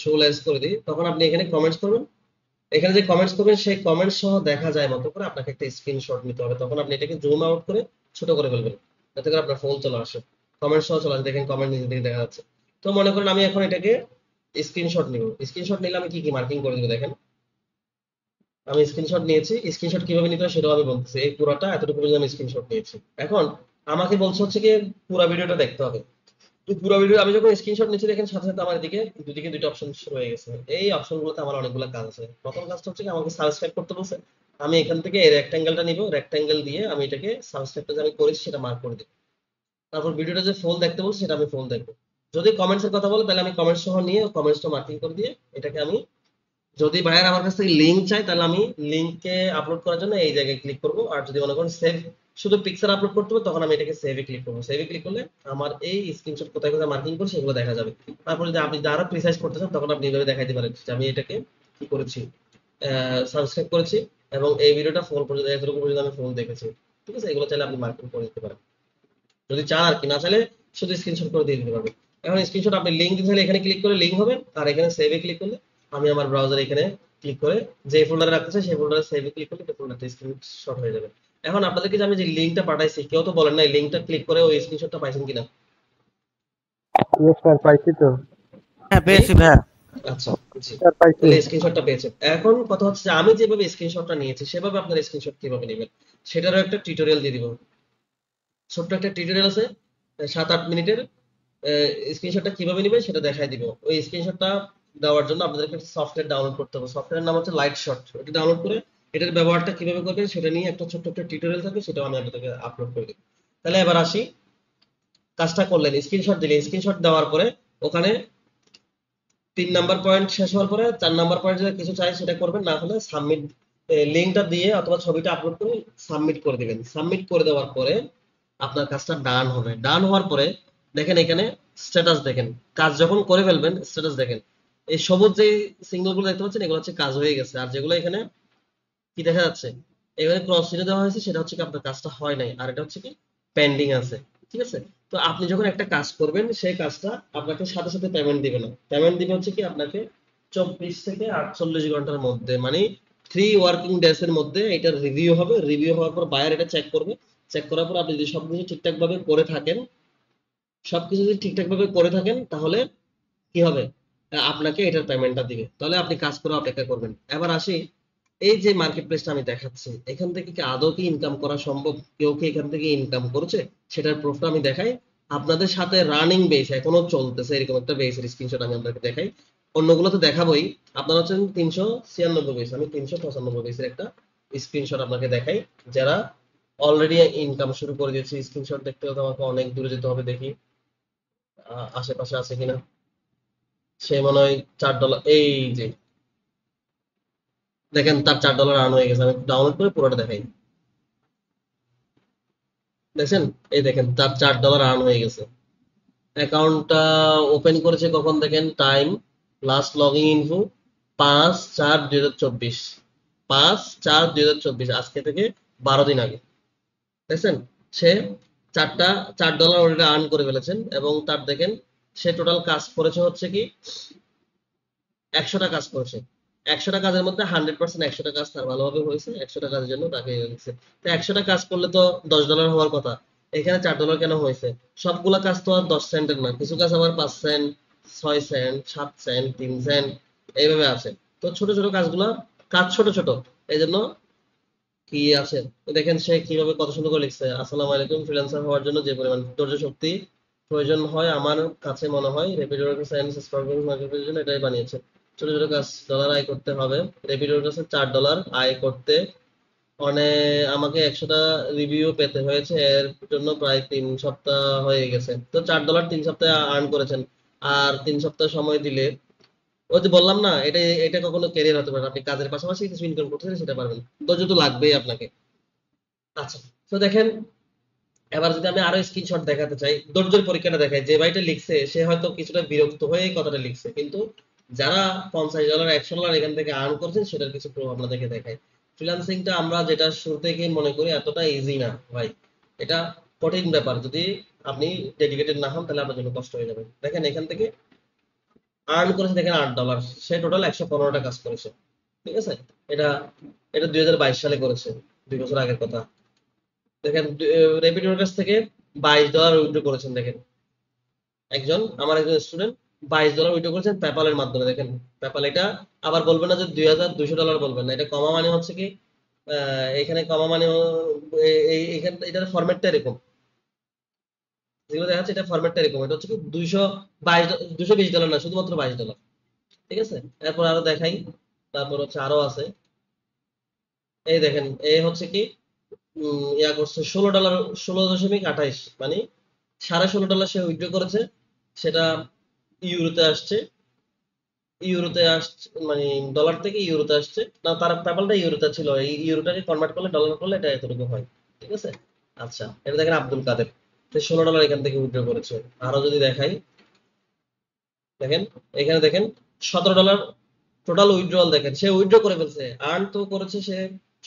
শো লেস করে দিই। তখন আপনি এখানে কমেন্টস করবেন, এখানে যে কমেন্টস করবেন সেই কমেন্টস সহ দেখা যায় মতো করে আপনাকে একটা স্ক্রিনশট নিতে হবে। তখন আপনি এটাকে জুম আউট করে ছোট করে ফেলবেন, যাতে করে আপনার ফোন চলে আসে, কমেন্ট সহ চলে আসে। দেখেন কমেন্ট নিচে দিকে দেখা যাচ্ছে। তো মনে করেন আমি এখন এটাকে স্ক্রিনশট নিব। স্ক্রিনশট নিলে আমি কি কি মার্কিং করে দিব দেখেন। আমি স্ক্রিনশট নিয়েছি, স্ক্রিনশট কিভাবে নিতে হয় সেটাও আমি বলতেছি। এই পুরোটা এতটুকু পর্যন্ত আমি স্ক্রিনশট নিয়েছি। এখন আমাকে বলছে হচ্ছে কি পুরো ভিডিওটা দেখতে হবে। তো পুরো ভিডিও আমি যখন স্ক্রিনশট নিচ্ছি দেখেন সাথে সাথে আমার এদিকে দুদিকে দুইটা অপশন শুরু হয়ে গেছে। এই অপশনগুলোতে আমার অনেকগুলো কাজ আছে। প্রথম কাজটা হচ্ছে কি আমাকে সাবস্ক্রাইব করতে বলছে। আমি এখান থেকে এই রেক্ট্যাঙ্গেলটা নিব, রেক্ট্যাঙ্গেল দিয়ে আমি এটাকে সাবস্ক্রাইবটা যে আমি করেছি সেটা মার্ক করে দিব। তারপর ভিডিওটা যে ফুল দেখতে বলছে সেটা আমি ফুল দেখবো। যদি কমেন্টস এর কথা বলে তাহলে আমি কমেন্টস সহ নিয়ে কমেন্টসটা মার্কিং করে দিয়ে এটাকে আমি, যদি ভাইয়ার আমার কাছ থেকে লিঙ্ক চাই তাহলে আমি লিঙ্কে আপলোড করার জন্য এই জায়গায় ক্লিক করব। আর যদি মনে করেন সেভ শুধু পিকচার আপলোড করতে হবে তখন আমি এটাকে সেভে ক্লিক করবো। সেভে ক্লিক করলে আমার এই স্ক্রিনশট কোথায় কোথায় মার্কিং করে সেগুলো দেখা যাবে। তারপর যদি আপনি আরো প্রিসাইজ করতে চান তখন আপনি এইভাবে দেখাইতে পারেন যে আমি এটাকে কি করেছি, সাবস্ক্রাইব করেছি এবং এই ভিডিওটা ফুল পর্যন্ত এতটুকু পর্যন্ত আমি ফুল দেখেছি। ঠিক আছে, এগুলো চাইলে আপনি মার্কিং করে দিতে পারেন যদি চান আর কি, না চাইলে শুধু স্ক্রিনশট করে দিয়ে দিতে পারবেন। এখন স্ক্রিনশট আপনি লিঙ্ক দিতে চাইলে এখানে ক্লিক করে লিঙ্ক হবে, আর এখানে সেভে ক্লিক করলে আমি আমার ব্রাউজারে এখানে ক্লিক করে যে ফোল্ডারে রাখতে চাই সেই ফোল্ডারে সেভে ক্লিক করলে সেই ফোল্ডারটা স্ক্রিনশট হয়ে যাবে। এখন আপনাদেরকে যে আমি যে লিঙ্কটা পাঠাইছি কেউ তো বলেন না এই লিঙ্কটা ক্লিক করে ওই স্ক্রিনশটটা পাইছেন কিনা? স্যার পাইছি তো। হ্যাঁ পেয়েছি ভাইয়া। আচ্ছা, জি, স্যার পাইছি। তাহলে স্ক্রিনশটটা পেয়েছেন। এখন কথা হচ্ছে যে আমি যেভাবে স্ক্রিনশটটা নিয়েছি সেভাবে আপনার স্ক্রিনশট কিভাবে নেবেন সেটারও একটা টিউটোরিয়াল দিয়ে দিব। ছোট্ট একটা টিউটোরিয়াল আছে 7-8 মিনিটের, স্ক্রিনশটটা কিভাবে নেবেন সেটা দেখাই দিব। ওই স্ক্রিনশটটা দেওয়ার জন্য আপনাদেরকে একটা সফটওয়্যার ডাউনলোড করতে হবে। সফটওয়্যারের নাম হচ্ছে লাইট শট। এটা ডাউনলোড করে এটার ব্যবহারটা কিভাবে করবেন সেটা নিয়ে একটা ছোট্ট একটা টিউটোরিয়াল থাকবে, সেটাও আমি আপনাদেরকে আপলোড করে দেব। তাহলে এবার আসি, কাজটা করলেন, স্ক্রিনশট দিলেন, স্ক্রিনশট দেওয়ার পরে ওখানে 3 নাম্বার পয়েন্ট শেষ হওয়ার পরে 4 নাম্বার পয়েন্ট যদি কিছু চাই সেটা করবেন, না হলে সাবমিট লিঙ্কটা দিয়ে অথবা ছবিটা আপলোড করে সাবমিট করে দিবেন। সাবমিট করে দেওয়ার পরে আপনার কাজটা ডান হবে। ডান হওয়ার পরে দেখেন এখানে স্ট্যাটাস দেখেন, কাজ যখন করে ফেলবেন স্ট্যাটাস দেখেন এই সবুজ যে সিঙ্গেলগুলো দেখতে পাচ্ছেন এগুলো হচ্ছে কাজ হয়ে গেছে। আর যেগুলো এখানে কি দেখা যাচ্ছে এখানে ক্রস চিহ্ন দেওয়া হয়েছে সেটা হচ্ছে কি আপনার কাজটা হয় নাই, আর এটা হচ্ছে কি পেন্ডিং আছে। ঠিক আছে, তো আপনি যখন একটা কাজ করবেন সেই কাজটা আপনাকে সাথে সাথে পেমেন্ট দিবে না। পেমেন্ট দিবে হচ্ছে কি আপনাকে 24 থেকে 48 ঘন্টার মধ্যে, মানে 3 ওয়ার্কিং ডেজ এর মধ্যে এটা রিভিউ হবে। রিভিউ হওয়ার পর বায়ার এটা চেক করবে। চেক করার পর আপনি যদি সবকিছু ঠিকঠাক ভাবে করে থাকেন, সবকিছু যদি ঠিকঠাক ভাবে করে থাকেন তাহলে কি হবে, আপনাকে এটার পেমেন্টটা দিবে। তাহলে আপনি কাজ করে অপেক্ষা করবেন। এবার আসি, এই যে মার্কেট প্লেসটা আমি দেখাচ্ছি এখান থেকে কি আদৌ কি ইনকাম করা সম্ভব, কেউ কি এখান থেকে ইনকাম করেছে সেটার প্রুফটা আমি দেখাই আপনাদের সাথে। রানিং বেস এখনো চলতেছে এরকম একটা বেসের স্ক্রিনশট আমি আপনাকে দেখাই। অন্যগুলো তো দেখাবোই, আপনারা হচ্ছেন 396 বেস, আমি 395 বেসের একটা স্ক্রিনশট আপনাকে দেখাই। যারা অলরেডি ইনকাম শুরু করে দিয়েছে, স্ক্রিনশট দেখতে হলে আমাকে অনেক দূরে যেতে হবে, দেখি আশেপাশে আছে কিনা। সে মনে হয় $4, এই যে দেখেন তার $4 আর্ন হয়ে গেছে। আমি ডাউনলোড করে পুরোটা দেখাই, দেখছেন এই দেখেন তার $4 আর্ন হয়ে গেছে। অ্যাকাউন্টটা ওপেন করেছে কখন দেখেন, টাইম লাস্ট লগইন ইনফো 5/4/2024, 5/4/2024, আজকে থেকে 12 দিন আগে। দেখছেন সে $4 অলরেডি আর্ন করে ফেলেছেন এবং তার দেখেন সে টোটাল কাজ করেছে হচ্ছে কি 100টা কাজ করেছে। 100টা কাজের মধ্যে 100% 100টা কাজ তার ভালোভাবে হয়েছে। 100টা কাজের জন্য তাকে দিচ্ছে। তো 100টা কাজ করলে তো $10 হওয়ার কথা, এখানে $4 কেন হয়েছে? সবগুলা কাজ তো আর 10 সেন্টের না, কিছু কাজ আবার 5 সেন্ট, 6 সেন্ট, 7 সেন্ট, 3 সেন্ট এইভাবে আছে। তো ছোট ছোট কাজগুলা কাজ ছোট ছোট, এই জন্য কি আছে দেখেন সে কিভাবে কত সুন্দর করে লিখছে। আসসালামু আলাইকুম, ফ্রিল্যান্সার হওয়ার জন্য যে পরিমাণ ধৈর্য শক্তি প্রয়োজন হয় আমার কাছে মনে হয় রেপিডোর সায়েন্স পারফরম্যান্স মার্কেটের জন্য এটাই বানিয়েছে। ছোট ছোট কাজ ডলার আয় করতে হবে। রেপিডোর কাছে $4 আয় করতে আমাকে 100টা রিভিউ পেতে হয়েছে, এর জন্য প্রায় 3 সপ্তাহ হয়ে গেছে। তো $4 3 সপ্তাহে আর্ন করেছেন, আর 3 সপ্তাহ সময় দিলে ওই যে বললাম না এটা এটা কখনো ক্যারিয়ার হতে পারে। আপনি কাজের পাশাপাশি কিছু ইনকাম করতে সেটা পারবেন, ধৈর্য তো লাগবেই আপনাকে। আচ্ছা, তো দেখেন এবার যদি আমি আরো স্ক্রিনশট দেখাতে চাই, ধৈর্যের পরীক্ষাটা দেখাই। যে ভাইটা লিখছে সে হয়তো কিছুটা বিরক্ত হয়ে কথাটা লিখছে, কিন্তু যারা $50 $100 এখান থেকে আর্ন করছেন সেটার কিছু প্রুফ আপনাদেরকে দেখাই। ফ্রিল্যান্সিংটা আমরা যেটা শুরু থেকে মনে করি এতটা ইজি না ভাই, এটা কঠিন ব্যাপার। যদি আপনি ডেডিকেটেড না হন তাহলে আপনার জন্য কষ্ট হয়ে যাবে। দেখেন এখান থেকে আর্ন করেছে দেখেন $8, সে টোটাল 115টা কাজ করেছে। ঠিক আছে, এটা এটা 2022 সালে করেছে, 2 বছর আগের কথা। দেখেন রেপিডোর কাছ থেকে $22 উইথড্র করেছেন। দেখেন একজন স্টুডেন্ট $22 উইথড্র করেছেন পেপ্যালের মাধ্যমে। দেখেন পেপ্যাল, এটা আবার বলবেন না যে $2200 বলবেন না, এটা কমা মানে হচ্ছে কি এখানে কমা মানে এখানে এটার ফরম্যাটটা এরকম যেগুলো দেখা যাচ্ছে এটা ফরম্যাটটা এরকম, এটা হচ্ছে কি $220 না, শুধুমাত্র $22। ঠিক আছে, এরপর আরো দেখাই, তারপর হচ্ছে আরো আছে। এই দেখেন, এই হচ্ছে কি ইয়া করছে $16, 16.28, মানে $16.5 সে উইথড্র করেছে, সেটা ইউরোতে আসছে, মানে ডলার থেকে ইউরোতে আসছে না, তার পেপালটা ইউরোতে ছিল, এই ইউরোটাকে কনভার্ট করলে ডলার করলে এটা এতটুকু হয়। ঠিক আছে, আচ্ছা এটা দেখেন আব্দুল কাদের, সে $16 এখান থেকে উইথড্র করেছে। আরো যদি দেখাই, দেখেন এখানে দেখেন $17 টোটাল উইথড্রয়াল, দেখেন সে উইথড্র করে ফেলছে, আর্ন তো করেছে সে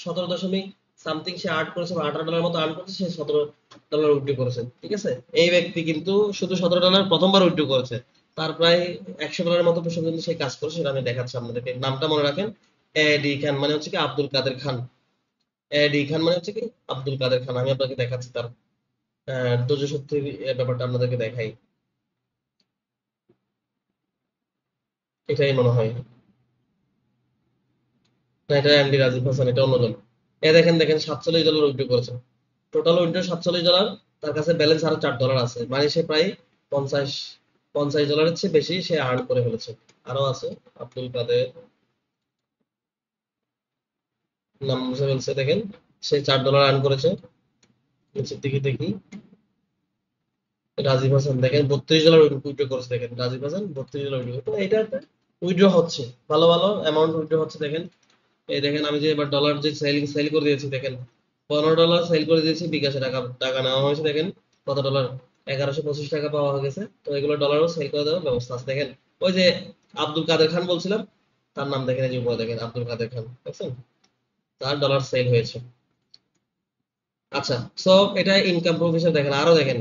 17 দশমিক সামথিং, সে আর্ন করেছে $18 মতো আর্ন করেছে, সে $17 উইথড্র করেছে। ঠিক আছে, এই ব্যক্তি কিন্তু শুধু $17 প্রথমবার উইথড্র করেছে, তার প্রায় $100 মতো পর্যন্ত সে কাজ করেছে, সেটা আমি দেখাচ্ছি আপনাদেরকে। নামটা মনে রাখেন, এডি খান মানে হচ্ছে কি আব্দুল কাদের খান, এডি খান মানে হচ্ছে কি আব্দুল কাদের খান। আমি আপনাকে দেখাচ্ছি তার ধৈর্য শক্তির ব্যাপারটা আপনাদেরকে দেখাই, এটাই মনে হয় না, এটা এমডি রাজীব হাসান, এটা অন্যজন। দেখেন দেখেন $47 উইথড্র করেছে, টোটাল উইথড্র $47, তার কাছে ব্যালেন্স আরো $4 আছে, মানে সে প্রায় 50 $50 চেয়ে বেশি সে আর্ন করে ফেলেছে। আরো আছে আব্দুল কাদের, নাম মুছে ফেলছে, দেখেন সে $4 আর্ন করেছে। নিচের দিকে দেখি, রাজীব হাসান দেখেন $32 উইথড্র করেছে, দেখেন রাজীব হাসান $32 উইথড্র, এটা উইথড্র হচ্ছে, ভালো ভালো অ্যামাউন্ট উইথড্র হচ্ছে। দেখেন এই দেখেন আমি যে এবার ডলার যে সেল করে দিয়েছি, দেখেন $15 সেল করে দিয়েছি, বিকাশে টাকা টাকা নেওয়া হয়েছে, দেখেন কত ডলার, 1125 টাকা পাওয়া গেছে। তো এগুলো ডলারও সেল করে দেওয়ার ব্যবস্থা আছে। দেখেন ওই যে আব্দুল কাদের খান বলছিলাম, তার নাম দেখেন, এই যে উপরে দেখেন আব্দুল কাদের খান, দেখছেন তার ডলার সেল হয়েছে। আচ্ছা, সো এটা ইনকাম প্রুফ হিসেবে দেখেন। আরো দেখেন,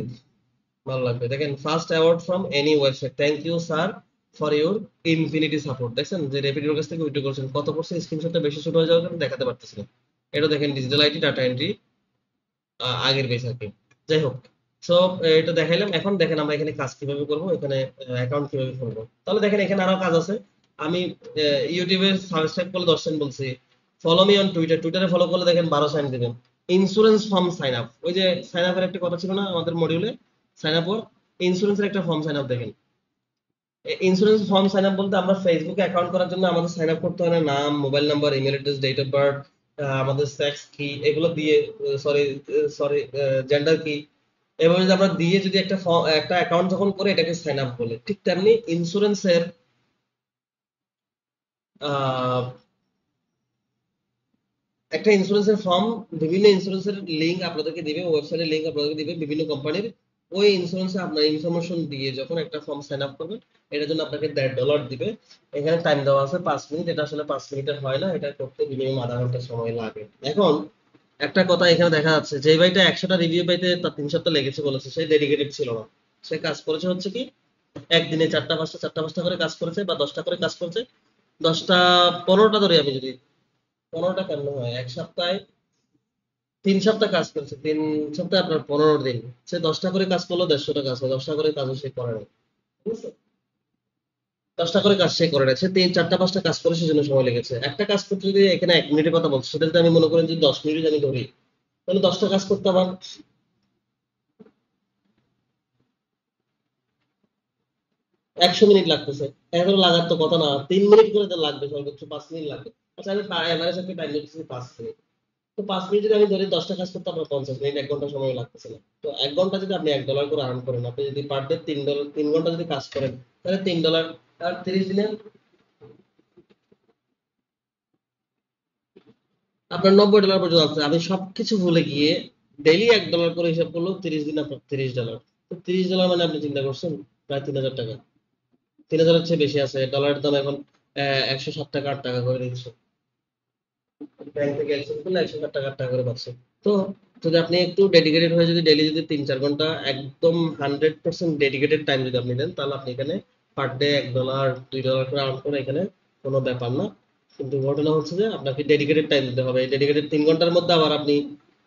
ভালো লাগবে, দেখেন first award from any website, thank you sir for your infinity support. দেখছেন যে রেপিডোর কাছ থেকে উইথড্র করছেন, কত করছে, স্ক্রিনশটটা বেশি ছোট হয়ে যাওয়ার কারণে দেখাতে পারতেছি না। এটা দেখেন ডিজিটাল আইডি ডাটা এন্ট্রি, আগের পেজ আর কি। যাই হোক, সো এটা দেখাইলাম। এখন দেখেন আমরা এখানে কাজ কিভাবে করব, এখানে অ্যাকাউন্ট কিভাবে খুলবো। তাহলে দেখেন এখানে আরো কাজ আছে। আমি ইউটিউবে সাবস্ক্রাইব করলে 10 সেন্ট বলছি, ফলো মি অন টুইটারে ফলো করলে দেখেন 12 সেন্ট দিবেন। ইন্স্যুরেন্স ফর্ম সাইন আপ, ওই যে সাইন আপের একটা কথা ছিল না আমাদের মডিউলে, সাইন আপ ওর ইন্স্যুরেন্সের একটা ফর্ম সাইন আপ। দেখেন ইন্স্যুরেন্স ফর্ম সাইন আপ বলতে আমরা ফেসবুকে অ্যাকাউন্ট করার জন্য আমাদের সাইন আপ করতে হয় না, নাম, mobile number, email address, date of birth, আমাদের সেক্স কি, এগুলো দিয়ে, সরি সরি জেন্ডার কি, এভাবে যদি আমরা দিয়ে যদি একটা অ্যাকাউন্ট যখন করে, এটাকে সাইন আপ বলে। ঠিক তেমনি ইন্স্যুরেন্সের একটা ইন্স্যুরেন্সের ফর্ম, বিভিন্ন ইন্স্যুরেন্সের লিঙ্ক আপনাদেরকে দিবে, ওয়েবসাইটের লিঙ্ক আপনাদেরকে দিবে বিভিন্ন কোম্পানির, ওই ইন্স্যুরেন্সে আপনার ইনফরমেশন দিয়ে যখন একটা ফর্ম সাইন আপ করবেন, এটার জন্য আপনাকে $1.5 দিবে। এখানে টাইম দেওয়া আছে 5 মিনিট, এটা আসলে 5 মিনিটের হয় না, এটা করতে মিনিমাম আধা ঘন্টা সময় লাগে। এখন একটা কথা এখানে দেখা যাচ্ছে, যে ভাইটা 100টা রিভিউ পাইতে তার 3 সপ্তাহ লেগেছে বলেছে, সে ডেডিকেটেড ছিল না। সে কাজ করেছে হচ্ছে কি একদিনে 4টা 5টা করে কাজ করেছে, বা 10টা করে কাজ করেছে, 10টা 15টা ধরে, আমি যদি 15টা কেন হয়, এক সপ্তাহে 3 সপ্তাহ কাজ করেছে, 3 সপ্তাহে আপনার 15 দিন, সে 10টা করে কাজ করলো, 150টা কাজ হয়, 10টা করে কাজও সে করে নাই, ঠিক আছে? 10টা করে কাজ সে করে নাই, সে 4টা 5টা কাজ করে, সেজন্য সময় লেগেছে। একটা কাজ করতে যদি এখানে 1 মিনিটের কথা বলছে, সেটা যদি আমি মনে করেন যে 10 মিনিট আমি ধরি, তাহলে 10টা কাজ করতে আমার 100 মিনিট লাগতেছে। এখন লাগার তো কথা না, 3 মিনিট করে তো লাগবে, সর্বোচ্চ 5 মিনিট লাগবে। আচ্ছা আমি এভারেজ একটা টাইম দিচ্ছি 5 মিনিট, তো 5 মিনিট যদি আমি ধরি, 10টা কাজ করতে আপনার 50 মিনিট, 1 ঘন্টা সময় লাগতেছে না। তো 1 ঘন্টা যদি আপনি $1 করে আর্ন করেন, আপনি যদি পার ডে $3, 3 ঘন্টা যদি কাজ করেন, তাহলে $3 আর 30 দিনে আপনার $90 পর্যন্ত আসছে। আমি সবকিছু ভুলে গিয়ে ডেইলি $1 করে হিসাব করলেও 30 দিন আপনার $30। তো $30 মানে আপনি চিন্তা করছেন প্রায় 3000 টাকা, 3000 এর চেয়ে বেশি আছে। ডলারের দাম এখন 160 টাকা 8 টাকা করে দিচ্ছে, ব্যাংক থেকে এক্সচেঞ্জ করলে 160 টাকা 8 টাকা করে পাচ্ছে। তো যদি আপনি একটু ডেডিকেটেড হয়ে যদি ডেইলি যদি 3-4 ঘন্টা একদম 100% ডেডিকেটেড টাইম যদি আপনি দেন, তাহলে আপনি এখানে পার ডে $1 $2 করে আর্ন করে, এখানে কোনো ব্যাপার না। কিন্তু ঘটনা হচ্ছে যে আপনাকে ডেডিকেটেড টাইম দিতে হবে। ডেডিকেটেড 3 ঘন্টার মধ্যে আবার আপনি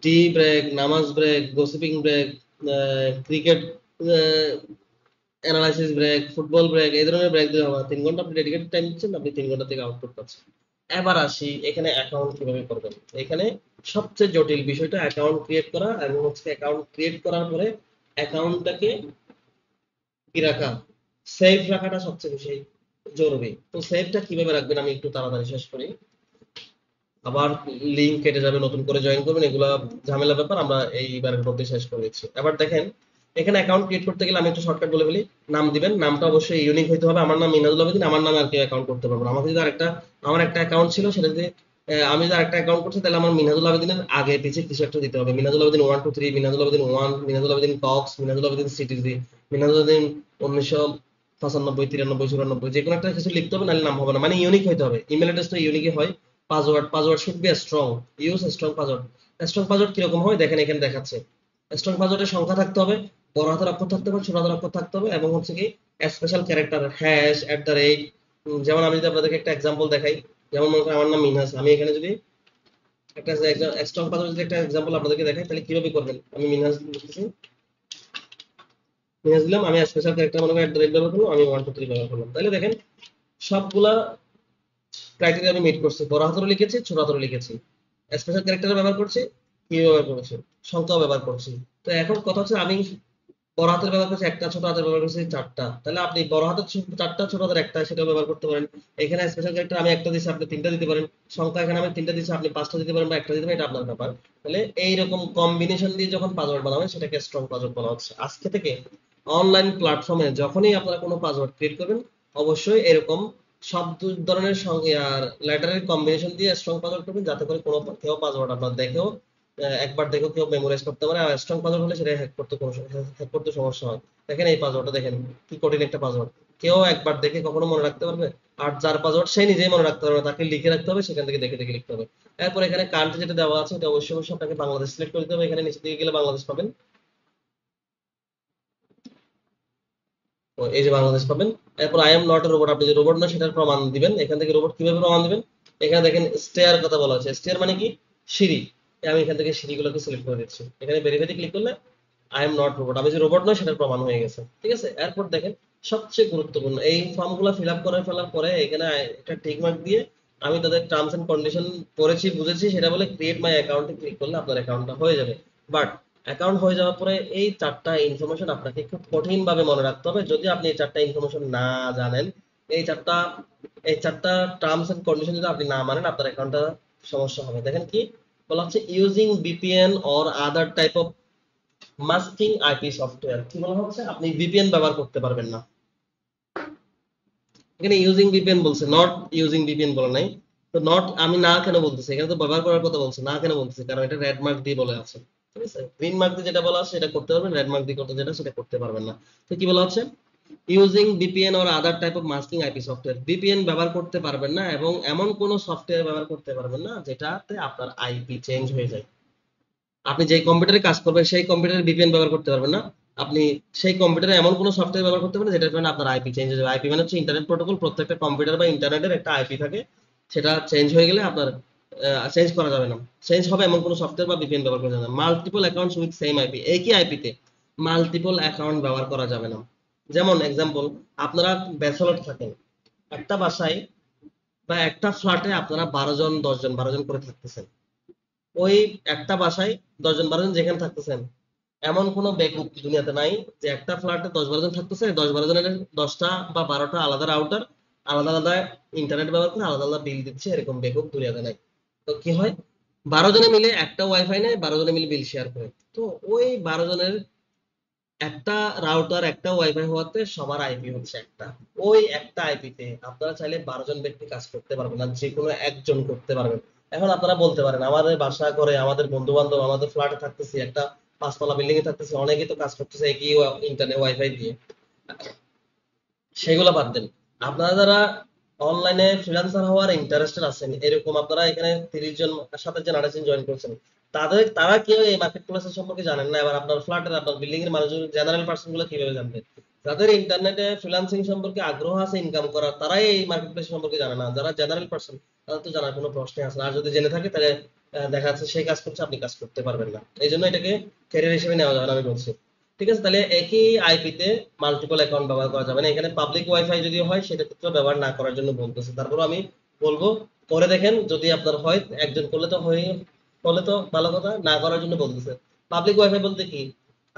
টি ব্রেক, নামাজ break, gossiping break, cricket analysis break, football break, এই ধরনের ব্রেক দিতে হবে। 3 ঘন্টা আপনি ডেডিকেটেড টাইম দিচ্ছেন, আপনি 3 ঘন্টা থেকে আউটপুট পাচ্ছেন। এবার আসি এখানে অ্যাকাউন্ট কিভাবে করবেন। এখানে সবচেয়ে জটিল বিষয়টা অ্যাকাউন্ট ক্রিয়েট করা, এবং হচ্ছে অ্যাকাউন্ট ক্রিয়েট করার পরে অ্যাকাউন্টটাকে কি রাখা, সেভ রাখাটা সবচেয়ে বেশি জরুরি। তো সেভটা কিভাবে রাখবেন আমি একটু তাড়াতাড়ি শেষ করি, আবার লিঙ্ক কেটে যাবে, নতুন করে জয়েন করবেন, এগুলা ঝামেলা ব্যাপার, আমরা এইবারের মধ্যে শেষ করে দিচ্ছি। এবার দেখেন এখানে অ্যাকাউন্ট ক্রিয়েট করতে গেলে আমি একটু শর্টকাট বলে ফেলি। নাম দিবেন, নামটা অবশ্যই ইউনিক হইতে হবে। আমার নাম মিনাজুল আবেদিন, আমার নামে আর কেউ অ্যাকাউন্ট করতে পারবো না। আমাকে যদি আমার একটা অ্যাকাউন্ট ছিল, সেটা যদি আমি যদি আরেকটা অ্যাকাউন্ট করছি, তাহলে আমার মিনাজুল আবেদিনের আগে পিছিয়ে কিছু একটা দিতে হবে। মিনাজুল আবেদিন 1 2 3, মিনাজুল আবেদিন 1, মিনাজুল আবেদিন কক্স, মিনাজুল আবেদিন সিটিজি, মিনাজুল আবেদিন 1995 93 94, যে কোনো একটা কিছু লিখতে হবে, নাহলে নাম হবে না। মানে ইউনিক হইতে হবে। ইমেল অ্যাড্রেস তো ইউনিকই হয়। Password should be strong, use strong password. Strong password কিরকম হয় দেখেন, এখানে দেখাচ্ছে। স্ট্রং পাসওয়ার্ডের সংখ্যা থাকতে হবে, বড় হাতের অক্ষর থাকতে হবে, ছোট হাতের অক্ষর থাকতে হবে, এবং হচ্ছে কি স্পেশাল ক্যারেক্টার, হ্যাশ, @। যেমন আমি যদি আপনাদেরকে একটা এক্সাম্পল দেখাই, যেমন মনে করেন আমার নাম মিনহাস, আমি এখানে যদি একটা স্ট্রং পাসওয়ার্ড যদি একটা এক্সাম্পল আপনাদেরকে দেখাই, তাহলে কিভাবে করবেন। আমি মিনহাস লিখতেছি, মিনহাস দিলাম, আমি স্পেশাল ক্যারেক্টার মনে করেন @ ব্যবহার করলাম, আমি 1 2 3 ব্যবহার করলাম। তাহলে দেখেন সবগুলা ক্রাইটেরিয়া আমি মিট করছি। বড় হাতেরও লিখেছি, ছোট হাতেরও লিখেছি, স্পেশাল ক্যারেক্টার ব্যবহার করছি, কি ব্যবহার করছি, সংখ্যাও ব্যবহার করছি। তো এখন কথা হচ্ছে আমি বড় হাতের ব্যবহার করছি একটা, ছোট হাতের ব্যবহার করছি 4টা। তাহলে আপনি বড় হাতের 4টা, ছোট হাতের একটা, সেটাও ব্যবহার করতে পারেন। এখানে স্পেশাল ক্যারেক্টার আমি একটা দিচ্ছি, আপনি 3টা দিতে পারেন। সংখ্যা এখানে আমি 3টা দিচ্ছি, আপনি 5টা দিতে পারেন বা একটা দিতে পারেন, এটা আপনার ব্যাপার। তাহলে এইরকম কম্বিনেশন দিয়ে যখন পাসওয়ার্ড বানাবেন, সেটাকে স্ট্রং পাসওয়ার্ড বলা হচ্ছে। আজকে থেকে অনলাইন প্ল্যাটফর্মে যখনই আপনারা কোনো পাসওয়ার্ড ক্রিয়েট করবেন, অবশ্যই এরকম সব ধরনের আর লেটারের কম্বিনেশন দিয়ে স্ট্রং পাসওয়ার্ড করবেন, যাতে করে কোনো কেউ পাসওয়ার্ড আপনার দেখেও একবার দেখো কেউ মেমোরাইজ করতে পারে। আর স্ট্রং পাসওয়ার্ড হলে সেটা হ্যাক করতে সমস্যা হয়। দেখেন এই পাসওয়ার্ডটা দেখেন কি কঠিন একটা পাসওয়ার্ড, কেউ একবার দেখে কখনো মনে রাখতে পারবে? আর যার পাসওয়ার্ড সে নিজেই মনে রাখতে পারবে না, তাকে লিখে রাখতে হবে, সেখান থেকে দেখে দেখে লিখতে হবে। এরপর এখানে কান্ট্রি যেটা দেওয়া আছে, এটা অবশ্যই অবশ্যই আপনাকে বাংলাদেশ সিলেক্ট করে দিতে হবে। এখানে নিচে দিকে গেলে বাংলাদেশ পাবেন, এই যে বাংলাদেশ পাবেন। এরপর I am not a robot, আপনি যে রোবট না সেটার প্রমাণ দিবেন। এখান থেকে রোবট কিভাবে প্রমাণ দিবেন, এখানে দেখেন স্টেয়ার কথা বলা আছে। স্টেয়ার মানে কি? সিঁড়ি। আমি এখান থেকে সিঁড়িগুলোকে সিলেক্ট করে দিচ্ছি। এখানে ভেরিফাইতে ক্লিক করলে আই এম নট রোবট, আমি যে রোবট নয় সেটার প্রমাণ হয়ে গেছে। ঠিক আছে, এরপর দেখেন সবচেয়ে গুরুত্বপূর্ণ, এই ফর্মগুলো ফিল আপ করে ফেলার পরে এখানে একটা টিক মার্ক দিয়ে আমি তাদের টার্মস এন্ড কন্ডিশন পড়েছি বুঝেছি, সেটা বলে ক্রিয়েট মাই অ্যাকাউন্টে ক্লিক করলে আপনার অ্যাকাউন্টটা হয়ে যাবে। বাট অ্যাকাউন্ট হয়ে যাওয়ার পরে এই 4টা ইনফরমেশন আপনাকে খুব কঠিন ভাবে মনে রাখতে হবে। যদি আপনি এই 4টা ইনফরমেশন না জানেন, এই চারটা টার্মস এন্ড কন্ডিশন যদি আপনি না মানেন, আপনার অ্যাকাউন্টটা সমস্যা হবে। দেখেন কি বলা হচ্ছে, using VPN or other type of masking IP software. কি বলা হচ্ছে, আপনি ভিপিএন ব্যবহার করতে পারবেন না। এখানে ইউজিং ভিপিএন বলছে, নট ইউজিং ভিপিএন বলা নাই। তো নট আমি না কেন বলতেছি, এখানে তো ব্যবহার করার কথা বলছে, না কেন বলতেছি, কারণ এটা রেড মার্ক দিয়ে বলে আছে। ঠিক আছে, গ্রিন মার্ক দিয়ে যেটা বলা আছে সেটা করতে পারবেন, রেড মার্ক দিয়ে করতে যেটা সেটা করতে পারবেন না। তো কি বলা হচ্ছে, using VPN or other type of masking IP software. VPN ব্যবহার করতে পারবেন না এবং এমন কোন সফটওয়্যার ব্যবহার করতে পারবেন না যেটাতে আপনার আইপি চেঞ্জ হয়ে যায়। আপনি যে কম্পিউটারে কাজ করবেন সেই কম্পিউটারে ভিপিএন ব্যবহার করতে পারবেন না। আপনি সেই কম্পিউটারে এমন কোনো সফটওয়্যার ব্যবহার করতে পারেন যেটার কারণে আপনার আইপি চেঞ্জ হয়ে যাবে। আইপি মানে হচ্ছে ইন্টারনেট প্রোটোকল। প্রত্যেকটা কম্পিউটার বা ইন্টারনেটের একটা আইপি থাকে, সেটা চেঞ্জ হয়ে গেলে আপনার চেঞ্জ করা যাবে না। চেঞ্জ হবে এমন কোনো সফটওয়্যার বা ভিপিএন ব্যবহার করা যাবে না। Multiple accounts with same IP, একই আইপিতে মাল্টিপল অ্যাকাউন্ট ব্যবহার করা যাবে না। যেমন এক্সাম্পল, আপনারা ব্যাচেলর থাকেন, একটা বাসায় বা একটা ফ্ল্যাটে আপনারা 12 জন করে থাকতেছেন। ওই একটা বাসায় 10 জন 12 জন যেখানে থাকতেছেন, এমন কোনো বেকুব দুনিয়াতে নাই যে একটা ফ্ল্যাটে 10 12 জন থাকতেছে, 10 12 জনের 10টা বা 12টা আলাদা রাউটার, আলাদা আলাদা ইন্টারনেট ব্যবহার করে আলাদা আলাদা বিল দিচ্ছে, এরকম বেকুব দুনিয়াতে নাই। তো কি হয়, 12 জনে মিলে একটা ওয়াইফাই নেয়, 12 জনে মিলে বিল শেয়ার করে। তো ওই 12 জনের একটা রাউটার একটা ওয়াইফাই হওয়াতে সবার আইপি হচ্ছে একটা। ওই একটা আইপিতে আপনারা চাইলে 12 জন ব্যক্তি কাজ করতে পারবেন না, যে কোনো একজন করতে পারবেন। এখন আপনারা বলতে পারেন, আমাদের বাসা করে, আমাদের বন্ধু বান্ধব, আমাদের ফ্ল্যাটে থাকতেছি, একটা 5তলা বিল্ডিং এ থাকতেছি, অনেকেই তো কাজ করতেছে একই ইন্টারনেট ওয়াইফাই দিয়ে। সেগুলো বাদ দেন, আপনারা যারা অনলাইনে ফ্রিল্যান্সার হওয়ার ইন্টারেস্টেড আছেন, এরকম আপনারা এখানে 30 জন 27 জন 28 জন জয়েন করছেন, তারা কেউ এই মার্কেট প্লেসের সম্পর্কে জানেন না। এবার আপনার ফ্ল্যাটের আপনার বিল্ডিং এর মানুষজন, জেনারেল পার্সন গুলো কিভাবে জানবে? যাদের ইন্টারনেটে ফ্রিল্যান্সিং সম্পর্কে আগ্রহ আছে ইনকাম করার, তারাই এই মার্কেট প্লেস সম্পর্কে জানে না। যারা জেনারেল পার্সন, তাদের তো জানার কোনো প্রশ্নই আসে না। আর যদি জেনে থাকে, তাহলে দেখা যাচ্ছে সেই কাজ করছে, আপনি কাজ করতে পারবেন না। এই জন্য এটাকে ক্যারিয়ার হিসেবে নেওয়া যাবে না, আমি বলছি। ঠিক আছে, তাহলে একই আইপিতে মাল্টিপল অ্যাকাউন্ট ব্যবহার করা যাবে না। এখানে পাবলিক ওয়াইফাই যদি হয়, সেটা ক্ষেত্রে ব্যবহার না করার জন্য বলতেছে। তারপর আমি বলবো করে দেখেন, যদি আপনার হয়, একজন করলে তো ভালো কথা, না করার জন্য বলতেছে। পাবলিক ওয়াইফাই বলতে কি,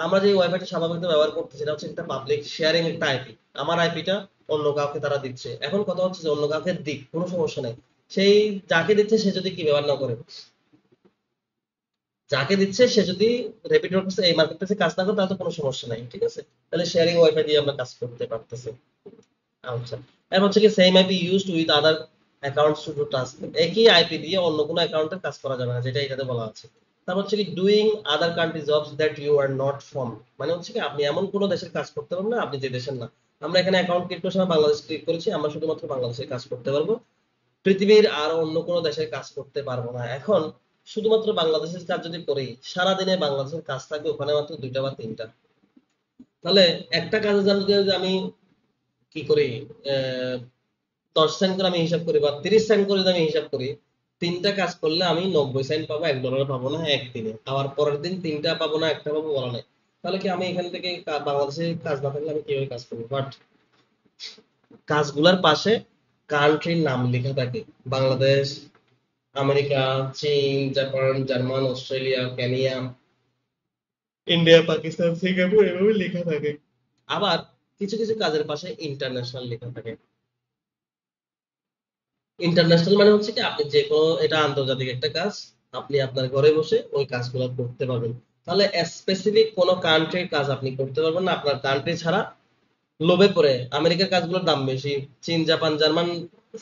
আমরা যে ওয়াইফাইটা স্বাভাবিকভাবে ব্যবহার করতেছি সেটা হচ্ছে একটা পাবলিক শেয়ারিং একটা আইপি। আমার আইপিটা অন্য কাউকে তারা দিচ্ছে, এখন কথা হচ্ছে যে অন্য কাউকে দিক, কোনো সমস্যা নেই। সেই যাকে দিচ্ছে সে যদি কি ব্যবহার না করে, যাকে দিচ্ছে সে যদি রেপিড এই মার্কেট প্লেসে কাজ না করে তাহলে তো কোনো সমস্যা নাই, ঠিক আছে? তাহলে শেয়ারিং ওয়াইফাই দিয়ে আমরা কাজ করতে পারতেছি। আচ্ছা, এর হচ্ছে কি same IP used with other accounts to do task, একই আইপি দিয়ে অন্য কোনো অ্যাকাউন্টে কাজ করা যাবে না, যেটা এটাতে বলা আছে। তারপর হচ্ছে কি doing other country jobs that you are not from, মানে হচ্ছে কি আপনি এমন কোনো দেশের কাজ করতে পারবেন না আপনি যে দেশের না। আমরা এখানে অ্যাকাউন্ট ক্রিয়েট করার সময় বাংলাদেশ ক্লিক করেছি, আমরা শুধুমাত্র বাংলাদেশের কাজ করতে পারবো, পৃথিবীর আর অন্য কোনো দেশের কাজ করতে পারবো না। এখন শুধুমাত্র বাংলাদেশের কাজ যদি করি, সারাদিনে বাংলাদেশের কাজ থাকবে ওখানে মাত্র 2টা বা 3টা। তাহলে একটা কাজের জন্য যদি আমি কি করি 10 সেন্ট করে আমি হিসাব করি বা 30 সেন্ট করে যদি আমি হিসাব করি, 3টা কাজ করলে আমি 90 সেন্ট পাবো, $1 পাবো না একদিনে। আবার পরের দিন 3টা পাবো না, একটা পাবো, বলা নাই। তাহলে কি আমি এখান থেকে বাংলাদেশে কাজ না থাকলে আমি কিভাবে কাজ করবো? বাট কাজগুলোর পাশে কান্ট্রির নাম লেখা থাকে, বাংলাদেশ, আমেরিকা, চীন, Japan, German, Australia, Kenya, India, Pakistan, Singapore এভাবে লেখা থাকে। আবার কিছু কিছু কাজের পাশে ইন্টারন্যাশনাল লেখা থাকে। ইন্টারন্যাশনাল মানে হচ্ছে কি আপনি যে কোনো, এটা আন্তর্জাতিক একটা কাজ, আপনি আপনার ঘরে বসে ওই কাজগুলো করতে পারবেন। তাহলে স্পেসিফিক কোনো কান্ট্রির কাজ আপনি করতে পারবেন না আপনার কান্ট্রি ছাড়া। লোভে পড়ে আমেরিকার কাজগুলোর দাম বেশি, চীন, জাপান, জার্মান,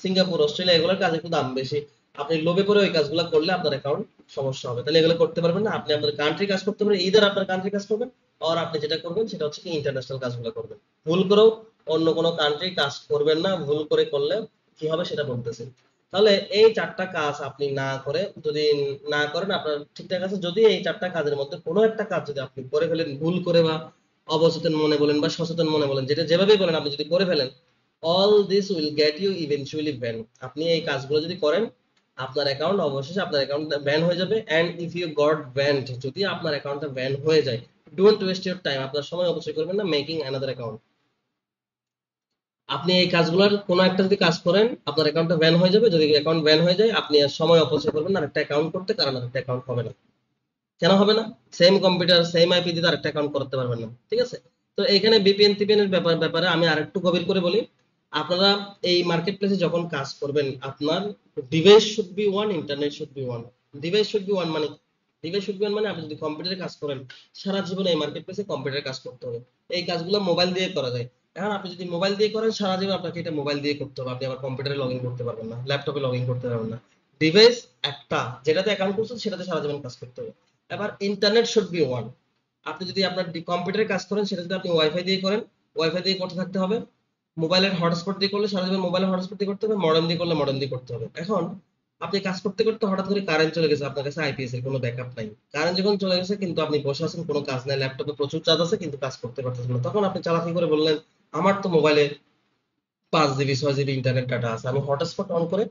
সিঙ্গাপুর, অস্ট্রেলিয়া এগুলোর কাজ একটু দাম বেশি, আপনি লোভে পড়ে ওই কাজগুলো করলে আপনার অ্যাকাউন্ট সমস্যা হবে, তাহলে এগুলো করতে পারবেন না। আপনি আপনার কান্ট্রি কাজ করতে পারবেন, ইদার আপনার কান্ট্রি কাজ করবেন, আর আপনি যেটা করবেন সেটা হচ্ছে কি ইন্টারন্যাশনাল কাজগুলো করবেন। ভুল করেও অন্য কোনো কান্ট্রি কাজ করবেন না, ভুল করে করলে কি হবে সেটা বলতেছি। তাহলে এই 4টা কাজ আপনি না করে, যদি না করেন আপনার ঠিকঠাক আছে, যদি এই 4টা কাজের মধ্যে কোনো একটা কাজ যদি আপনি করে ফেলেন ভুল করে বা অবচেতন মনে বলেন বা সচেতন মনে বলেন, যেটা যেভাবেই বলেন, আপনি যদি করে ফেলেন, all this will get you eventually ban. আপনি এই কাজগুলো যদি করেন আপনার অ্যাকাউন্ট অবশেষে আপনার অ্যাকাউন্ট ব্যান হয়ে যাবে। And if you got banned, যদি আপনার অ্যাকাউন্টটা ব্যান হয়ে যায়, ডোন্ট ওয়েস্ট ইউর টাইম, আপনার সময় অপচয় করবেন না মেকিং অ্যানাদার অ্যাকাউন্ট। আপনি এই কাজগুলোর কোনো একটা যদি কাজ করেন আপনার অ্যাকাউন্টটা ব্যান হয়ে যাবে, যদি অ্যাকাউন্ট ব্যান হয়ে যায় আপনি আর সময় অপচয় করবেন না আরেকটা অ্যাকাউন্ট করতে, কারণ আরেকটা অ্যাকাউন্ট হবে না। কেন হবে না? সেম কম্পিউটার সেম আইপি দিয়ে আরেকটা অ্যাকাউন্ট করতে পারবেন না, ঠিক আছে? তো এখানে বিপিএন টিপিএন এর ব্যাপারে আমি আরেকটু গভীর করে বলি। আপনারা এই মার্কেট প্লেসে যখন কাজ করবেন, আপনার device should be one, internet should be one. Device should be one মানে, ডিভাইস শুড বি ওয়ান মানে আপনি যদি কম্পিউটারে কাজ করেন, সারা জীবন এই মার্কেট প্লেসে কম্পিউটারে কাজ করতে হবে। এই কাজগুলো মোবাইল দিয়ে করা যায়। এখন আপনি যদি মোবাইল দিয়ে করেন সারা জীবন আপনাকে এটা মোবাইল দিয়ে করতে হবে, আপনি আবার কম্পিউটারে লগ ইন করতে পারবেন না, ল্যাপটপে লগ ইন করতে পারবেন না। ডিভাইস একটা যেটাতে অ্যাকাউন্ট করছেন সেটাতে সারা জীবন কাজ করতে হবে। এবার ইন্টারনেট শুড বি ওয়ান, আপনি যদি আপনার কম্পিউটারে কাজ করেন সেটা যদি আপনি ওয়াইফাই দিয়ে করেন, ওয়াইফাই দিয়ে করতে থাকতে হবে। মোবাইলের হটস্পট দিয়ে করলে সারা জীবন মোবাইলের হটস্পট দিয়ে করতে হবে, মডেম দিয়ে করলে মডেম দিয়ে করতে হবে। এখন আপনি কাজ করতে করতে হঠাৎ করে কারেন্ট চলে গেছে, আপনার কাছে আইপিএস এর কোনো ব্যাকআপ নাই, কারেন্ট যখন চলে গেছে কিন্তু আপনি বসে আছেন, কোনো কাজ নাই, ল্যাপটপে প্রচুর চার্জ আছে কিন্তু কাজ করতে পারতেছেন না, তখন আপনি চালাকি করে বললেন আমার তো মোবাইলে 5 জিবি 6 জিবি ইন্টারনেট ডাটা আছে, আমি হটস্পট অন করে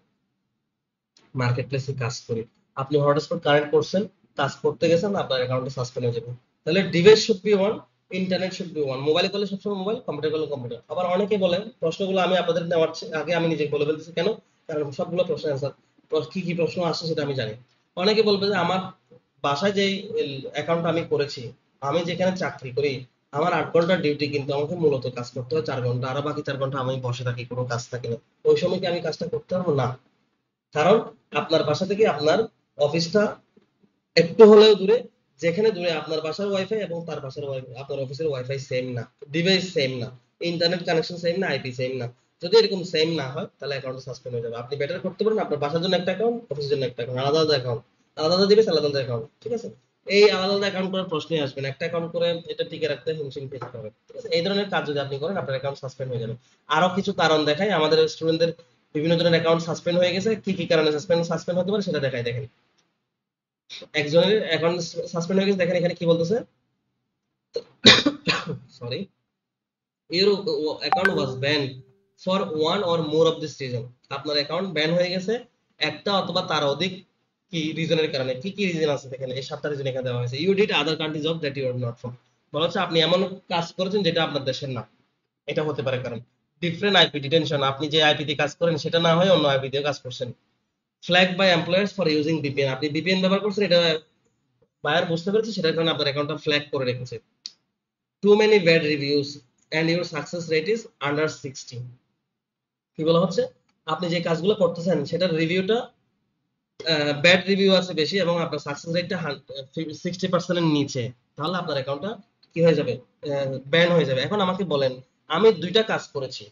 মার্কেট প্লেসে কাজ করি। আপনি হটস্পট কানেক্ট করছেন, কাজ করতে গেছেন, আপনার অ্যাকাউন্টে সাসপেন্ড হয়ে যাবে। তাহলে device should be one, internet should be one. মোবাইলে করলে সবসময় মোবাইল, কম্পিউটার করলে কম্পিউটার। আবার অনেকে বলেন, প্রশ্নগুলো আমি আপনাদের নেওয়ার আগে আমি নিজে বলে ফেলতেছি কেন, কারণ সবগুলো প্রশ্নের অ্যান্সার কি কি প্রশ্ন আসছে সেটা আমি জানি। অনেকে বলবে যে আমার বাসায় যে অ্যাকাউন্ট আমি করেছি, আমি যেখানে চাকরি করি, আমার 8 ঘন্টার ডিউটি, কিন্তু আমাকে মূলত কাজ করতে হয় 4 ঘন্টা, আরো বাকি 4 ঘন্টা আমি বসে থাকি, কোনো কাজ থাকে না। ওই সময় কি আমি কাজটা করতে পারবো না? কারণ আপনার বাসা থেকে আপনার অফিসটা একটু হলেও দূরে, যেখানে দূরে আপনার বাসার ওয়াইফাই এবং তার বাসার ওয়াইফাই, আপনার অফিসের ওয়াইফাই সেম না, ডিভাইস সেম না, ইন্টারনেট কানেকশন সেম না, আইপি সেম না। যদি এরকম সেম না হয় তাহলে অ্যাকাউন্ট সাসপেন্ড হয়ে যাবে। আপনি বেটার করতে পারেন আপনার বাসার জন্য একটা অ্যাকাউন্ট, অফিসের জন্য একটা অ্যাকাউন্ট, আলাদা আলাদা অ্যাকাউন্ট, আলাদা আলাদা ডিভাইস, আলাদা আলাদা অ্যাকাউন্ট, ঠিক আছে? এই আলাদা আলাদা অ্যাকাউন্ট করার প্রশ্নই আসবে না, একটা অ্যাকাউন্ট করে এটা টিকে রাখতে হিমশিম খেতে হবে, ঠিক আছে? এই ধরনের কাজ যদি আপনি করেন আপনার অ্যাকাউন্ট সাসপেন্ড হয়ে যাবে। আরো কিছু কারণ দেখাই, আমাদের স্টুডেন্টদের বিভিন্ন জনের অ্যাকাউন্ট সাসপেন্ড হয়ে গেছে, কি কি কারণে সাসপেন্ড হতে পারে সেটা দেখাই। দেখেন, একজনের অ্যাকাউন্ট সাসপেন্ড হয়ে গেছে, দেখেন এখানে কি বলতেছে, sorry, your account was banned for one or more of this reason। আপনার অ্যাকাউন্ট ব্যান হয়ে গেছে একটা অথবা তার অধিক কি রিজনের কারণে। কি কি রিজন আছে দেখেন, এই 7টা রিজন এখানে দেওয়া হয়েছে। You did other country job that you are not from, বলা হচ্ছে আপনি এমন কাজ করেছেন যেটা আপনার দেশের না, এটা হতে পারে কারণ। ডিফারেন্ট আইপি ডিটেনশন, আপনি যে আইপি দিয়ে কাজ করেন সেটা না হয়ে অন্য আইপি দিয়ে কাজ করছেন। Flag by employers for using VPN, আপনি ভিপিএন ব্যবহার করছেন, এটা বায়ার বুঝতে পেরেছে, সেটার কারণে আপনার অ্যাকাউন্টটা ফ্ল্যাগ করে রেখেছে। too many bad reviews and your success rate is under 60। কি বলা হচ্ছে, আপনি যে কাজগুলো করতেছেন সেটার রিভিউটা ব্যাড রিভিউ আছে বেশি এবং আপনার সাকসেস রেটটা 60% এর নিচে, তাহলে আপনার অ্যাকাউন্টটা কি হয়ে যাবে, ব্যান হয়ে যাবে। এখন আমাকে বলেন, আমি দুইটা কাজ করেছি,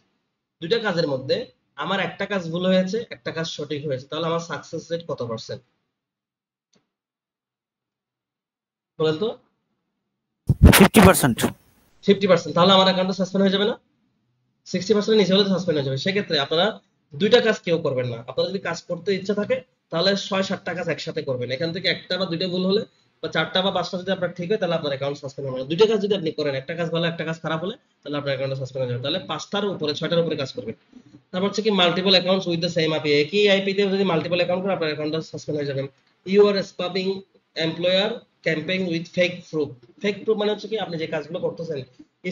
দুইটা কাজের মধ্যে আমার একটা কাজ ভুল হয়েছে, একটা কাজ সঠিক হয়েছে, তাহলে আমার সাকসেস রেট কত পার্সেন্ট বলেন তো? 50%। 50%। তাহলে আমার অ্যাকাউন্টটা সাসপেন্ড হয়ে যাবে না? 60% নিচে হলে সাসপেন্ড হয়ে যাবে। সেক্ষেত্রে আপনারা দুইটা কাজ কেউ করবেন না। আপনারা যদি কাজ করতে ইচ্ছা থাকে তাহলে 6-7টা কাজ একসাথে করবেন। এখান থেকে একটা বা দুইটা ভুল হলে বা 4টা বা 5টা যদি আপনার ঠিক হয় তাহলে আপনার অ্যাকাউন্ট সাসপেন্ড হবে না। দুইটা কাজ যদি আপনি করেন, একটা কাজ ভালো একটা কাজ খারাপ হলে তাহলে আপনার অ্যাকাউন্ট সাসপেন্ড হয়ে যাবে। তাহলে 5টার উপরে 6টার উপরে কাজ করবেন। তারপর হচ্ছে কি multiple accounts with the same IP, একই আইপি তে যদি মাল্টিপল অ্যাকাউন্ট করেন আপনার অ্যাকাউন্টটা সাসপেন্ড হয়ে যাবে। You are spamming employer campaign with fake proof. Fake proof মানে হচ্ছে কি আপনি যে কাজগুলো করতেছেন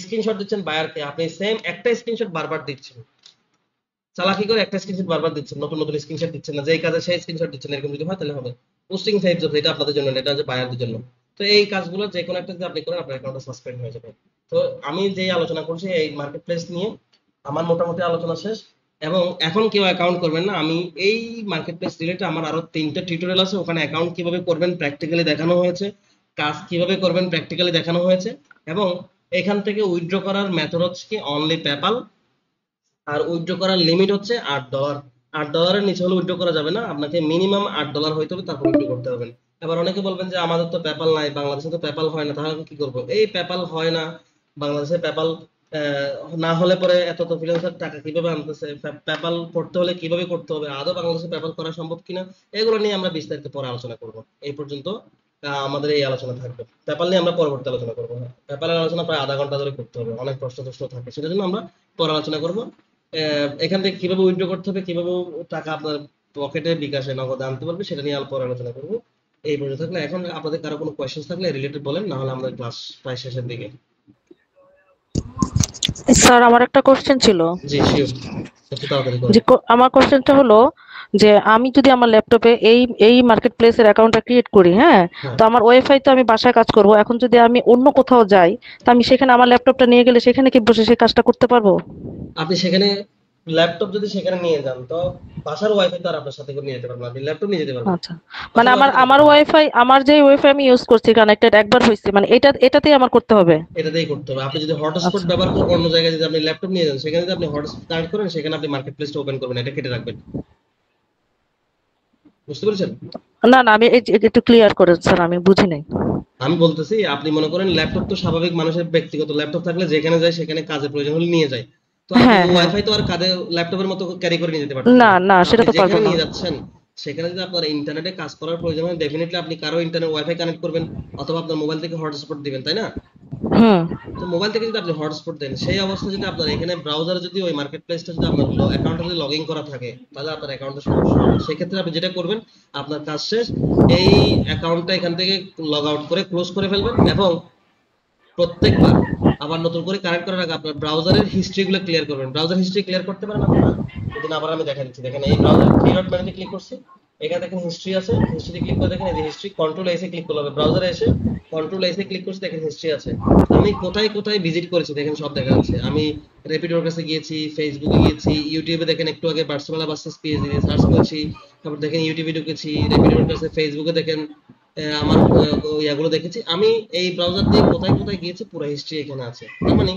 স্ক্রিনশট দিচ্ছেন বায়ারকে, আপনি সেম একটা স্ক্রিনশট বারবার দিচ্ছেন, চালাকি করে একটা স্ক্রিনশট বারবার দিচ্ছেন, নতুন নতুন স্ক্রিনশট দিচ্ছেন না, যেই কাজে সেই স্ক্রিনশট দিচ্ছেন, এরকম যদি হয় তাহলে হবে পোস্টিং ফেক জব। এটা আপনাদের জন্য না, এটা হচ্ছে বায়ারদের জন্য। তো এই কাজগুলো যে কোনো একটা যদি আপনি করেন আপনার অ্যাকাউন্টটা সাসপেন্ড হয়ে যাবে। তো আমি যেই আলোচনা করছি এই মার্কেট প্লেস নিয়ে আমার মোটামুটি আলোচনা শেষ, এবং এখন কেউ অ্যাকাউন্ট করবেন না। আমি এই মার্কেট প্লেস রিলেটেড আমার আরো 3টা টিউটোরিয়াল আছে, ওখানে অ্যাকাউন্ট কিভাবে করবেন প্র্যাকটিক্যালি দেখানো হয়েছে, কাজ কিভাবে করবেন প্র্যাকটিক্যালি দেখানো হয়েছে, এবং এখান থেকে উইথড্র করার মেথড হচ্ছে কি অনলি পেপ্যাল, আর উইথড্র করার লিমিট হচ্ছে $8। $8-এর নিচে হলে উইথড্র করা যাবে না, আপনাকে মিনিমাম $8 হইতে হবে, তারপর উইথড্র করতে হবে। এবার অনেকে বলবেন যে আমাদের তো পেপ্যাল নাই, বাংলাদেশে তো পেপ্যাল হয় না, তাহলে কি করব? এই পেপ্যাল হয় না বাংলাদেশে, পেপ্যাল না হলে পরে এত তো ফ্রিল্যান্সার টাকা কিভাবে আনতেছে, পেপ্যাল করতে হলে কিভাবে করতে হবে, আদৌ বাংলাদেশে পেপ্যাল করা সম্ভব কিনা, এগুলো নিয়ে আমরা বিস্তারিত পরে আলোচনা করব। এই পর্যন্ত আমাদের এই আলোচনা থাকবে। পেপ্যাল নিয়ে আমরা পরবর্তী আলোচনা করবো। পেপ্যালের আলোচনা প্রায় আধা ঘন্টা ধরে করতে হবে, অনেক প্রশ্ন থাকে, সেটার জন্য আমরা পরে আলোচনা করবো। এখান থেকে কিভাবে উইথড্র করতে হবে, কিভাবে টাকা আপনার পকেটে বিকাশে নগদে আনতে পারবে, সেটা নিয়ে পরে আলোচনা করবো। এই পর্যন্ত থাকলে, এখন আপনাদের কারো কোনো কোয়েশ্চেন থাকলে রিলেটেড বলেন, না হলে আমাদের ক্লাস প্রায় শেষের দিকে। স্যার আমার একটা কোশ্চেন ছিল। জি শিওর, একটু তাড়াতাড়ি করুন। যে আমার কোশ্চেনটা হলো যে আমি যদি আমার ল্যাপটপে এই মার্কেট প্লেসের অ্যাকাউন্টটা ক্রিয়েট করি, হ্যাঁ, তো আমার ওয়াইফাই তো আমি বাসায় কাজ করব, এখন যদি আমি অন্য কোথাও যাই তো আমি সেখানে আমার ল্যাপটপটা নিয়ে গেলে সেখানে কি বসে সেই কাজটা করতে পারবো? আপনি সেখানে ল্যাপটপ যদি সেখানে নিয়ে যান তো বাসার ওয়াইফাই তো আর আপনার সাথে করে নিয়ে যেতে পারবেন, আপনি ল্যাপটপ নিয়ে যেতে পারবেন। আচ্ছা, মানে আমার ওয়াইফাই, আমার যে ওয়াইফাই আমি ইউজ করছি কানেক্টেড একবার হইছে, মানে এটাতেই আমার করতে হবে? এটাতেই করতে হবে। আপনি যদি হটস্পট ব্যবহার করেন অন্য জায়গায়, যদি আপনি ল্যাপটপ নিয়ে যান সেখানে যদি আপনি হটস্পট কানেক্ট করেন, সেখানে আপনি মার্কেট প্লেসটা ওপেন করবেন, এটা কেটে রাখবেন। বুঝতে পেরেছেন? না না, আমি একটু ক্লিয়ার করেন স্যার, আমি বুঝি নাই। আমি বলতেছি আপনি মনে করেন ল্যাপটপ তো স্বাভাবিক মানুষের ব্যক্তিগত ল্যাপটপ থাকলে যেখানে যায় সেখানে কাজের প্রয়োজন হলে নিয়ে যায়, তো আপনি ওয়াইফাই তো আর কাঁধে ল্যাপটপের মতো ক্যারি করে নিয়ে যেতে পারবেন না না, সেটা তো পারবো যেখানে না। নিয়ে যাচ্ছেন সেখানে যদি আপনার ইন্টারনেটে কাজ করার প্রয়োজন হয়, ডেফিনেটলি আপনি কারো ইন্টারনেট ওয়াইফাই কানেক্ট করবেন অথবা আপনার মোবাইল থেকে হটস্পট দিবেন, তাই না? তো মোবাইল থেকে যদি আপনি হটস্পট দেন, সেই অবস্থায় যদি আপনার এখানে ব্রাউজারে যদি ওই মার্কেট প্লেসটা যদি আপনার অ্যাকাউন্টে যদি লগইন করা থাকে, তাহলে আপনার অ্যাকাউন্টে সমস্যা হবে। সেক্ষেত্রে আপনি যেটা করবেন, আপনার কাজ শেষ, এই অ্যাকাউন্টটা এখান থেকে লগ আউট করে ক্লোজ করে ফেলবেন, এবং প্রত্যেকবার আবার নতুন করে কানেক্ট করার আগে আপনার ব্রাউজারের হিস্ট্রিগুলো ক্লিয়ার করবেন। ব্রাউজার হিস্ট্রি ক্লিয়ার করতে পারেন আপনারা? যদি না পারেন আমি দেখা দিচ্ছি। দেখেন এই ব্রাউজার থ্রি ডট মেনুতে ক্লিক করছি, এখানে দেখেন হিস্ট্রি আছে, হিস্ট্রি ক্লিক করে দেখেন এই যে হিস্ট্রি, কন্ট্রোল এসে ক্লিক করতে হবে। ব্রাউজারে এসে কন্ট্রোল এসে ক্লিক করছি, দেখেন হিস্ট্রি আছে। আমি কোথায় কোথায় ভিজিট করেছি দেখেন সব দেখা যাচ্ছে। আমি রেপিডোর কাছে গিয়েছি, ফেসবুকে গিয়েছি, ইউটিউবে দেখেন একটু আগে বার্সেলোনা ভার্সেস পিএসজি দিয়ে সার্চ করেছি, তারপর দেখেন ইউটিউবে ঢুকেছি, রেপিডোর কাছে, ফেসবুকে দেখেন আমার ইয়াগুলো দেখেছি। আমি এই ব্রাউজার দিয়ে কোথায় কোথায় গিয়েছি পুরো হিস্ট্রি এখানে আছে। তার মানে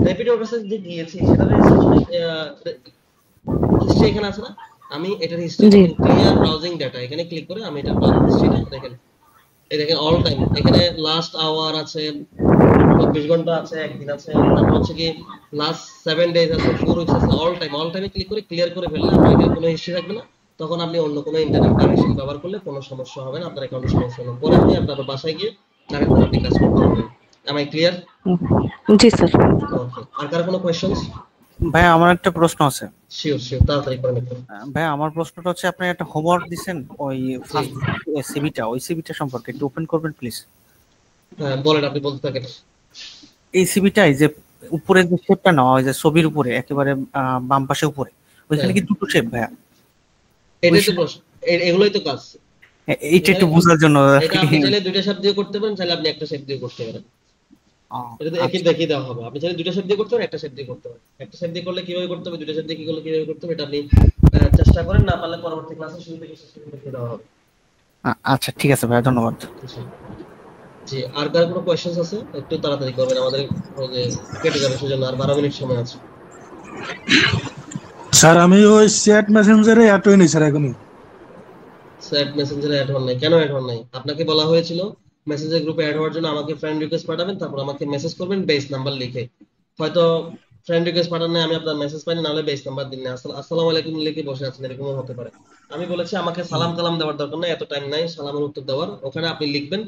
রেপিডোর কাছে যে গিয়েছি সেটার হিস্ট্রি এখানে আছে না? আমি এটার হিস্ট্রি ক্লিয়ার ব্রাউজিং ডাটা এখানে ক্লিক করে আমি এটার হিস্ট্রিটা দেখেন, এই দেখেন অল টাইম, এখানে লাস্ট আওয়ার আছে, 24 ঘন্টা আছে, একদিন আছে, তারপর হচ্ছে কি লাস্ট 7 ডেজ আছে, 4 উইকস আছে, অল টাইমে ক্লিক করে ক্লিয়ার করে ফেললে আপনার এখানে কোনো হিস্ট্রি থাকবে না। তখন আপনি অন্য কোনো ইন্টারনেট কানেকশন ব্যবহার করলে কোনো সমস্যা হবে না, আপনার অ্যাকাউন্টে সমস্যা হবে না। পরে আপনি আপনার বাসায় গিয়ে কানেক্ট করে আপনি কাজ করতে পারবেন। Am I clear? জি স্যার। ওকে, আর কার কোনো কোশ্চেনস? ভাই আমার একটা প্রশ্ন আছে। শিওর তাড়াতাড়ি করেন একটু। ভাই আমার প্রশ্নটা হচ্ছে, আপনি একটা হোমওয়ার্ক দিবেন ওই ফার্স্ট সিভিটা সম্পর্কে একটু ওপেন করবেন প্লিজ। হ্যাঁ বলেন, আপনি বলতে থাকেন। এই সিভিটাই যে উপরে যে শেপটা নেওয়া হয় যে ছবির উপরে একেবারে বাম পাশে উপরে, ওইখানে কি দুটো শেপ ভাইয়া? এটাই তো প্রশ্ন, এগুলোই তো কাজ। এইটা একটু বোঝার জন্য এটা আপনি চাইলে দুইটা শেপ দিয়ে করতে পারেন, চাইলে আপনি একটা শেপ দিয়ে করতে পারেন। এটাতে একই দেখি দেওয়া হবে। আপনি চাইলে দুইটা শেপ দিয়ে করতে পারেন, একটা শেপ দিয়ে করতে পারেন। একটা শেপ দিয়ে করলে কিভাবে করতে হবে, দুইটা শেপ দিয়ে কি করলে কিভাবে করতে হবে, এটা আপনি চেষ্টা করেন, না পারলে পরবর্তী ক্লাসে শুরু থেকে শেষ পর্যন্ত দেখে দেওয়া হবে। আচ্ছা ঠিক আছে ভাইয়া, ধন্যবাদ। জি, আর কার কোনো কোয়েশ্চেন্স আছে? একটু তাড়াতাড়ি করবেন, আমাদের ওই যে কেটে যাবে, সেজন্য আর 12 মিনিট সময় আছে। স্যার আমি ওই চ্যাট মেসেঞ্জারে অ্যাড হই নাই স্যার এখনো। চ্যাট মেসেঞ্জারে অ্যাড হন নাই? কেন অ্যাড হন নাই? আপনাকে বলা হয়েছিল মেসেঞ্জার গ্রুপে অ্যাড হওয়ার জন্য আমাকে ফ্রেন্ড রিকোয়েস্ট পাঠাবেন, তারপর আমাকে মেসেজ করবেন বেস নাম্বার লিখে। হয়তো ফ্রেন্ড রিকোয়েস্ট পাঠান নাই, আমি আপনার মেসেজ পাইনি, নাহলে বেস নাম্বার দিন না, আসসালামু আলাইকুম লিখে বসে আছেন, এরকমও হতে পারে। আমি বলেছি আমাকে সালাম কালাম দেওয়ার দরকার নাই, এত টাইম নাই সালামের উত্তর দেওয়ার। ওখানে আপনি লিখবেন,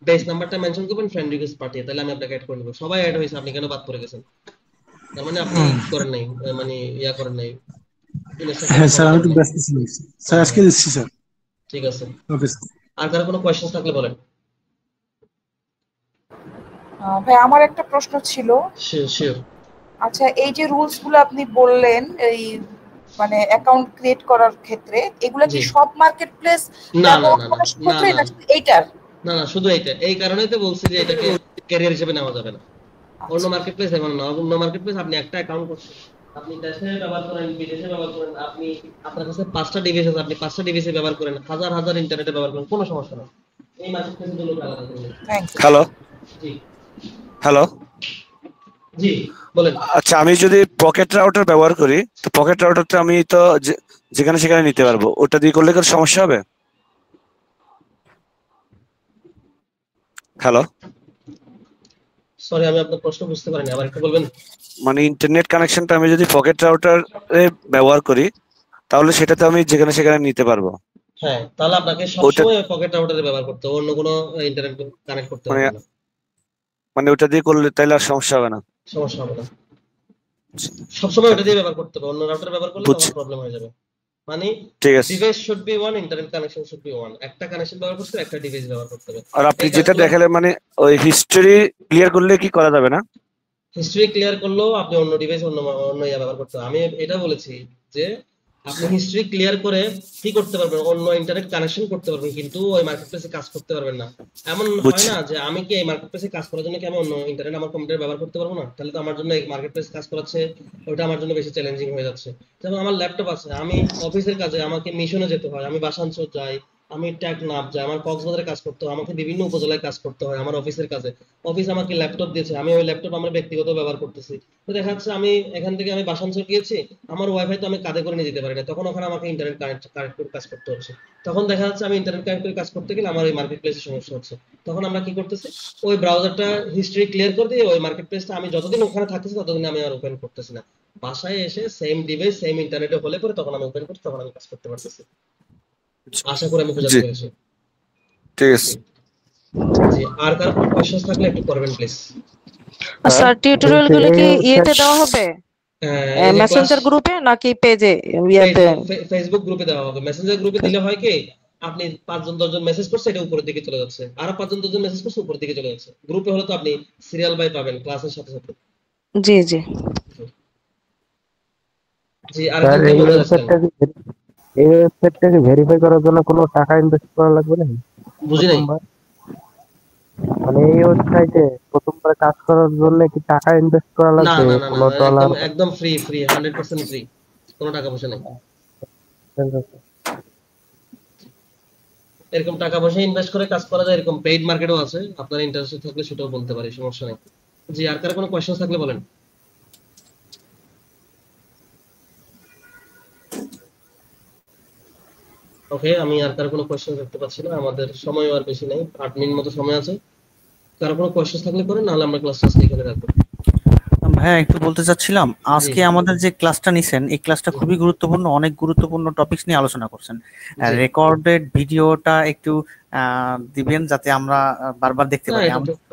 বেস নাম্বারটা মেনশন করবেন, ফ্রেন্ড রিকোয়েস্ট পাঠিয়ে, তাহলে আমি আপনাকে অ্যাড করে নেব। সবাই অ্যাড হয়েছে, আপনি কেন বাদ পড়ে গেছেন? তার মানে আপনি করেন নাই, মানে ইয়া করেন নাই, হ্যাঁ স্যার আমি একটু ব্যস্ত ছিলাম স্যার, আজকে দিচ্ছি স্যার। ঠিক আছে, ওকে স্যার। আর কারো কোনো কোয়েশ্চেন থাকলে বলেন। ভাই আমার একটা প্রশ্ন ছিল। শিওর। আচ্ছা, এই যে রুলস গুলো আপনি বললেন, এই মানে অ্যাকাউন্ট ক্রিয়েট করার ক্ষেত্রে, এগুলা কি সব মার্কেট প্লেস ব্যবহার করার ক্ষেত্রে না এইটার? না না, শুধু এইটা। এই কারণেই তো বলছি যে এটাকে ক্যারিয়ার হিসেবে নেওয়া যাবে না। অন্য মার্কেট প্লেস এমন না, অন্য মার্কেট প্লেস আপনি একটা অ্যাকাউন্ট করছেন, আপনি দেশে ব্যবহার করেন, বিদেশে ব্যবহার করেন, আপনি আপনার কাছে 5টা ডিভাইস আছে, আপনি 5টা ডিভাইসে ব্যবহার করেন, হাজার হাজার ইন্টারনেটে ব্যবহার করেন, কোনো সমস্যা নেই। এই মার্কেট প্লেস গুলো আলাদা করে। হ্যালো জি হ্যালো জি বলেন। আচ্ছা, আমি যদি পকেট রাউটার ব্যবহার করি, তো পকেট রাউটারটা আমি তো যেখানে সেখানে নিতে পারবো, ওটা দিয়ে করলে কোনো সমস্যা হবে? হ্যালো, সরি আমি আপনার প্রশ্ন বুঝতে পারিনি, আবার একটু বলবেন। মানে ইন্টারনেট কানেকশনটা আমি যদি পকেট রাউটারে ব্যবহার করি, তাহলে সেটা তো আমি যেখানে সেখানে নিতে পারবো। হ্যাঁ, তাহলে আপনাকে সবসময় পকেট রাউটারে ব্যবহার করতে হবে, অন্য কোনো ইন্টারনেট কানেক্ট করতে হবে না। মানে ওটা দিয়ে করলে তাহলে আর সমস্যা হবে না? সমস্যা হবে না, সবসময় ওটা দিয়ে ব্যবহার করতে হবে, অন্য রাউটার ব্যবহার করলে তখন প্রবলেম হয়ে যাবে। মানে device should be one, internet connection should be one. একটা কানেকশন ব্যবহার করতে হবে, একটা ডিভাইস ব্যবহার করতে হবে। আর আপনি যেটা দেখালেন, মানে ওই হিস্টরি ক্লিয়ার করলে কি করা যাবে না? হিস্টরি ক্লিয়ার করলেও আপনি অন্য ডিভাইস অন্য ইয়া ব্যবহার করতে হবে। আমি এটা বলেছি যে আপনি হিস্টরি ক্লিয়ার করে কি করতে পারবেন, অন্য ইন্টারনেট কানেকশন করতে পারবেন, কিন্তু ওই মার্কেটপ্লেসে কাজ করতে পারবেন না। এমন হয় না যে আমি কি এই মার্কেটপ্লেসে কাজ করার জন্য কি আমি অন্য ইন্টারনেট আমার কম্পিউটারে ব্যবহার করতে পারবো না? তাহলে তো আমার জন্য এই মার্কেটপ্লেস কাজ করাচ্ছে, ওটা আমার জন্য বেশি চ্যালেঞ্জিং হয়ে যাচ্ছে। যেমন আমার ল্যাপটপ আছে, আমি অফিসের কাজে আমাকে মিশনে যেতে হয়, আমি বাসাঞ্চল যাই, আমি টেকনাফ যাই, আমার কক্সবাজারে কাজ করতে হয়, আমাকে বিভিন্ন উপজেলায় কাজ করতে হয় আমার অফিসের কাজে। অফিস আমাকে ল্যাপটপ দিয়েছে, আমি ওই ল্যাপটপ আমার ব্যক্তিগত ব্যবহার করতেছি। তো দেখা যাচ্ছে আমি এখান থেকে আমি বাসাঞ্চল গিয়েছি, আমার ওয়াইফাই তো আমি কাঁধে করে নিয়ে যেতে পারি না, তখন ওখানে আমাকে ইন্টারনেট কানেক্ট করে কাজ করতে হচ্ছে। তখন দেখা যাচ্ছে আমি ইন্টারনেট কানেক্ট করে কাজ করতে গেলে আমার ওই মার্কেট প্লেসে সমস্যা হচ্ছে। তখন আমরা কি করতেছি, ওই ব্রাউজারটা হিস্ট্রি ক্লিয়ার করে দিয়ে ওই মার্কেট প্লেসটা আমি যতদিন ওখানে থাকতেছি ততদিন আমি আর ওপেন করতেছি না। বাসায় এসে সেম ডিভাইস সেম ইন্টারনেটে হলে পরে তখন আমি ওপেন করছি, তখন আমি কাজ করতে পারতেছি। আশা করি আমি বোঝাতে পেরেছি। ঠিক আছে জি, আর কারো কোনো কোশ্চেন থাকলে একটু করবেন প্লিজ। স্যার টিউটোরিয়াল গুলো কি ইয়েতে দেওয়া হবে, মেসেঞ্জার গ্রুপে নাকি পেজে? ফেসবুক গ্রুপে দেওয়া হবে। মেসেঞ্জার গ্রুপে দিলে হয় কি, আপনি 5 জন 10 জন মেসেজ করছে, এটা উপরের দিকে চলে যাচ্ছে, আর 5 জন 10 জন মেসেজ করছে, উপরের দিকে চলে যাচ্ছে। গ্রুপে হলে তো আপনি সিরিয়াল বাই পাবেন ক্লাসের সাথে সাথে। জি জি জি, আর কি বলতে চাচ্ছেন? এই ওয়েবসাইটটাকে ভেরিফাই করার জন্য কোনো টাকা ইনভেস্ট করা লাগবে না? বুঝি নাই। মানে এই ওয়েবসাইটে প্রথমবার কাজ করার জন্য কি টাকা ইনভেস্ট করা লাগবে? কোনো ডলার? একদম ফ্রি, 100% ফ্রি, কোনো টাকা পয়সা নাই। এরকম টাকা পয়সা ইনভেস্ট করে কাজ করা যায়, এরকম পেইড মার্কেটও আছে, আপনার ইন্টারেস্ট থাকলে সেটাও বলতে পারি, সমস্যা নেই। জি, আর কারো কোনো কোশ্চেন থাকলে বলেন। ওকে, আমি আর কারো কোনো কোশ্চেন দেখতে পাচ্ছি না, আমাদের সময় আর বেশি নাই, 8 মিনিট মতো সময় আছে। কারো কোনো কোশ্চেন থাকলে করেন, নাহলে আমরা ক্লাসটা এখানে রাখবো। ভাইয়া একটু বলতে চাচ্ছিলাম, আজকে আমাদের যে ক্লাসটা নিছেন, এই ক্লাসটা খুবই গুরুত্বপূর্ণ, অনেক গুরুত্বপূর্ণ টপিকস নিয়ে আলোচনা করছেন। রেকর্ডেড ভিডিওটা একটু দিবেন যাতে আমরা বারবার দেখতে পারি।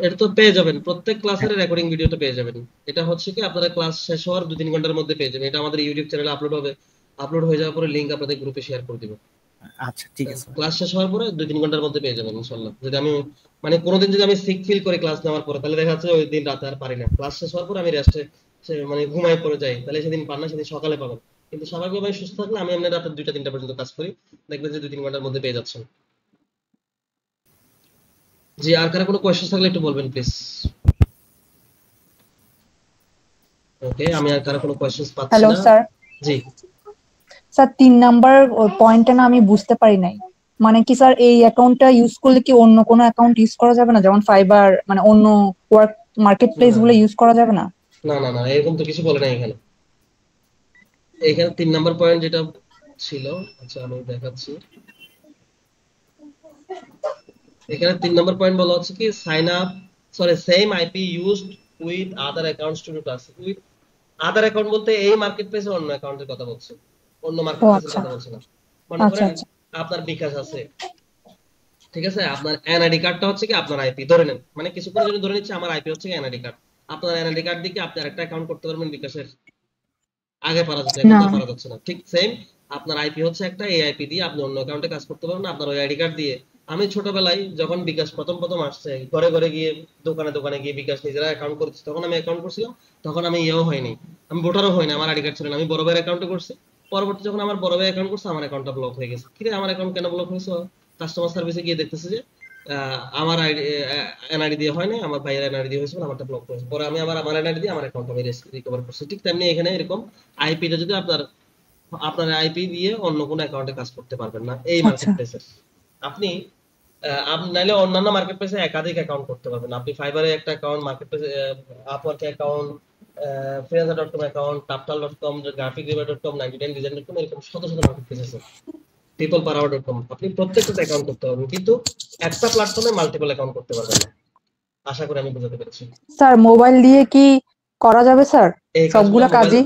এটা তো পেয়ে যাবেন, প্রত্যেক ক্লাসের রেকর্ডিং ভিডিওটা পেয়ে যাবেন। এটা হচ্ছে কি, আপনারা ক্লাস শেষ হওয়ার 2-3 ঘন্টার মধ্যে পেয়ে যাবেন। এটা আমাদের ইউটিউব চ্যানেলে আপলোড হবে, আপলোড হয়ে যাওয়ার পরে লিংক আপনাদের গ্রুপে শেয়ার করে দিব। আচ্ছা ঠিক আছে, ক্লাস শেষ হওয়ার পরে 2-3 ঘন্টার মধ্যে পেয়ে যাবেন ইনশাআল্লাহ। যদি আমি মানে কোনোদিন যদি আমি সিক ফিল করি ক্লাস নেওয়ার পরে, তাহলে দেখা যাচ্ছে ওই দিন রাতে আর পারি না, ক্লাস শেষ হওয়ার পরে আমি রেস্টে মানে ঘুমায় পড়ে যাই, তাহলে সেদিন পান না, সেদিন সকালে পাবেন। কিন্তু স্বাভাবিকভাবে সুস্থ থাকলে আমি এমনি রাতে 2টা-3টা পর্যন্ত কাজ করি, দেখবেন যে 2-3 ঘন্টার মধ্যে পেয়ে যাচ্ছেন। জি, আর কারো কোনো কোয়েশ্চেন থাকলে একটু বলবেন প্লিজ। ওকে, আমি আর কারো কোনো কোয়েশ্চেন্স পাচ্ছি হ্যালো না। স্যার। জি স্যার 3 নাম্বার পয়েন্টটা না আমি বুঝতে পারি নাই। মানে কি স্যার এই অ্যাকাউন্টটা ইউজ করলে কি অন্য কোনো অ্যাকাউন্ট ইউজ করা যাবে না, যেমন ফাইবার মানে অন্য ওয়ার্ক মার্কেট প্লেস গুলো ইউজ করা যাবে না? না না না, এরকম তো কিছু বলে নাই এখানে। এখানে 3 নাম্বার পয়েন্ট যেটা ছিল, আচ্ছা আমি দেখাচ্ছি। এখানে 3 নাম্বার পয়েন্ট বলা হচ্ছে কি sign up same IP used with other accounts to do task. With other account বলতে এই মার্কেট প্লেসের অন্য অ্যাকাউন্টের কথা বলছে, অন্য মার্কেট প্লেসের কথা বলছে না। মনে করেন আপনার বিকাশ আছে, ঠিক আছে, আপনার এনআইডি কার্ডটা হচ্ছে কি আপনার আইপি ধরে নেন, মানে কিছুক্ষণের জন্য ধরে নিচ্ছে আমার আইপি হচ্ছে এনআইডি কার্ড। আপনার এনআইডি কার্ড দিয়ে কি আপনি আরেকটা অ্যাকাউন্ট করতে পারবেন বিকাশের? আগে পারা যেত, এখন তো পারা যাচ্ছে না। ঠিক সেম আপনার আইপি হচ্ছে একটা, এই আইপি দিয়ে আপনি অন্য অ্যাকাউন্টে কাজ করতে পারবেন আপনার ওই আইডি কার্ড দিয়ে। আমি ছোটবেলায় যখন বিকাশ প্রথম আসছে, ঘরে ঘরে গিয়ে দোকানে গিয়ে বিকাশ নিজেরা অ্যাকাউন্ট করছি, তখন আমি অ্যাকাউন্ট করছিলাম, তখন আমি ইয়েও হয়নি, আমি ভোটারও হয়নি, আমার আইডি কার্ড ছিল না, আমি বড় ভাইয়ের অ্যাকাউন্টে করছি। পরবর্তী যখন আমার বড় ভাই অ্যাকাউন্ট করছে, আমার অ্যাকাউন্টটা ব্লক হয়ে গেছে। কিরে আমার অ্যাকাউন্ট কেন ব্লক হয়েছে? কাস্টমার সার্ভিসে গিয়ে দেখতেছে যে আমার এনআইডি দিয়ে হয় নাই, আমার ভাইয়ের এনআইডি দিয়ে হয়েছিল, আমারটা ব্লক হয়েছে। পরে আমি আমার এনআইডি দিয়ে আমার অ্যাকাউন্ট আমি রিকভার করছি। ঠিক তেমনি এখানে এরকম আইপিটা যদি আপনার আইপি দিয়ে অন্য কোনো অ্যাকাউন্টে কাজ করতে পারবেন না এই মার্কেট প্লেসে। আপনি নাইলে অন্যান্য মার্কেট প্লেসে একাধিক অ্যাকাউন্ট করতে পারবেন। আপনি ফাইবারে একটা অ্যাকাউন্ট, মার্কেট প্লেসে আপওয়ার্কে account, freelancer.com account, taptal.com, graphicdesigner.com, 99design.com, এরকম শত শত মার্কেট প্লেস আছে, peoplepower.com, আপনি প্রত্যেকটা অ্যাকাউন্ট করতে পারবেন, কিন্তু একটা প্ল্যাটফর্মে মাল্টিপল অ্যাকাউন্ট করতে পারবেন না। আশা করি আমি বোঝাতে পেরেছি। স্যার মোবাইল দিয়ে কি করা যাবে স্যার সবগুলা কাজই?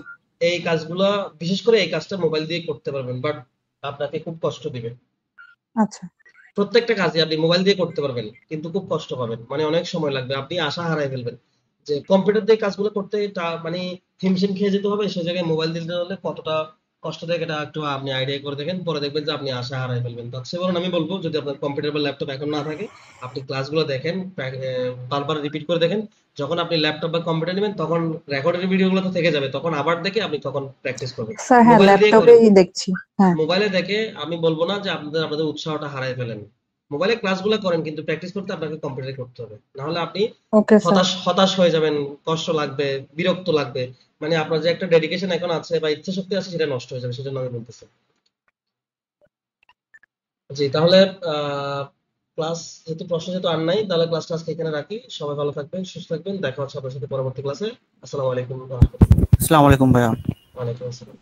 এই কাজগুলো বিশেষ করে এই কাজটা মোবাইল দিয়ে করতে পারবেন, বাট আপনাকে খুব কষ্ট দিবে। আচ্ছা, প্রত্যেকটা কাজই আপনি মোবাইল দিয়ে করতে পারবেন, কিন্তু খুব কষ্ট পাবেন, মানে অনেক সময় লাগবে, আপনি আশা হারাই ফেলবেন। যে কম্পিউটার দিয়ে কাজগুলো করতে মানে হিমশিম খেয়ে যেতে হবে, সেই জায়গায় মোবাইল দিতে হলে কতটা কষ্ট দেয় এটা একটু আপনি আইডিয়া করে দেখেন, পরে দেখবেন যে আপনি আশা হারাই ফেলবেন। তার চেয়ে বরং আমি বলবো, যদি আপনার কম্পিউটার বা ল্যাপটপ এখন না থাকে, আপনি ক্লাসগুলো দেখেন, বারবার রিপিট করে দেখেন। যখন আপনি ল্যাপটপ বা কম্পিউটার নেবেন, তখন রেকর্ডেড ভিডিওগুলো তো থেকে যাবে, তখন আবার দেখে আপনি তখন প্র্যাকটিস করবেন। স্যার হ্যাঁ ল্যাপটপেই দেখছি। হ্যাঁ, মোবাইলে দেখে আমি বলবো না যে আপনাদের উৎসাহটা হারাই ফেলেন। মোবাইলে ক্লাসগুলো করেন, কিন্তু প্র্যাকটিস করতে আপনাকে কম্পিউটারে করতে হবে, না হলে আপনি হতাশ হয়ে যাবেন, কষ্ট লাগবে, বিরক্ত লাগবে, মানে আপনার যে একটা ডেডিকেশন এখন আছে বা ইচ্ছা শক্তি আছে, সেটা নষ্ট হয়ে যাবে। সেজন্য আমি বলতেছি। জি, তাহলে ক্লাস যেহেতু প্রশ্ন যেহেতু আর নাই, তাহলে ক্লাসটা আজকে এখানে রাখি। সবাই ভালো থাকবেন, সুস্থ থাকবেন, দেখা হচ্ছে আপনার সাথে পরবর্তী ক্লাসে। আসসালামু আলাইকুম। আসসালামু আলাইকুম ভাইয়া। ওয়ালাইকুম আসসালাম।